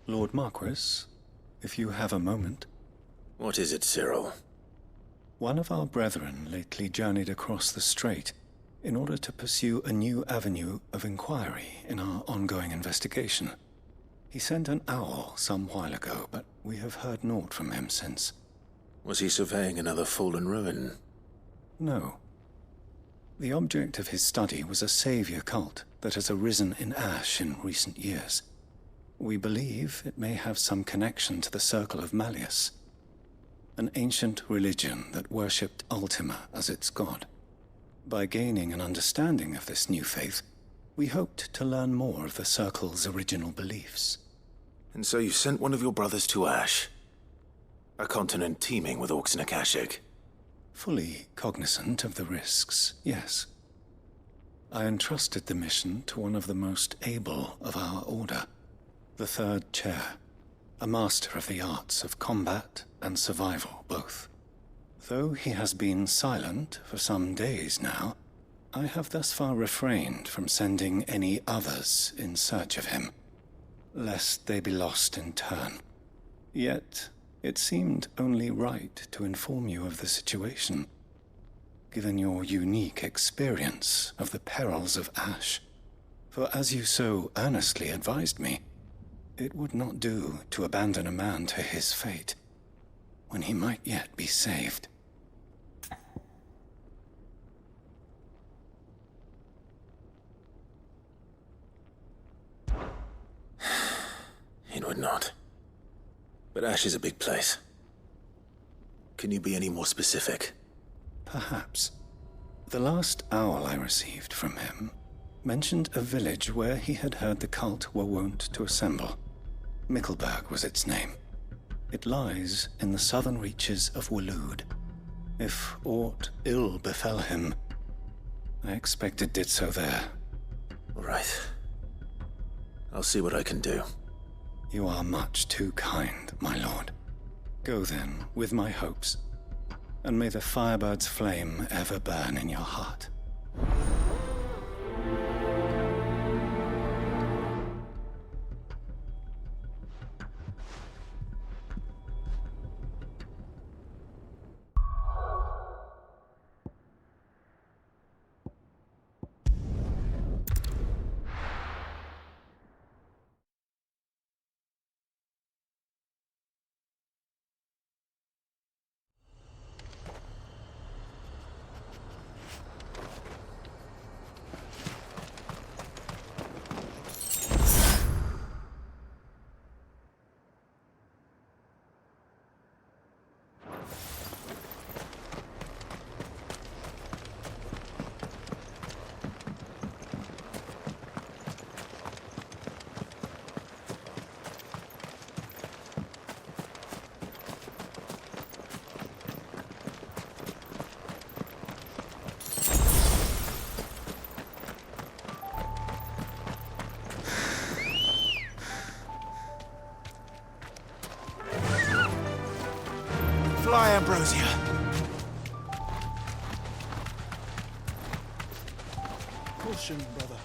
Lord Marquis, if you have a moment. What is it, Cyril? One of our brethren lately journeyed across the strait in order to pursue a new avenue of inquiry in our ongoing investigation. He sent an owl some while ago, but we have heard naught from him since. Was he surveying another fallen ruin? No. The object of his study was a savior cult that has arisen in Ash in recent years. We believe it may have some connection to the Circle of Malleus, an ancient religion that worshipped Ultima as its god. By gaining an understanding of this new faith, we hoped to learn more of the Circle's original beliefs. And so you sent one of your brothers to Ash, a continent teeming with orcs and Akashic. Fully cognizant of the risks, yes. I entrusted the mission to one of the most able of our order, the Third Chair, a master of the arts of combat and survival both. Though he has been silent for some days now, I have thus far refrained from sending any others in search of him, lest they be lost in turn. Yet, it seemed only right to inform you of the situation, given your unique experience of the perils of Ash. For as you so earnestly advised me, it would not do to abandon a man to his fate, when he might yet be saved. It would not. But Ash is a big place. Can you be any more specific? Perhaps. The last owl I received from him mentioned a village where he had heard the cult were wont to assemble. Mickleburg was its name. It lies in the southern reaches of Waloed. If aught ill befell him, I expect it did so there. All right. I'll see what I can do. You are much too kind, my lord. Go then, with my hopes, and may the Firebird's flame ever burn in your heart. Fly, Ambrosia. Caution, brother.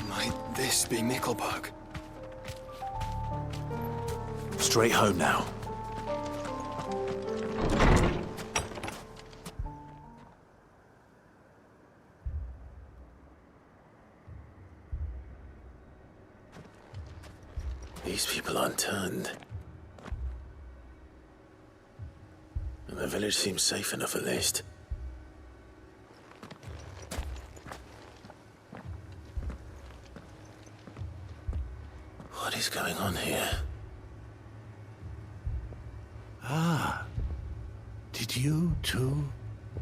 Might this be Mickelberg? Straight home now. These people aren't turned. And the village seems safe enough at least. What is going on here? Ah, did you too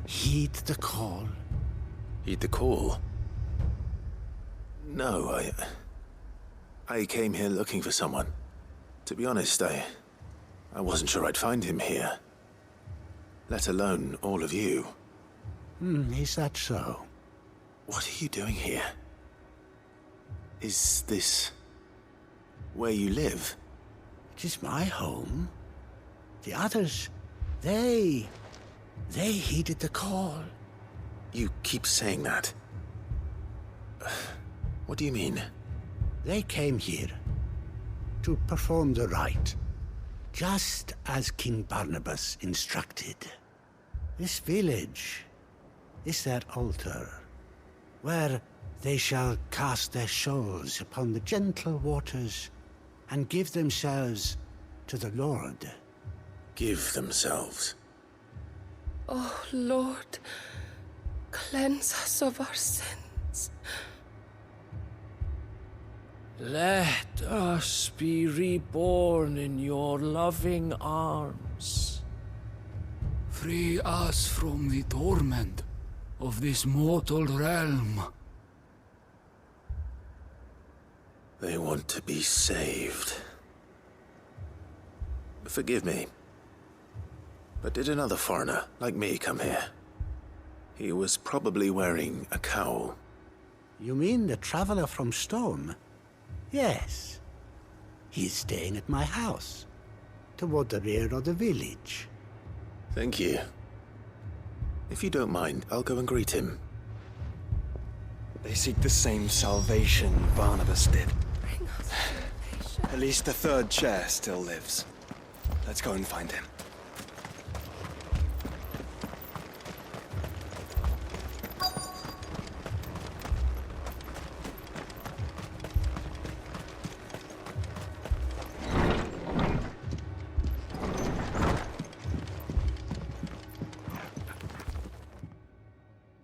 heed the call? Heed the call? No, I came here looking for someone. To be honest, I wasn't sure I'd find him here. Let alone all of you. Is that so? What are you doing here? Is this where you live? It is my home. The others, they heeded the call. You keep saying that. What do you mean? They came here to perform the rite, just as King Barnabas instructed. This village is their altar, where they shall cast their souls upon the gentle waters and give themselves to the Lord. Give themselves? Oh, Lord, cleanse us of our sins. Let us be reborn in your loving arms. Free us from the torment of this mortal realm. They want to be saved. Forgive me, but did another foreigner like me come here? He was probably wearing a cowl. You mean the traveler from Stone? Yes. He's staying at my house, toward the rear of the village. Thank you. If you don't mind, I'll go and greet him. They seek the same salvation Barnabas did. At least the third chair still lives. Let's go and find him.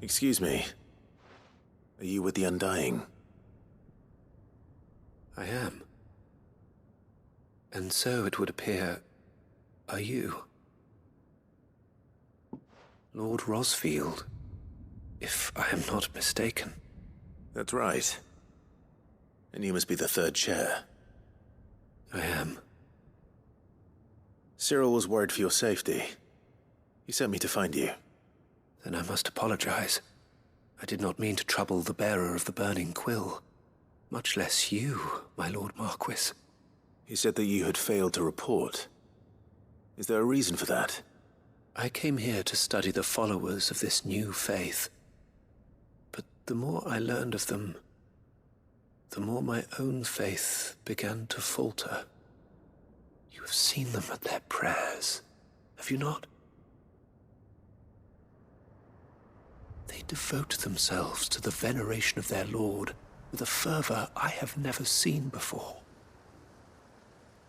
Excuse me. Are you with the Undying? I am. And so it would appear, are you? Lord Rosfield, if I am not mistaken. That's right. And you must be the third chair. I am. Cyril was worried for your safety. He sent me to find you. Then I must apologize. I did not mean to trouble the bearer of the burning quill. Much less you, my Lord Marquis. He said that you had failed to report. Is there a reason for that? I came here to study the followers of this new faith. But the more I learned of them, the more my own faith began to falter. You have seen them at their prayers, have you not? They devote themselves to the veneration of their Lord with a fervor I have never seen before.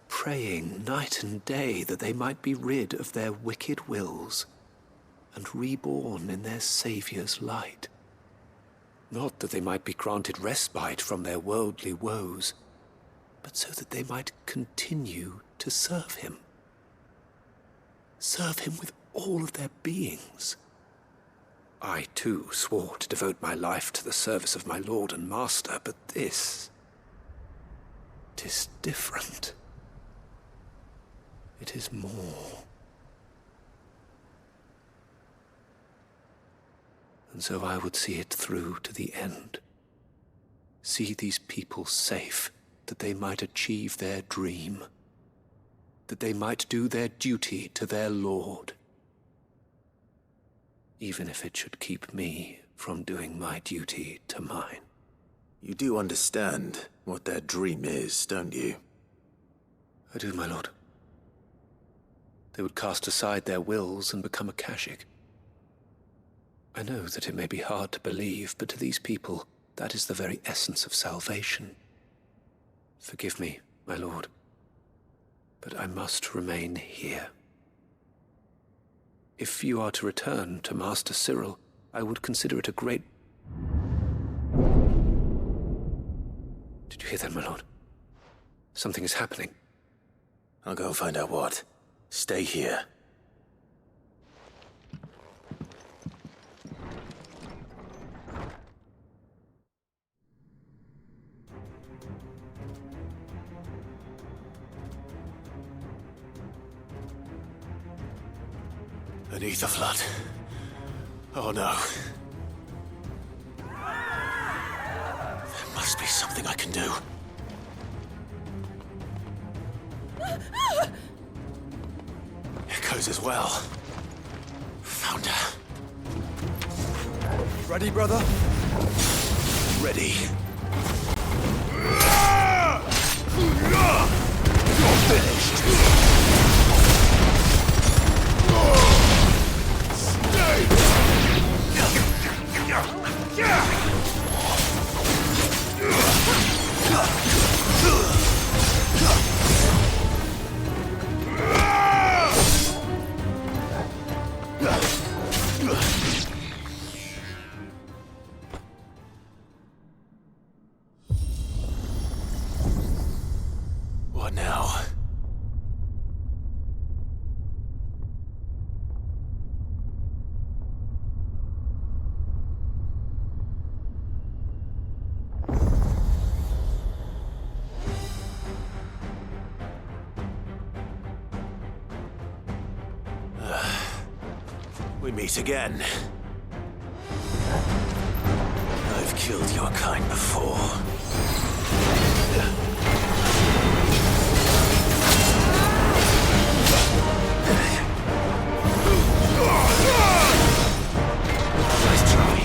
Praying night and day that they might be rid of their wicked wills, and reborn in their Saviour's light. Not that they might be granted respite from their worldly woes, but so that they might continue to serve him. Serve him with all of their beings. I, too, swore to devote my life to the service of my Lord and Master, but this... 'tis different. It is more. And so I would see it through to the end. See these people safe, that they might achieve their dream. That they might do their duty to their Lord. Even if it should keep me from doing my duty to mine. You do understand what their dream is, don't you? I do, my lord. They would cast aside their wills and become Akashic. I know that it may be hard to believe, but to these people, that is the very essence of salvation. Forgive me, my lord, but I must remain here. If you are to return to Master Cyril, I would consider it a great... Did you hear that, my lord? Something is happening. I'll go and find out what. Stay here. Beneath the flood. Oh no. There must be something I can do. Echoes as well. Found her. Ready, brother? Ready. You're finished. What now? We meet again. I've killed your kind before. Nice try.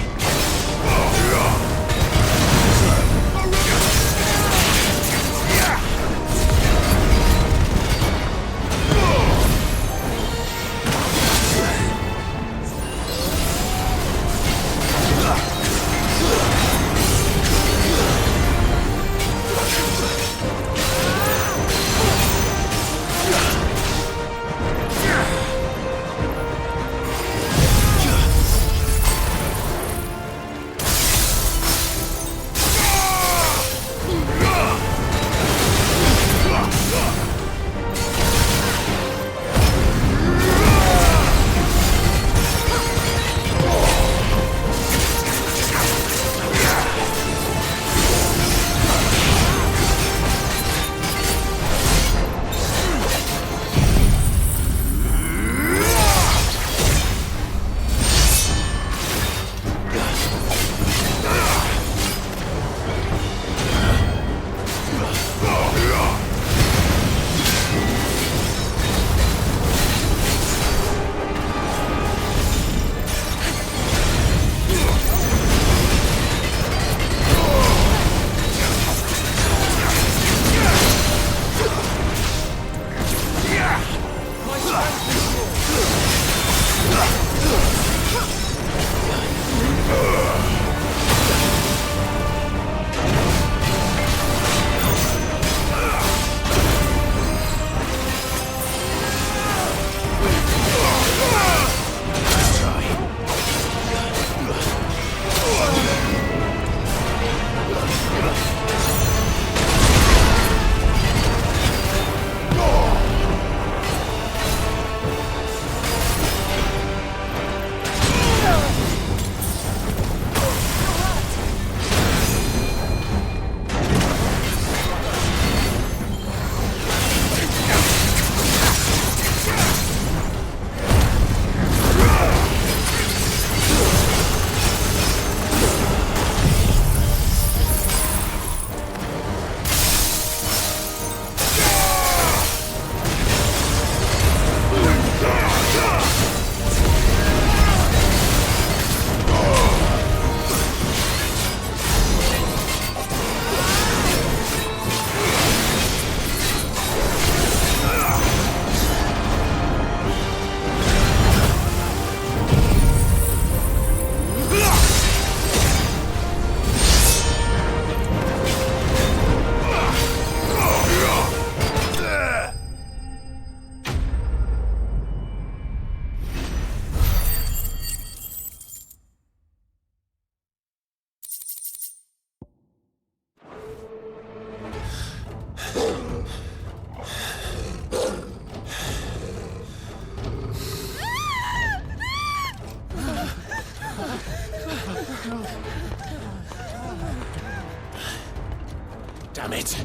Damn it!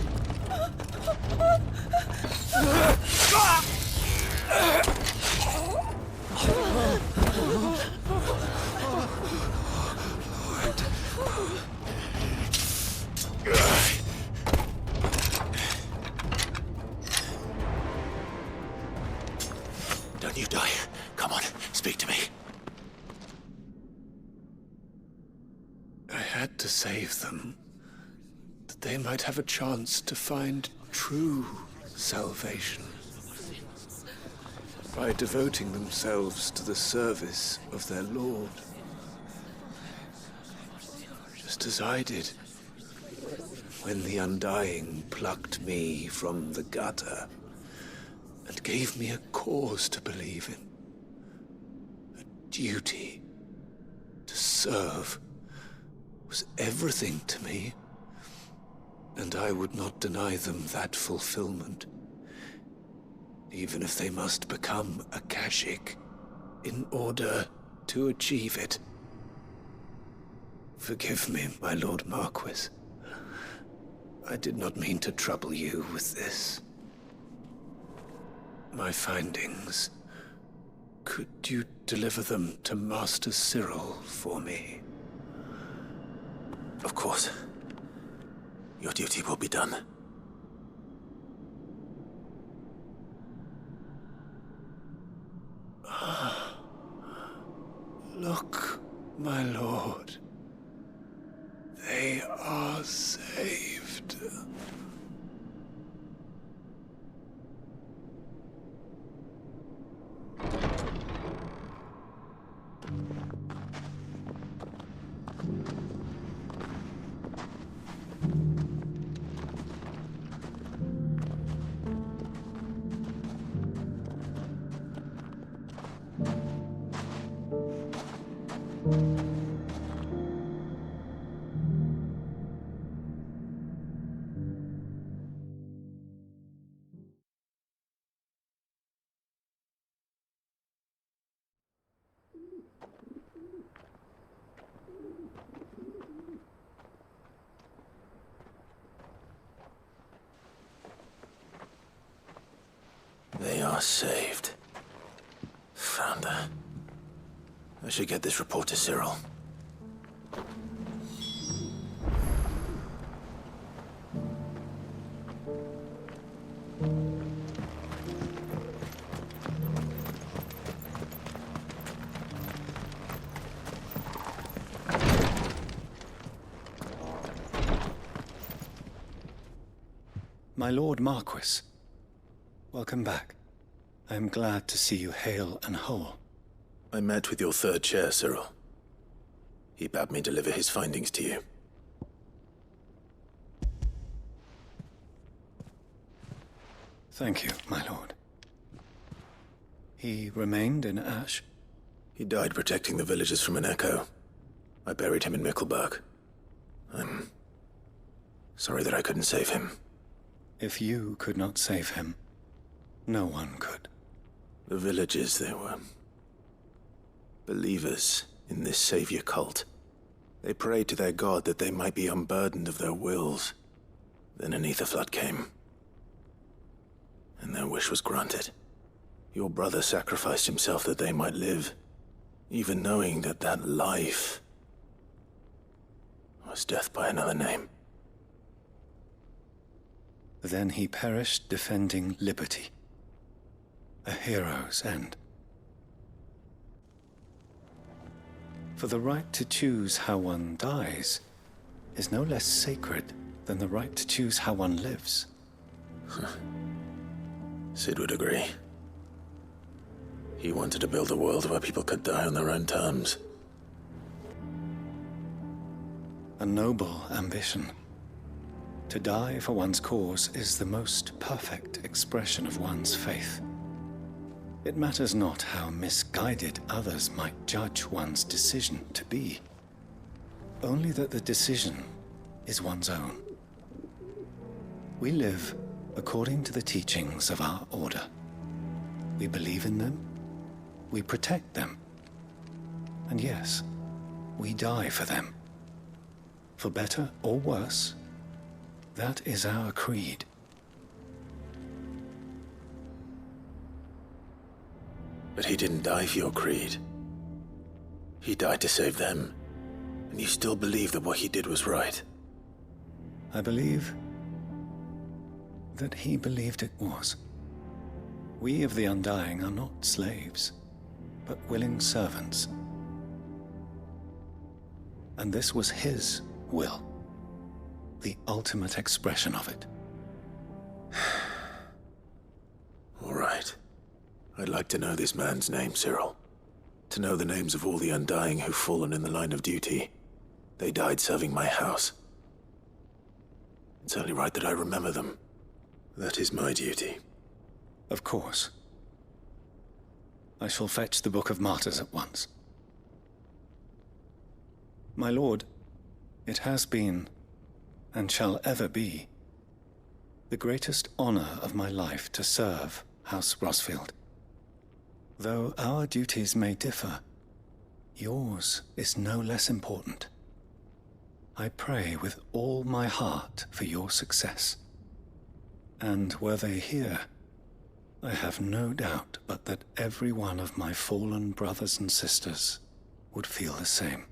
Don't you die. Come on, speak to me. I had to save them, that they might have a chance to find true salvation. By devoting themselves to the service of their Lord. Just as I did, when the Undying plucked me from the gutter and gave me a cause to believe in. A duty to serve was everything to me, and I would not deny them that fulfillment, even if they must become Akashic in order to achieve it. Forgive me, my Lord Marquis. I did not mean to trouble you with this. My findings. Could you deliver them to Master Cyril for me? Of course. Your duty will be done. Look, my lord. They are saved. They are saved. Founder. I should get this report to Cyril. My Lord Marquis, welcome back. I am glad to see you hale and whole. I met with your third chair, Cyril. He bade me deliver his findings to you. Thank you, my lord. He remained in Ash? He died protecting the villagers from an echo. I buried him in Mickelberg. I'm sorry that I couldn't save him. If you could not save him, no one could. The villagers, they were believers in this savior cult. They prayed to their god that they might be unburdened of their wills. Then an ether flood came, and their wish was granted. Your brother sacrificed himself that they might live, even knowing that that life was death by another name. Then he perished defending liberty. A hero's end. For the right to choose how one dies is no less sacred than the right to choose how one lives. Sid would agree. He wanted to build a world where people could die on their own terms. A noble ambition. To die for one's cause is the most perfect expression of one's faith. It matters not how misguided others might judge one's decision to be. Only that the decision is one's own. We live according to the teachings of our order. We believe in them, we protect them, and yes, we die for them. For better or worse, that is our creed. But he didn't die for your creed. He died to save them. And you still believe that what he did was right? I believe that he believed it was. We of the Undying are not slaves, but willing servants. And this was his will, the ultimate expression of it. All right. I'd like to know this man's name, Cyril. To know the names of all the Undying who've fallen in the line of duty. They died serving my house. It's only right that I remember them. That is my duty. Of course. I shall fetch the Book of Martyrs at once. My lord, it has been, and shall ever be, the greatest honor of my life to serve House Rosfield. Though our duties may differ, yours is no less important. I pray with all my heart for your success. And were they here, I have no doubt but that every one of my fallen brothers and sisters would feel the same.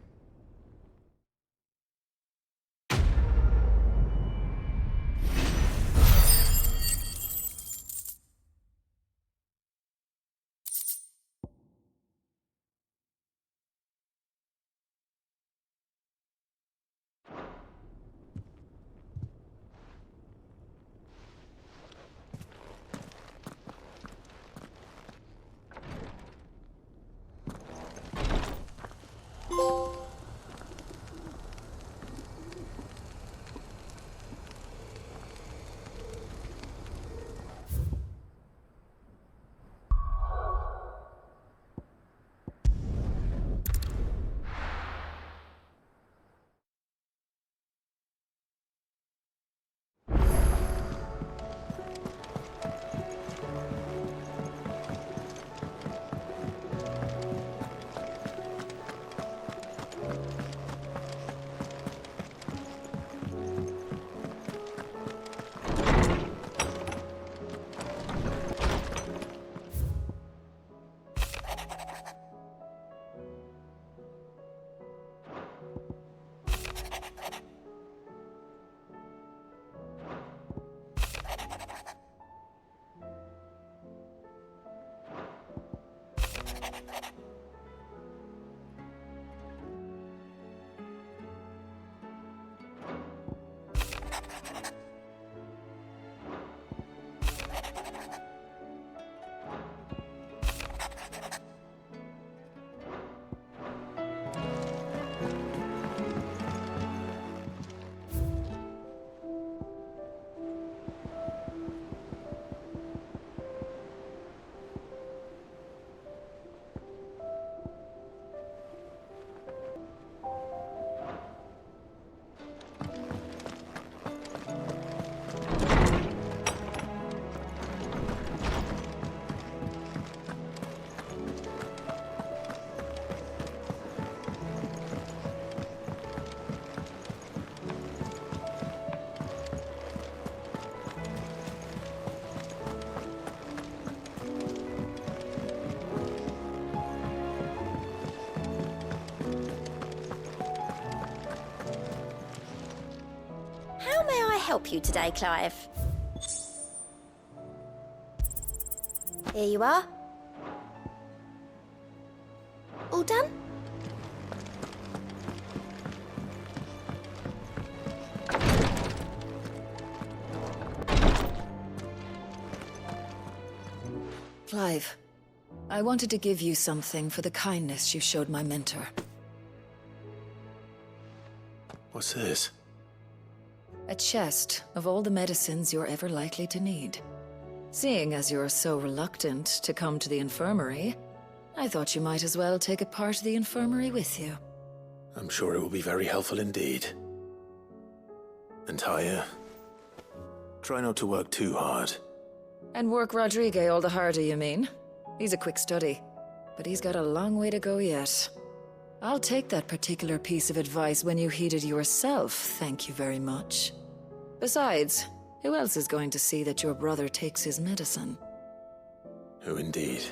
How may I help you today, Clive? Here you are. All done? Clive, I wanted to give you something for the kindness you showed my mentor. What's this? A chest of all the medicines you're ever likely to need. Seeing as you're so reluctant to come to the infirmary, I thought you might as well take a part of the infirmary with you. I'm sure it will be very helpful indeed. And Taya, try not to work too hard. And work Rodrigue all the harder, you mean? He's a quick study, but he's got a long way to go yet. I'll take that particular piece of advice when you heed it yourself, thank you very much. Besides, who else is going to see that your brother takes his medicine? Who indeed?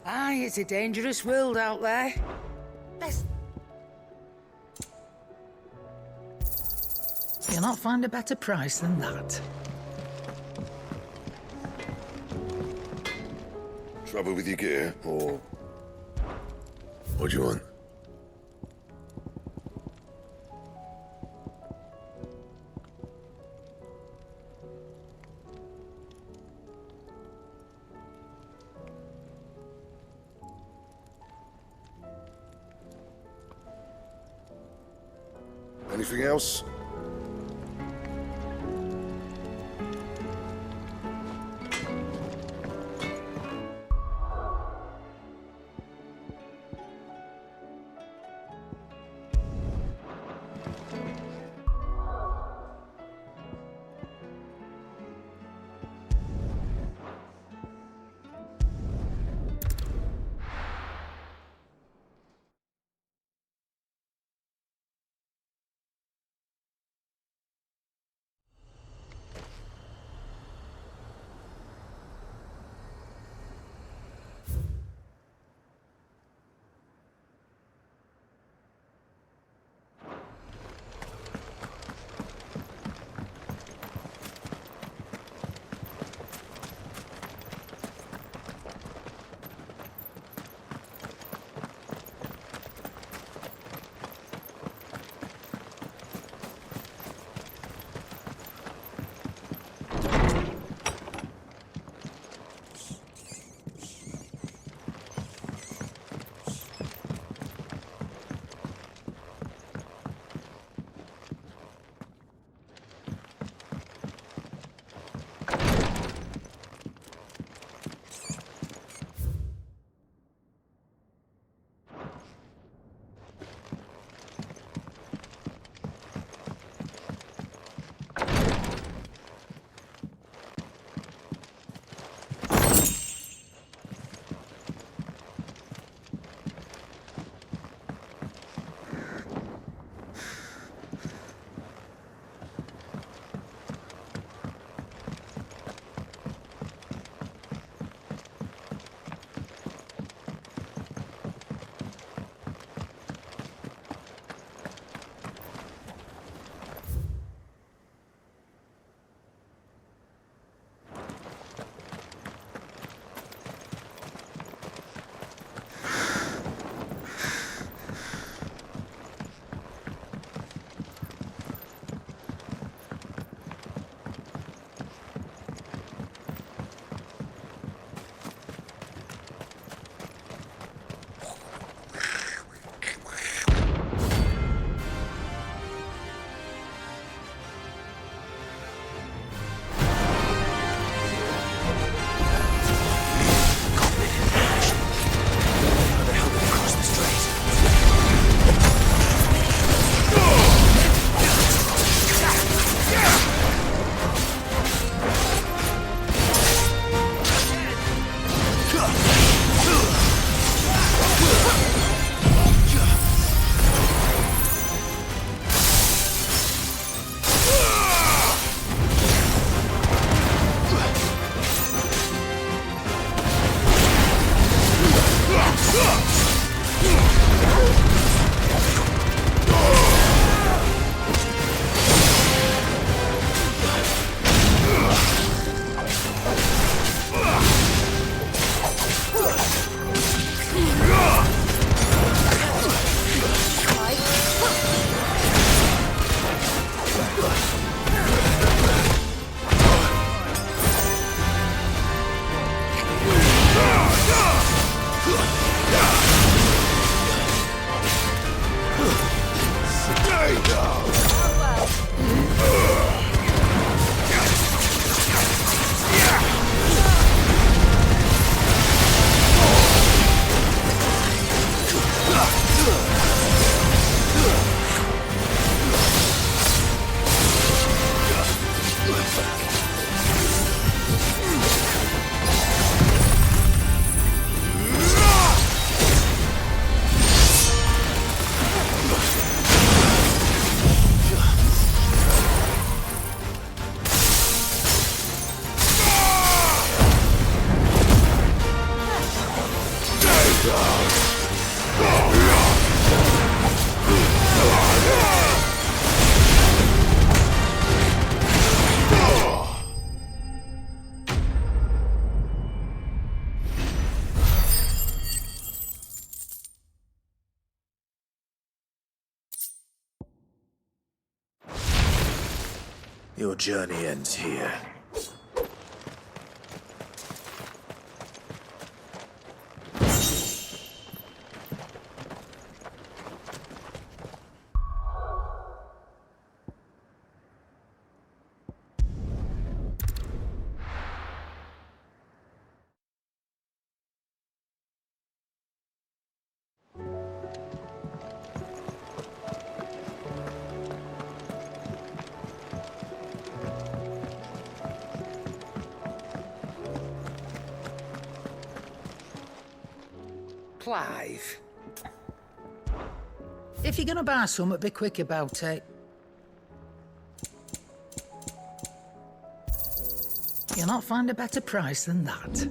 Aye, it's a dangerous world out there. You'll not find a better price than that. Trouble with your gear, or... what do you want? Anything else? Your journey ends here. Clive. If you're gonna buy something, be quick about it. You'll not find a better price than that.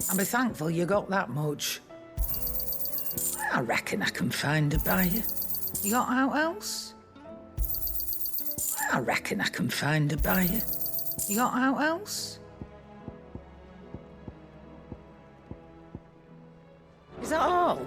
And be thankful you got that much. I reckon I can find a buyer. You got out else? I reckon I can find a buyer. You got out else? Is that all?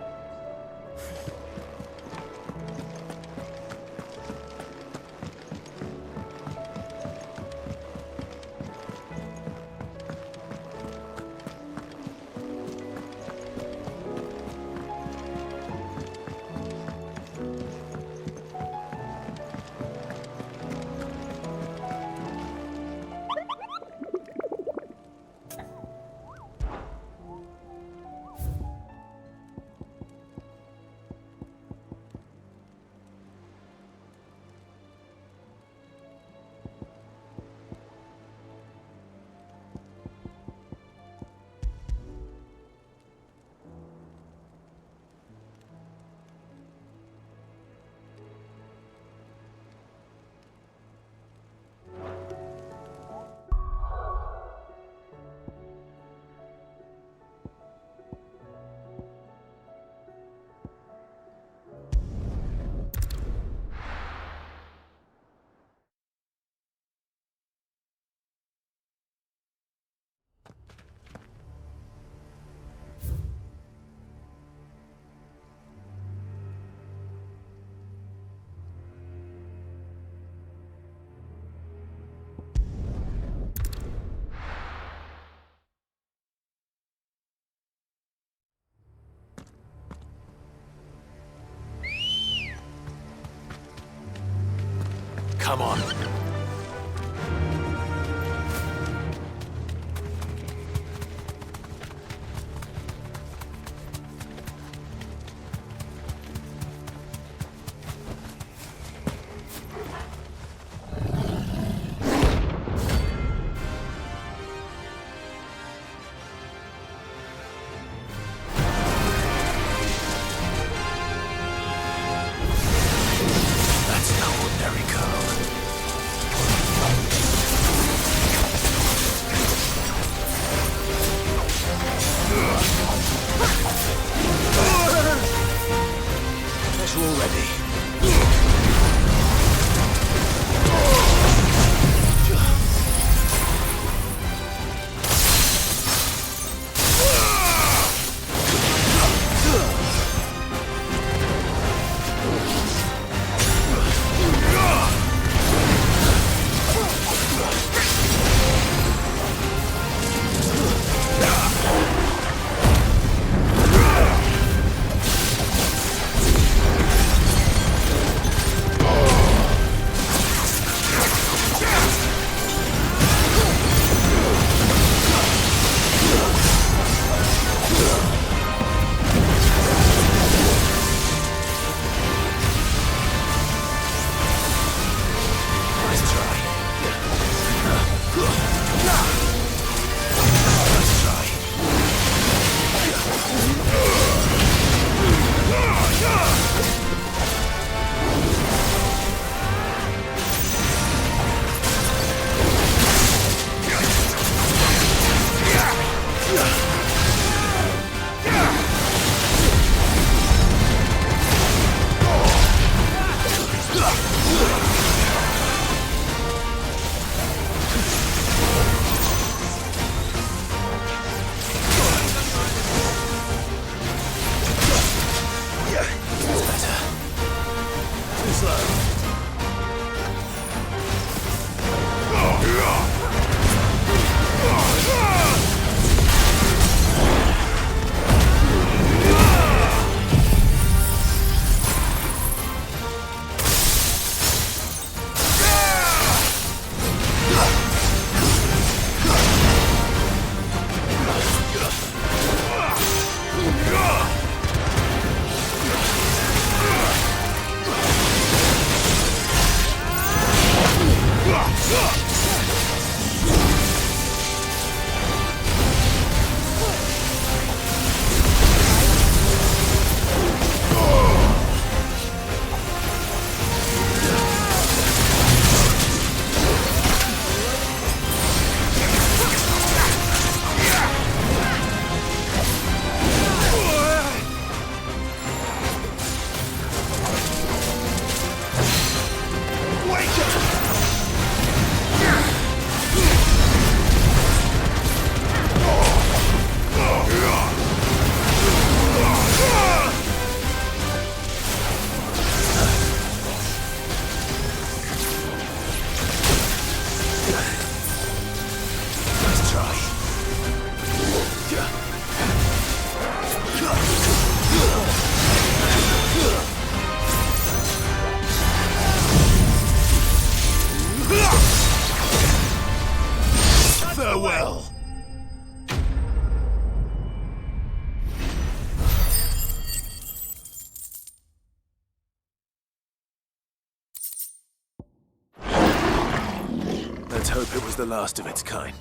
Come on. That's no ordinary girl. was the last of its kind.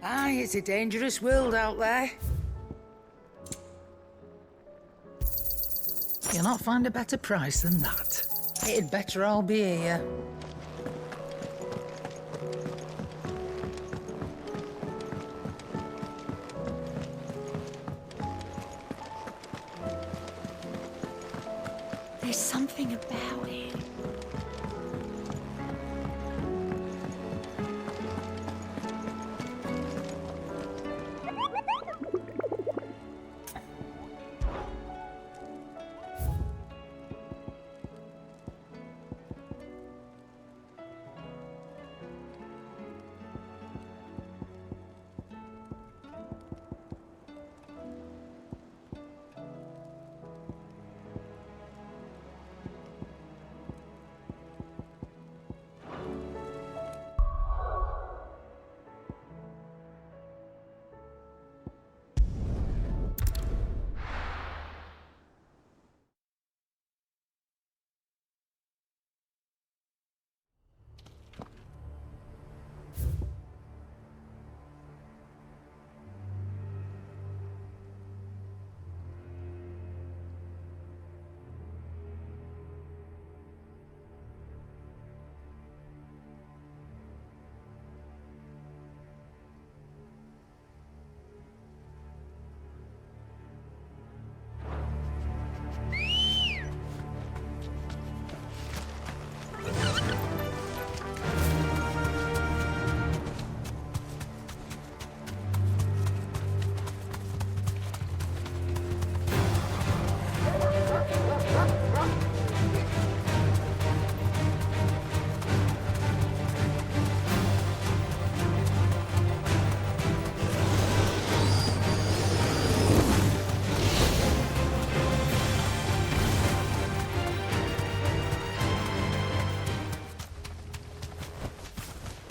Aye, it's a dangerous world out there. You'll not find a better price than that. It'd better all be here. There's something about it.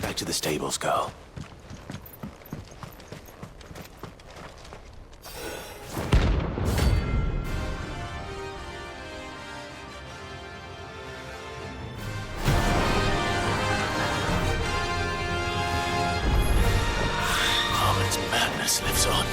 Back to the stables, girl. Harmon's madness lives on.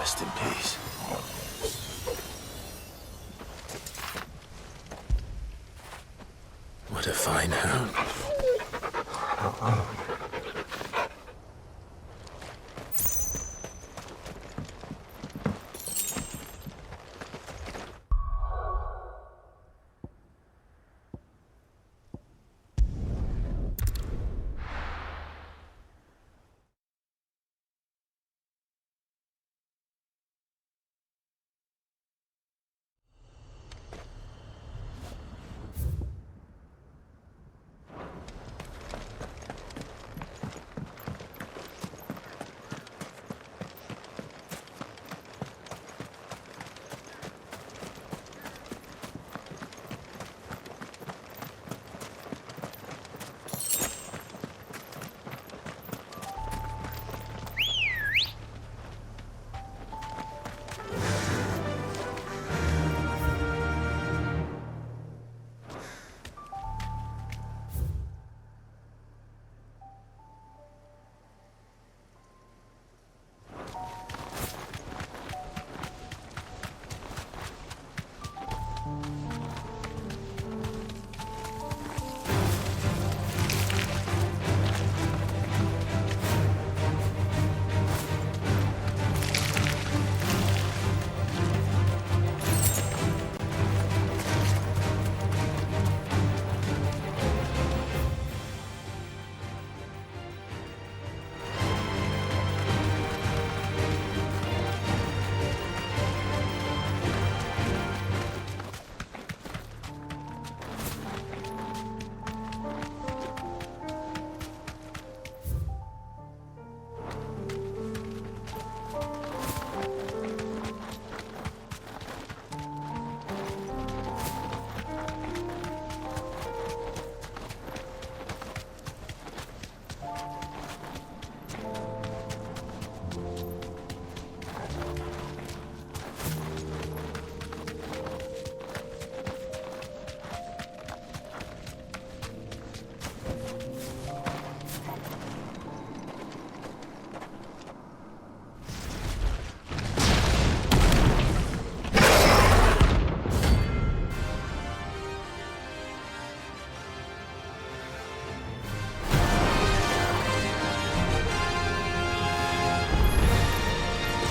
Rest in peace. What a fine hound.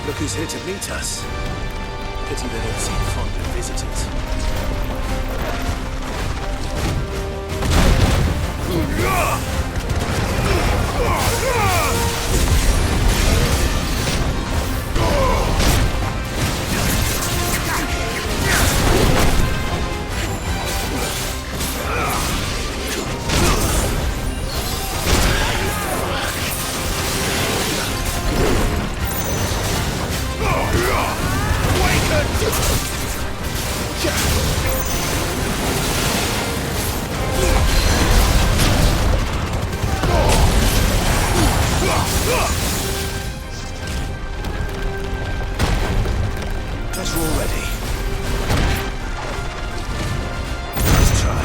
Look who's here to meet us. Pity they don't seem fond of visitors. Guess we're all ready. Let's try.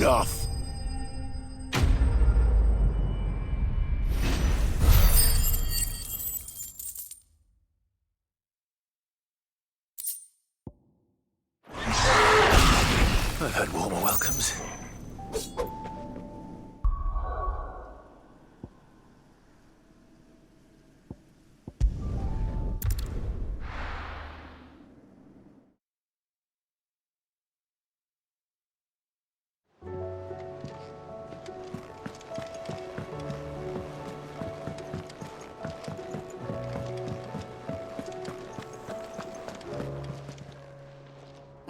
Enough! I've had warmer welcomes.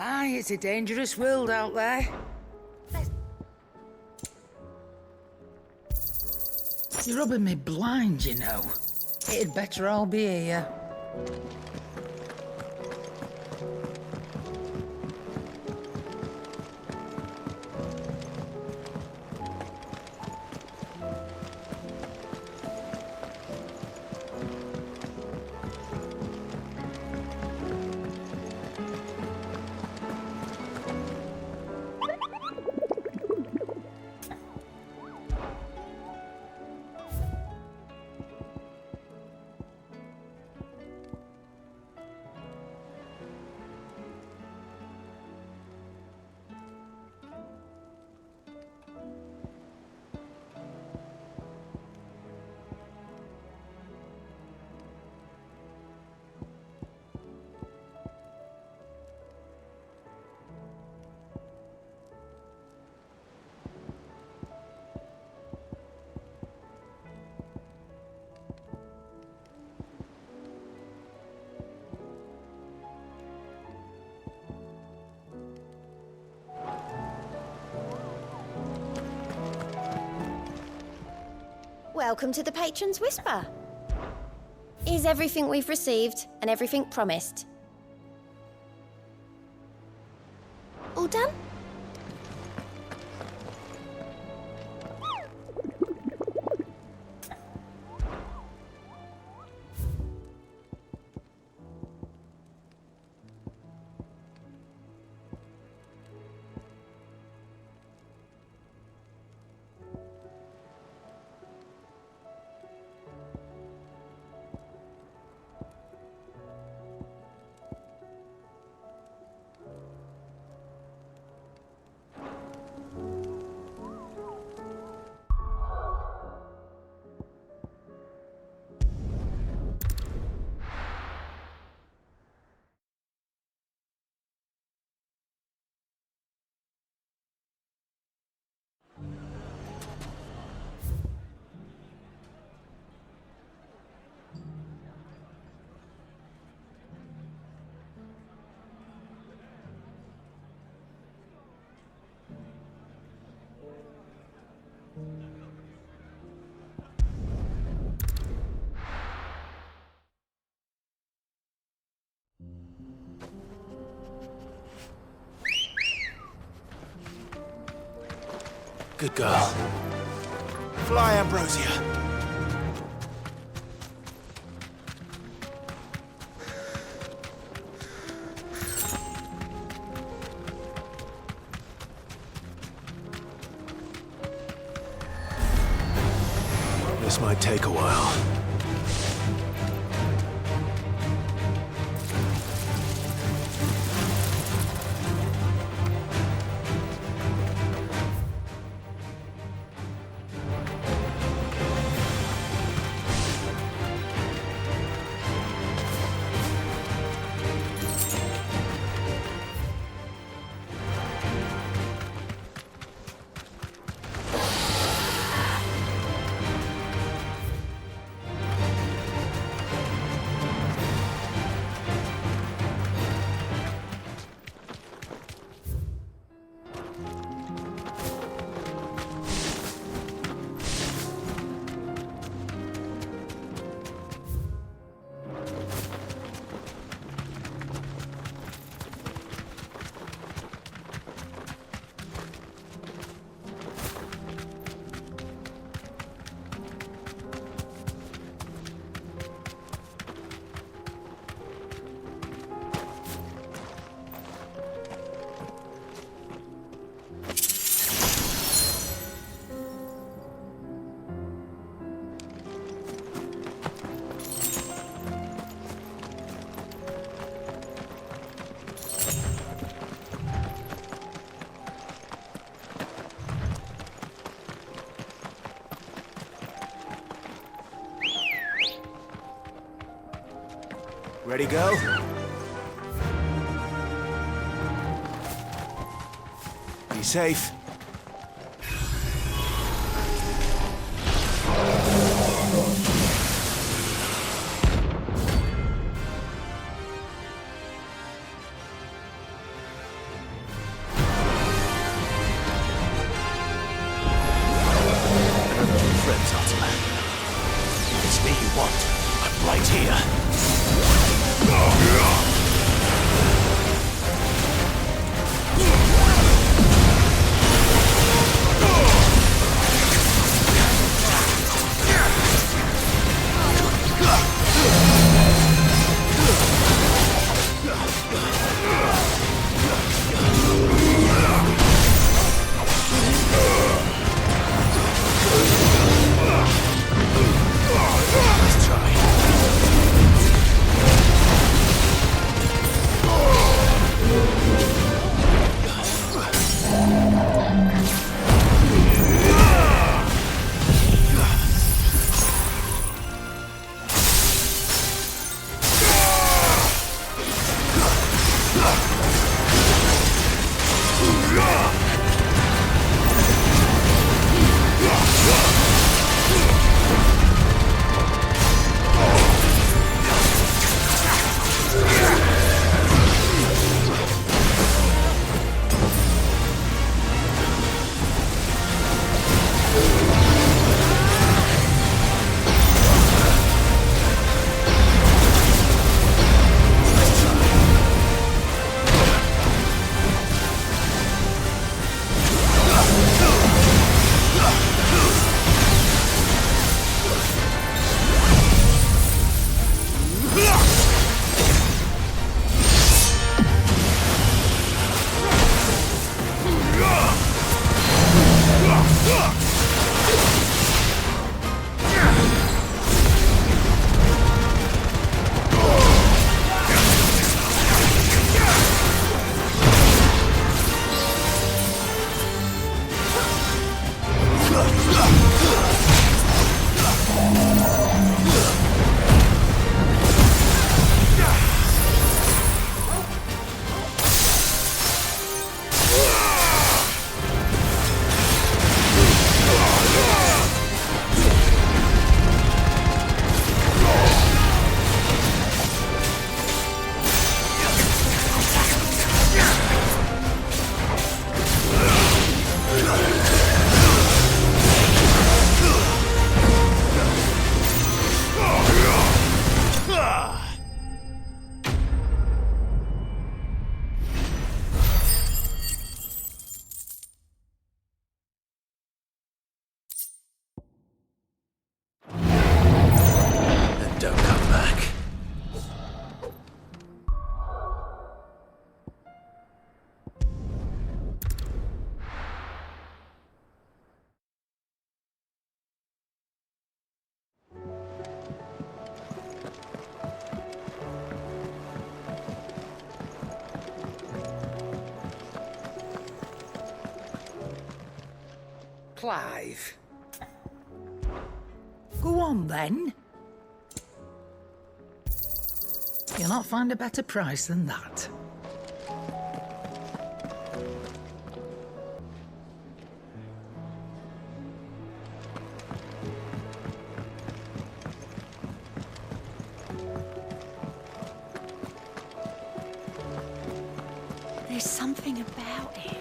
Aye, it's a dangerous world out there. You're rubbing me blind, you know. It'd better all be here. Welcome to the Patron's Whisper. Is everything we've received and everything promised? All done? Good girl. Fly, Ambrosia. This might take a while. Ready, go? Be safe. It's me you want. I'm right here. Clive. Go on, then. You'll not find a better price than that. There's something about it.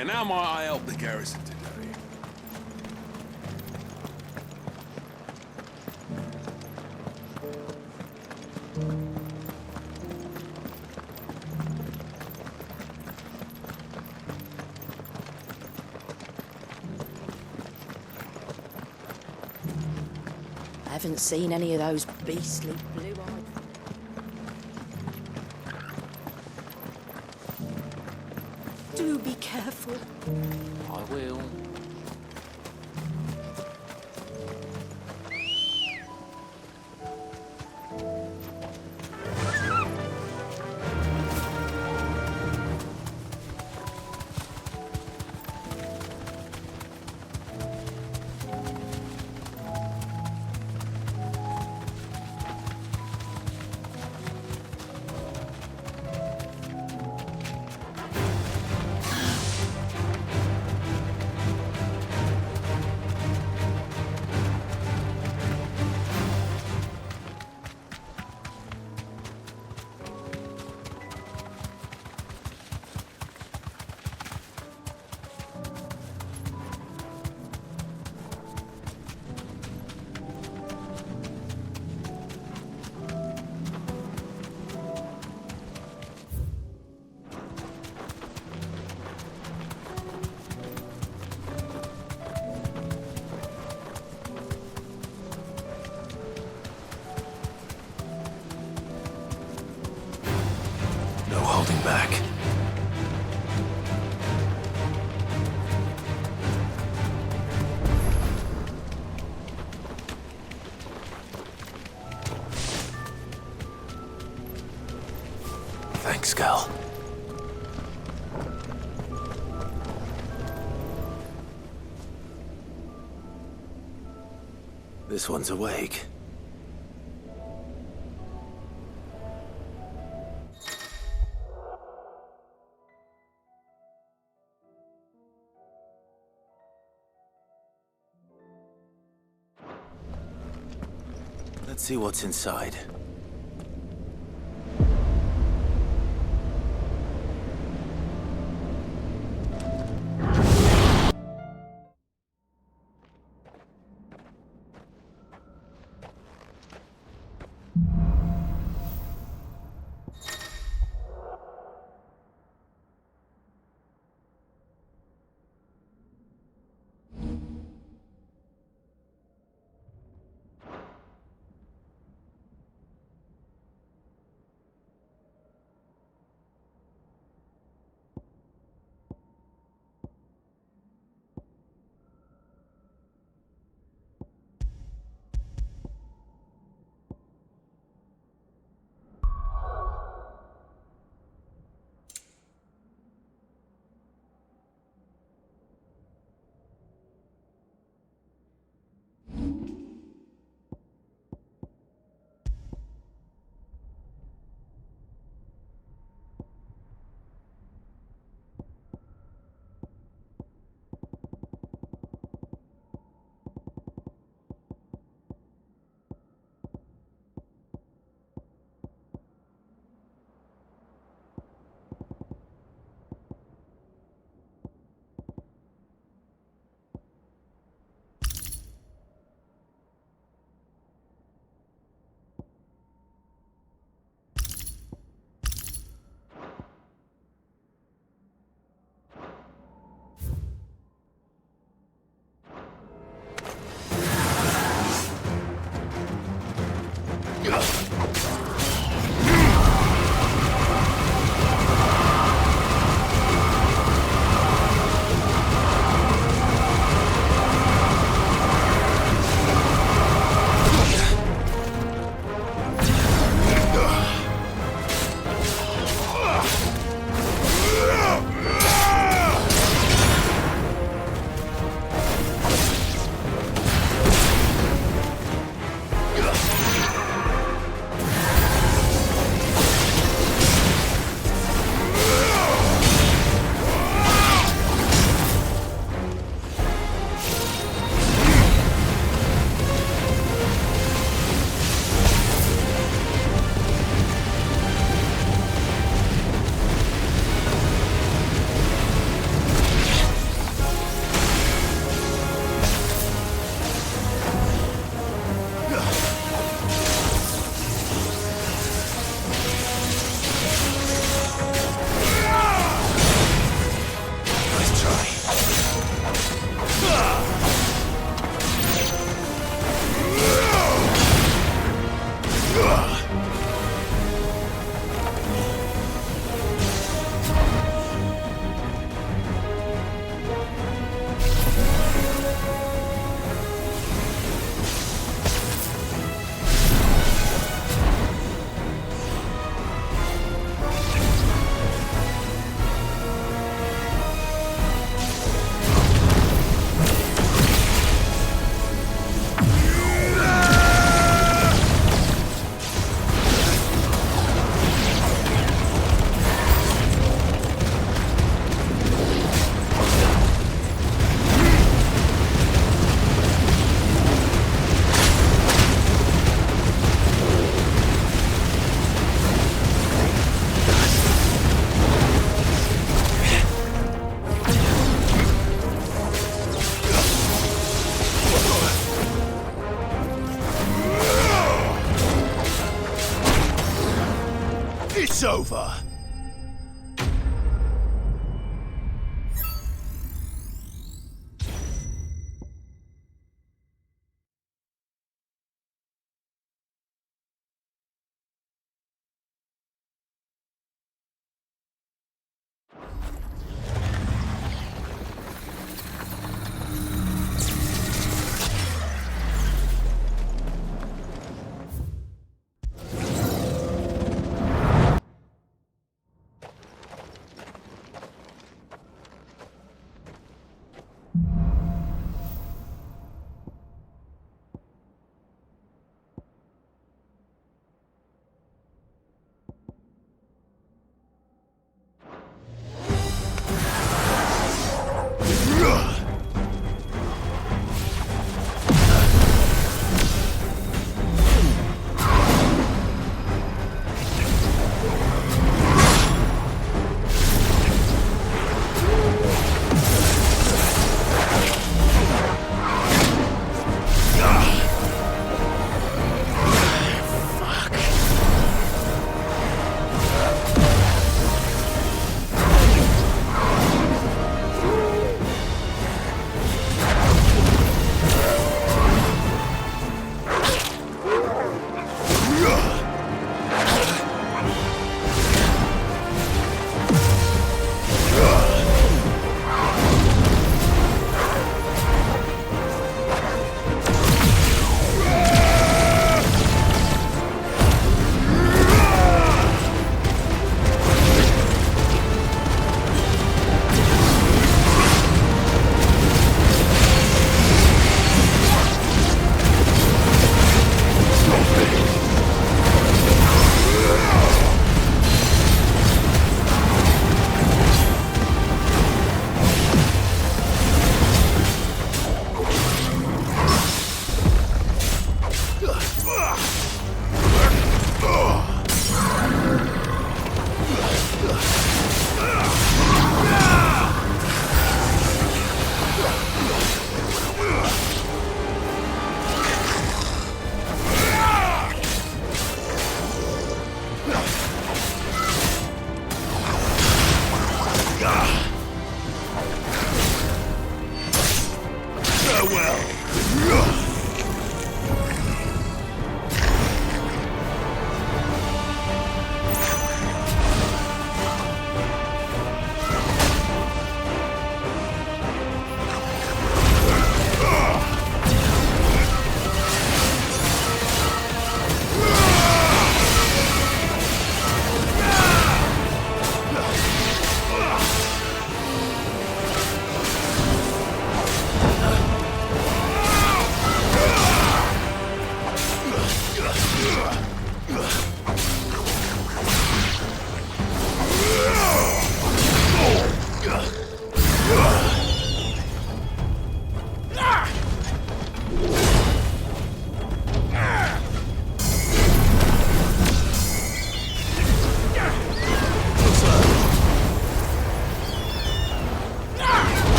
And how might I help the garrison today? I haven't seen any of those beastly blue-eyed... Do be careful. I will. Holding back. Thanks, Gal. This one's awake. Let's see what's inside. It's over.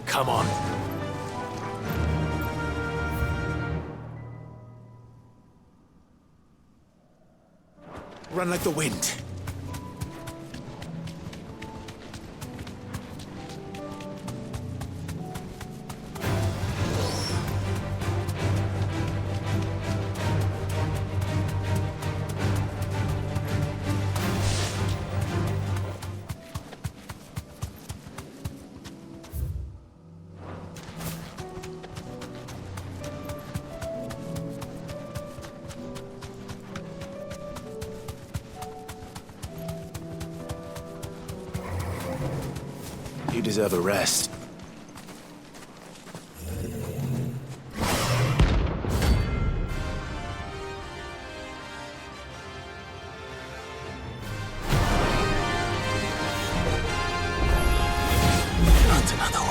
Come on. Run like the wind. You deserve a rest. Not another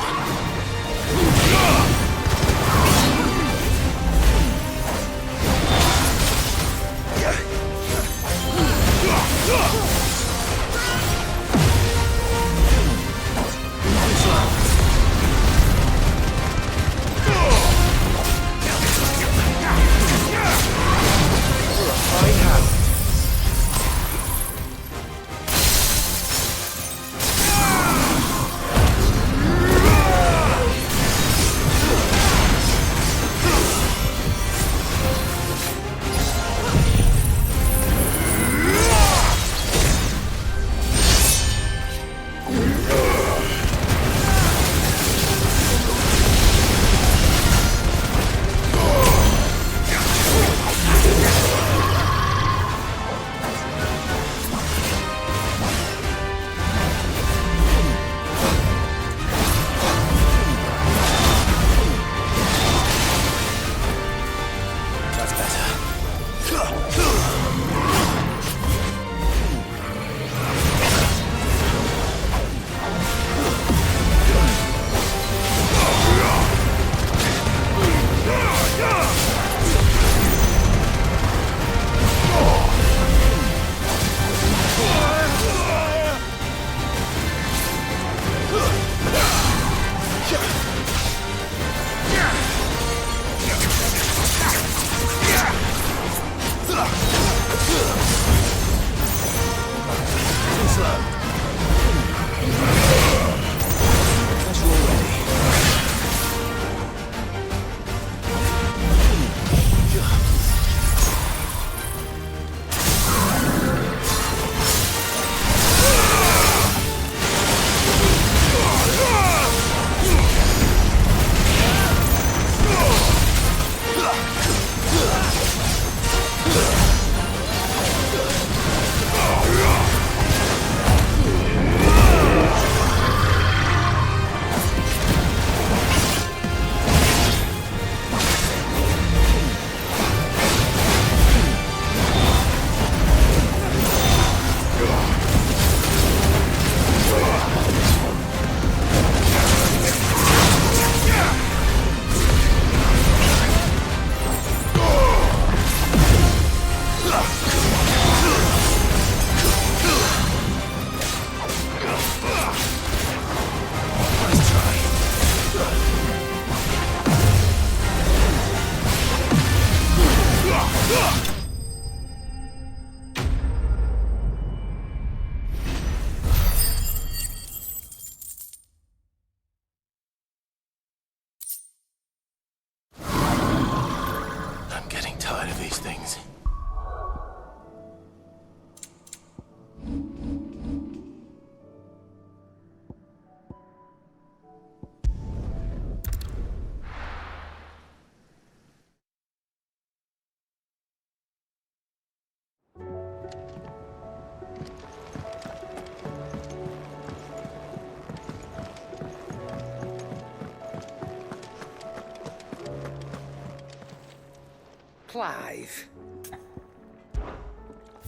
Clive.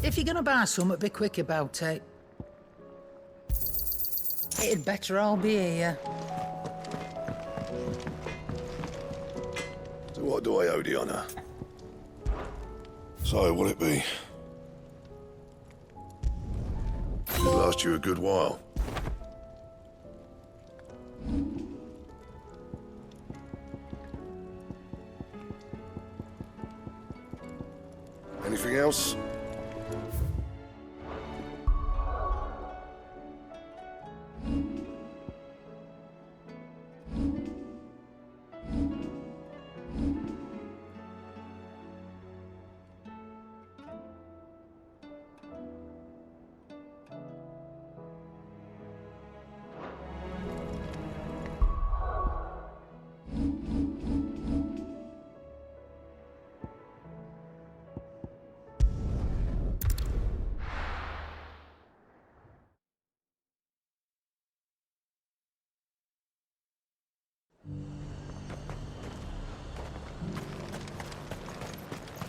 If you're gonna buy something, be quick about it. It'd better all be here. So what do I owe the honour? So, will it be? It'll last you a good while. else?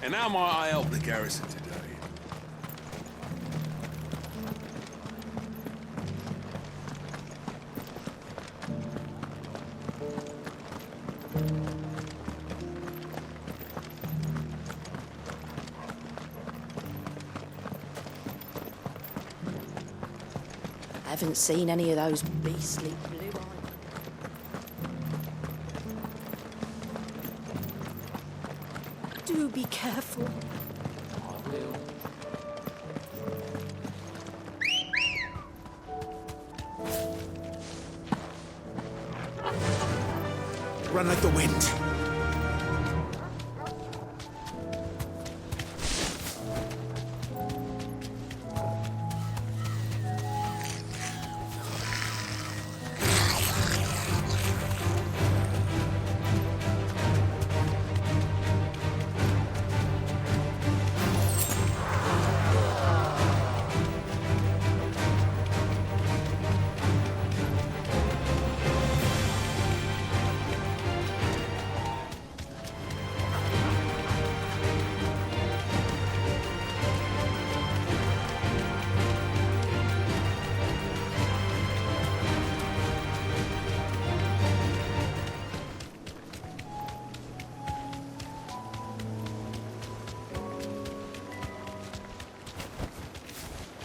And how might I help the garrison today? I haven't seen any of those beastly blue eyes. Do be careful. I will. Run like the wind.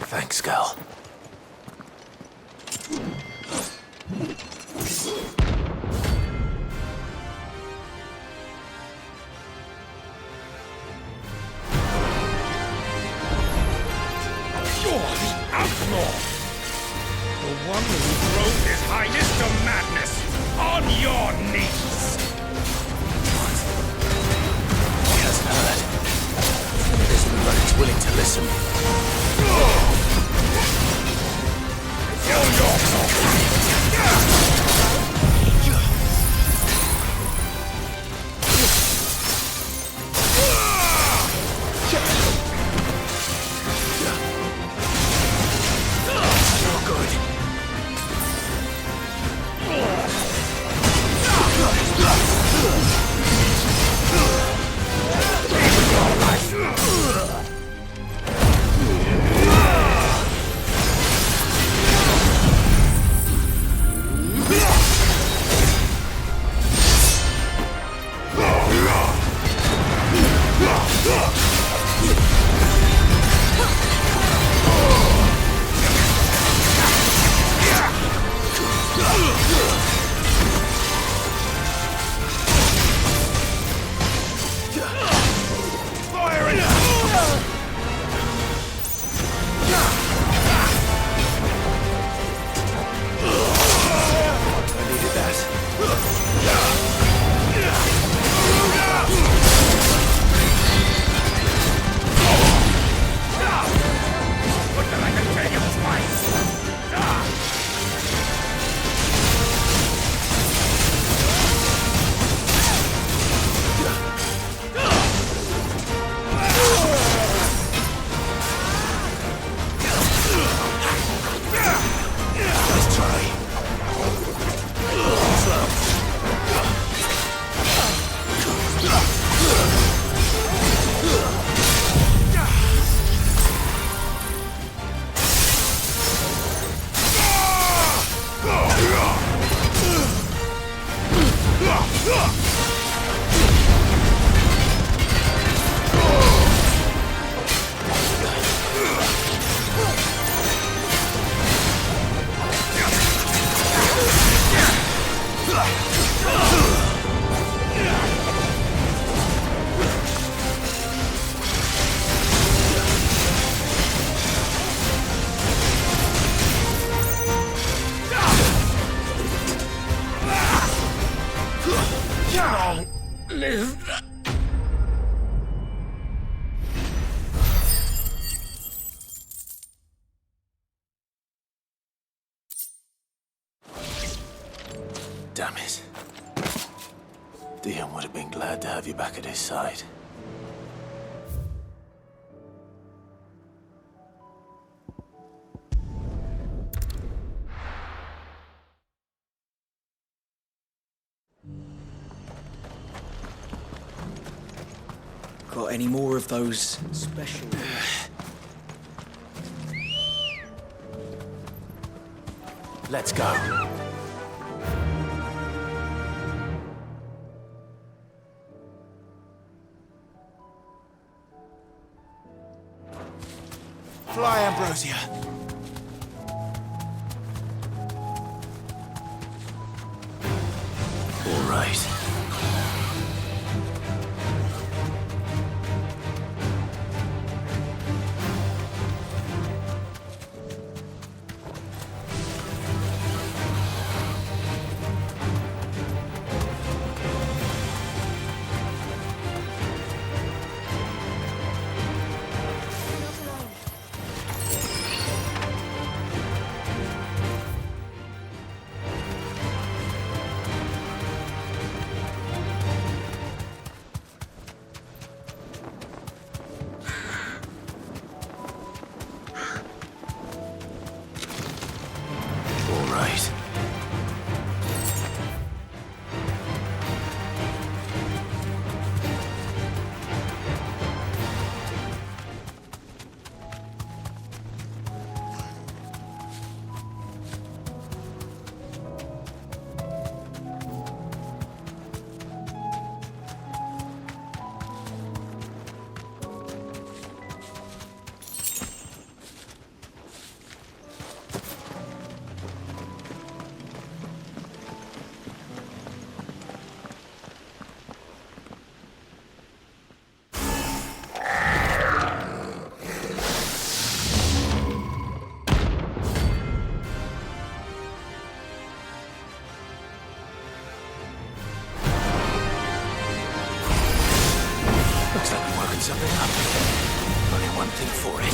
Thanks, Gal. You're the outlaw! The one who drove His Highness to madness! On your knees! He hasn't heard. It isn't, but he's willing to listen. Kill yourself! damn it. Dion would have been glad to have you back at his side. Got any more of those special... Let's go. Fly, Ambrosia. All right. Something up. Only one thing for it.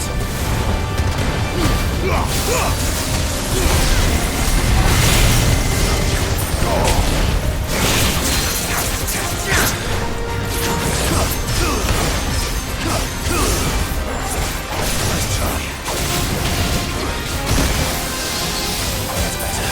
Let's try. That's better.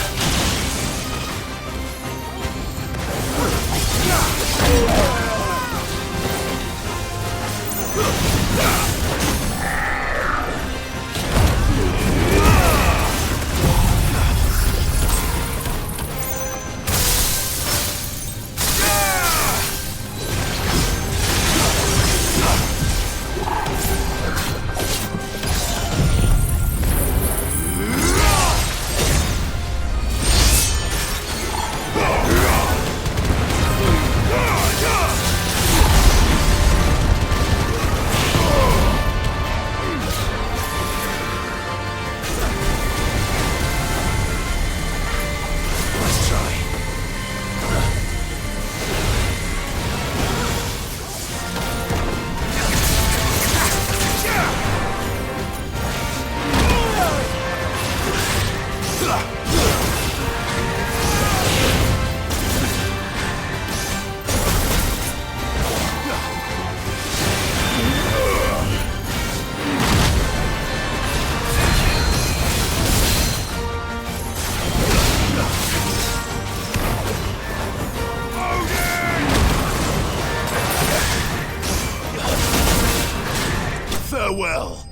Farewell.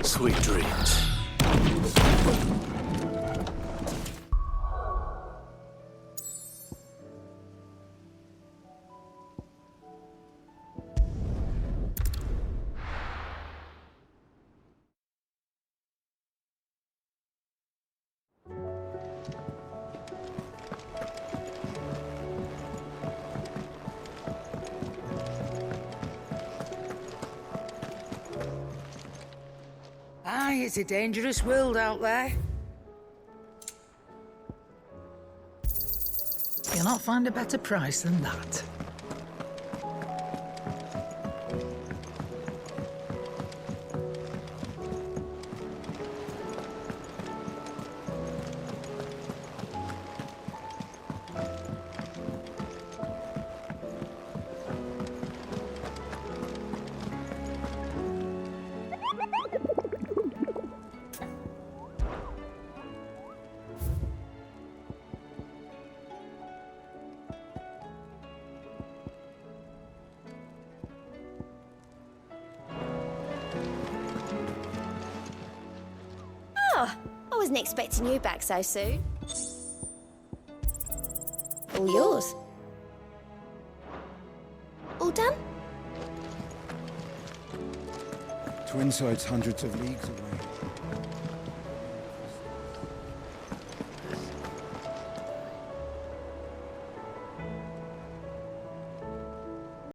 Sweet dreams. Aye, it's a dangerous world out there. You'll not find a better price than that. wasn't expecting you back so soon. All yours. All done? Twinside's hundreds of leagues away.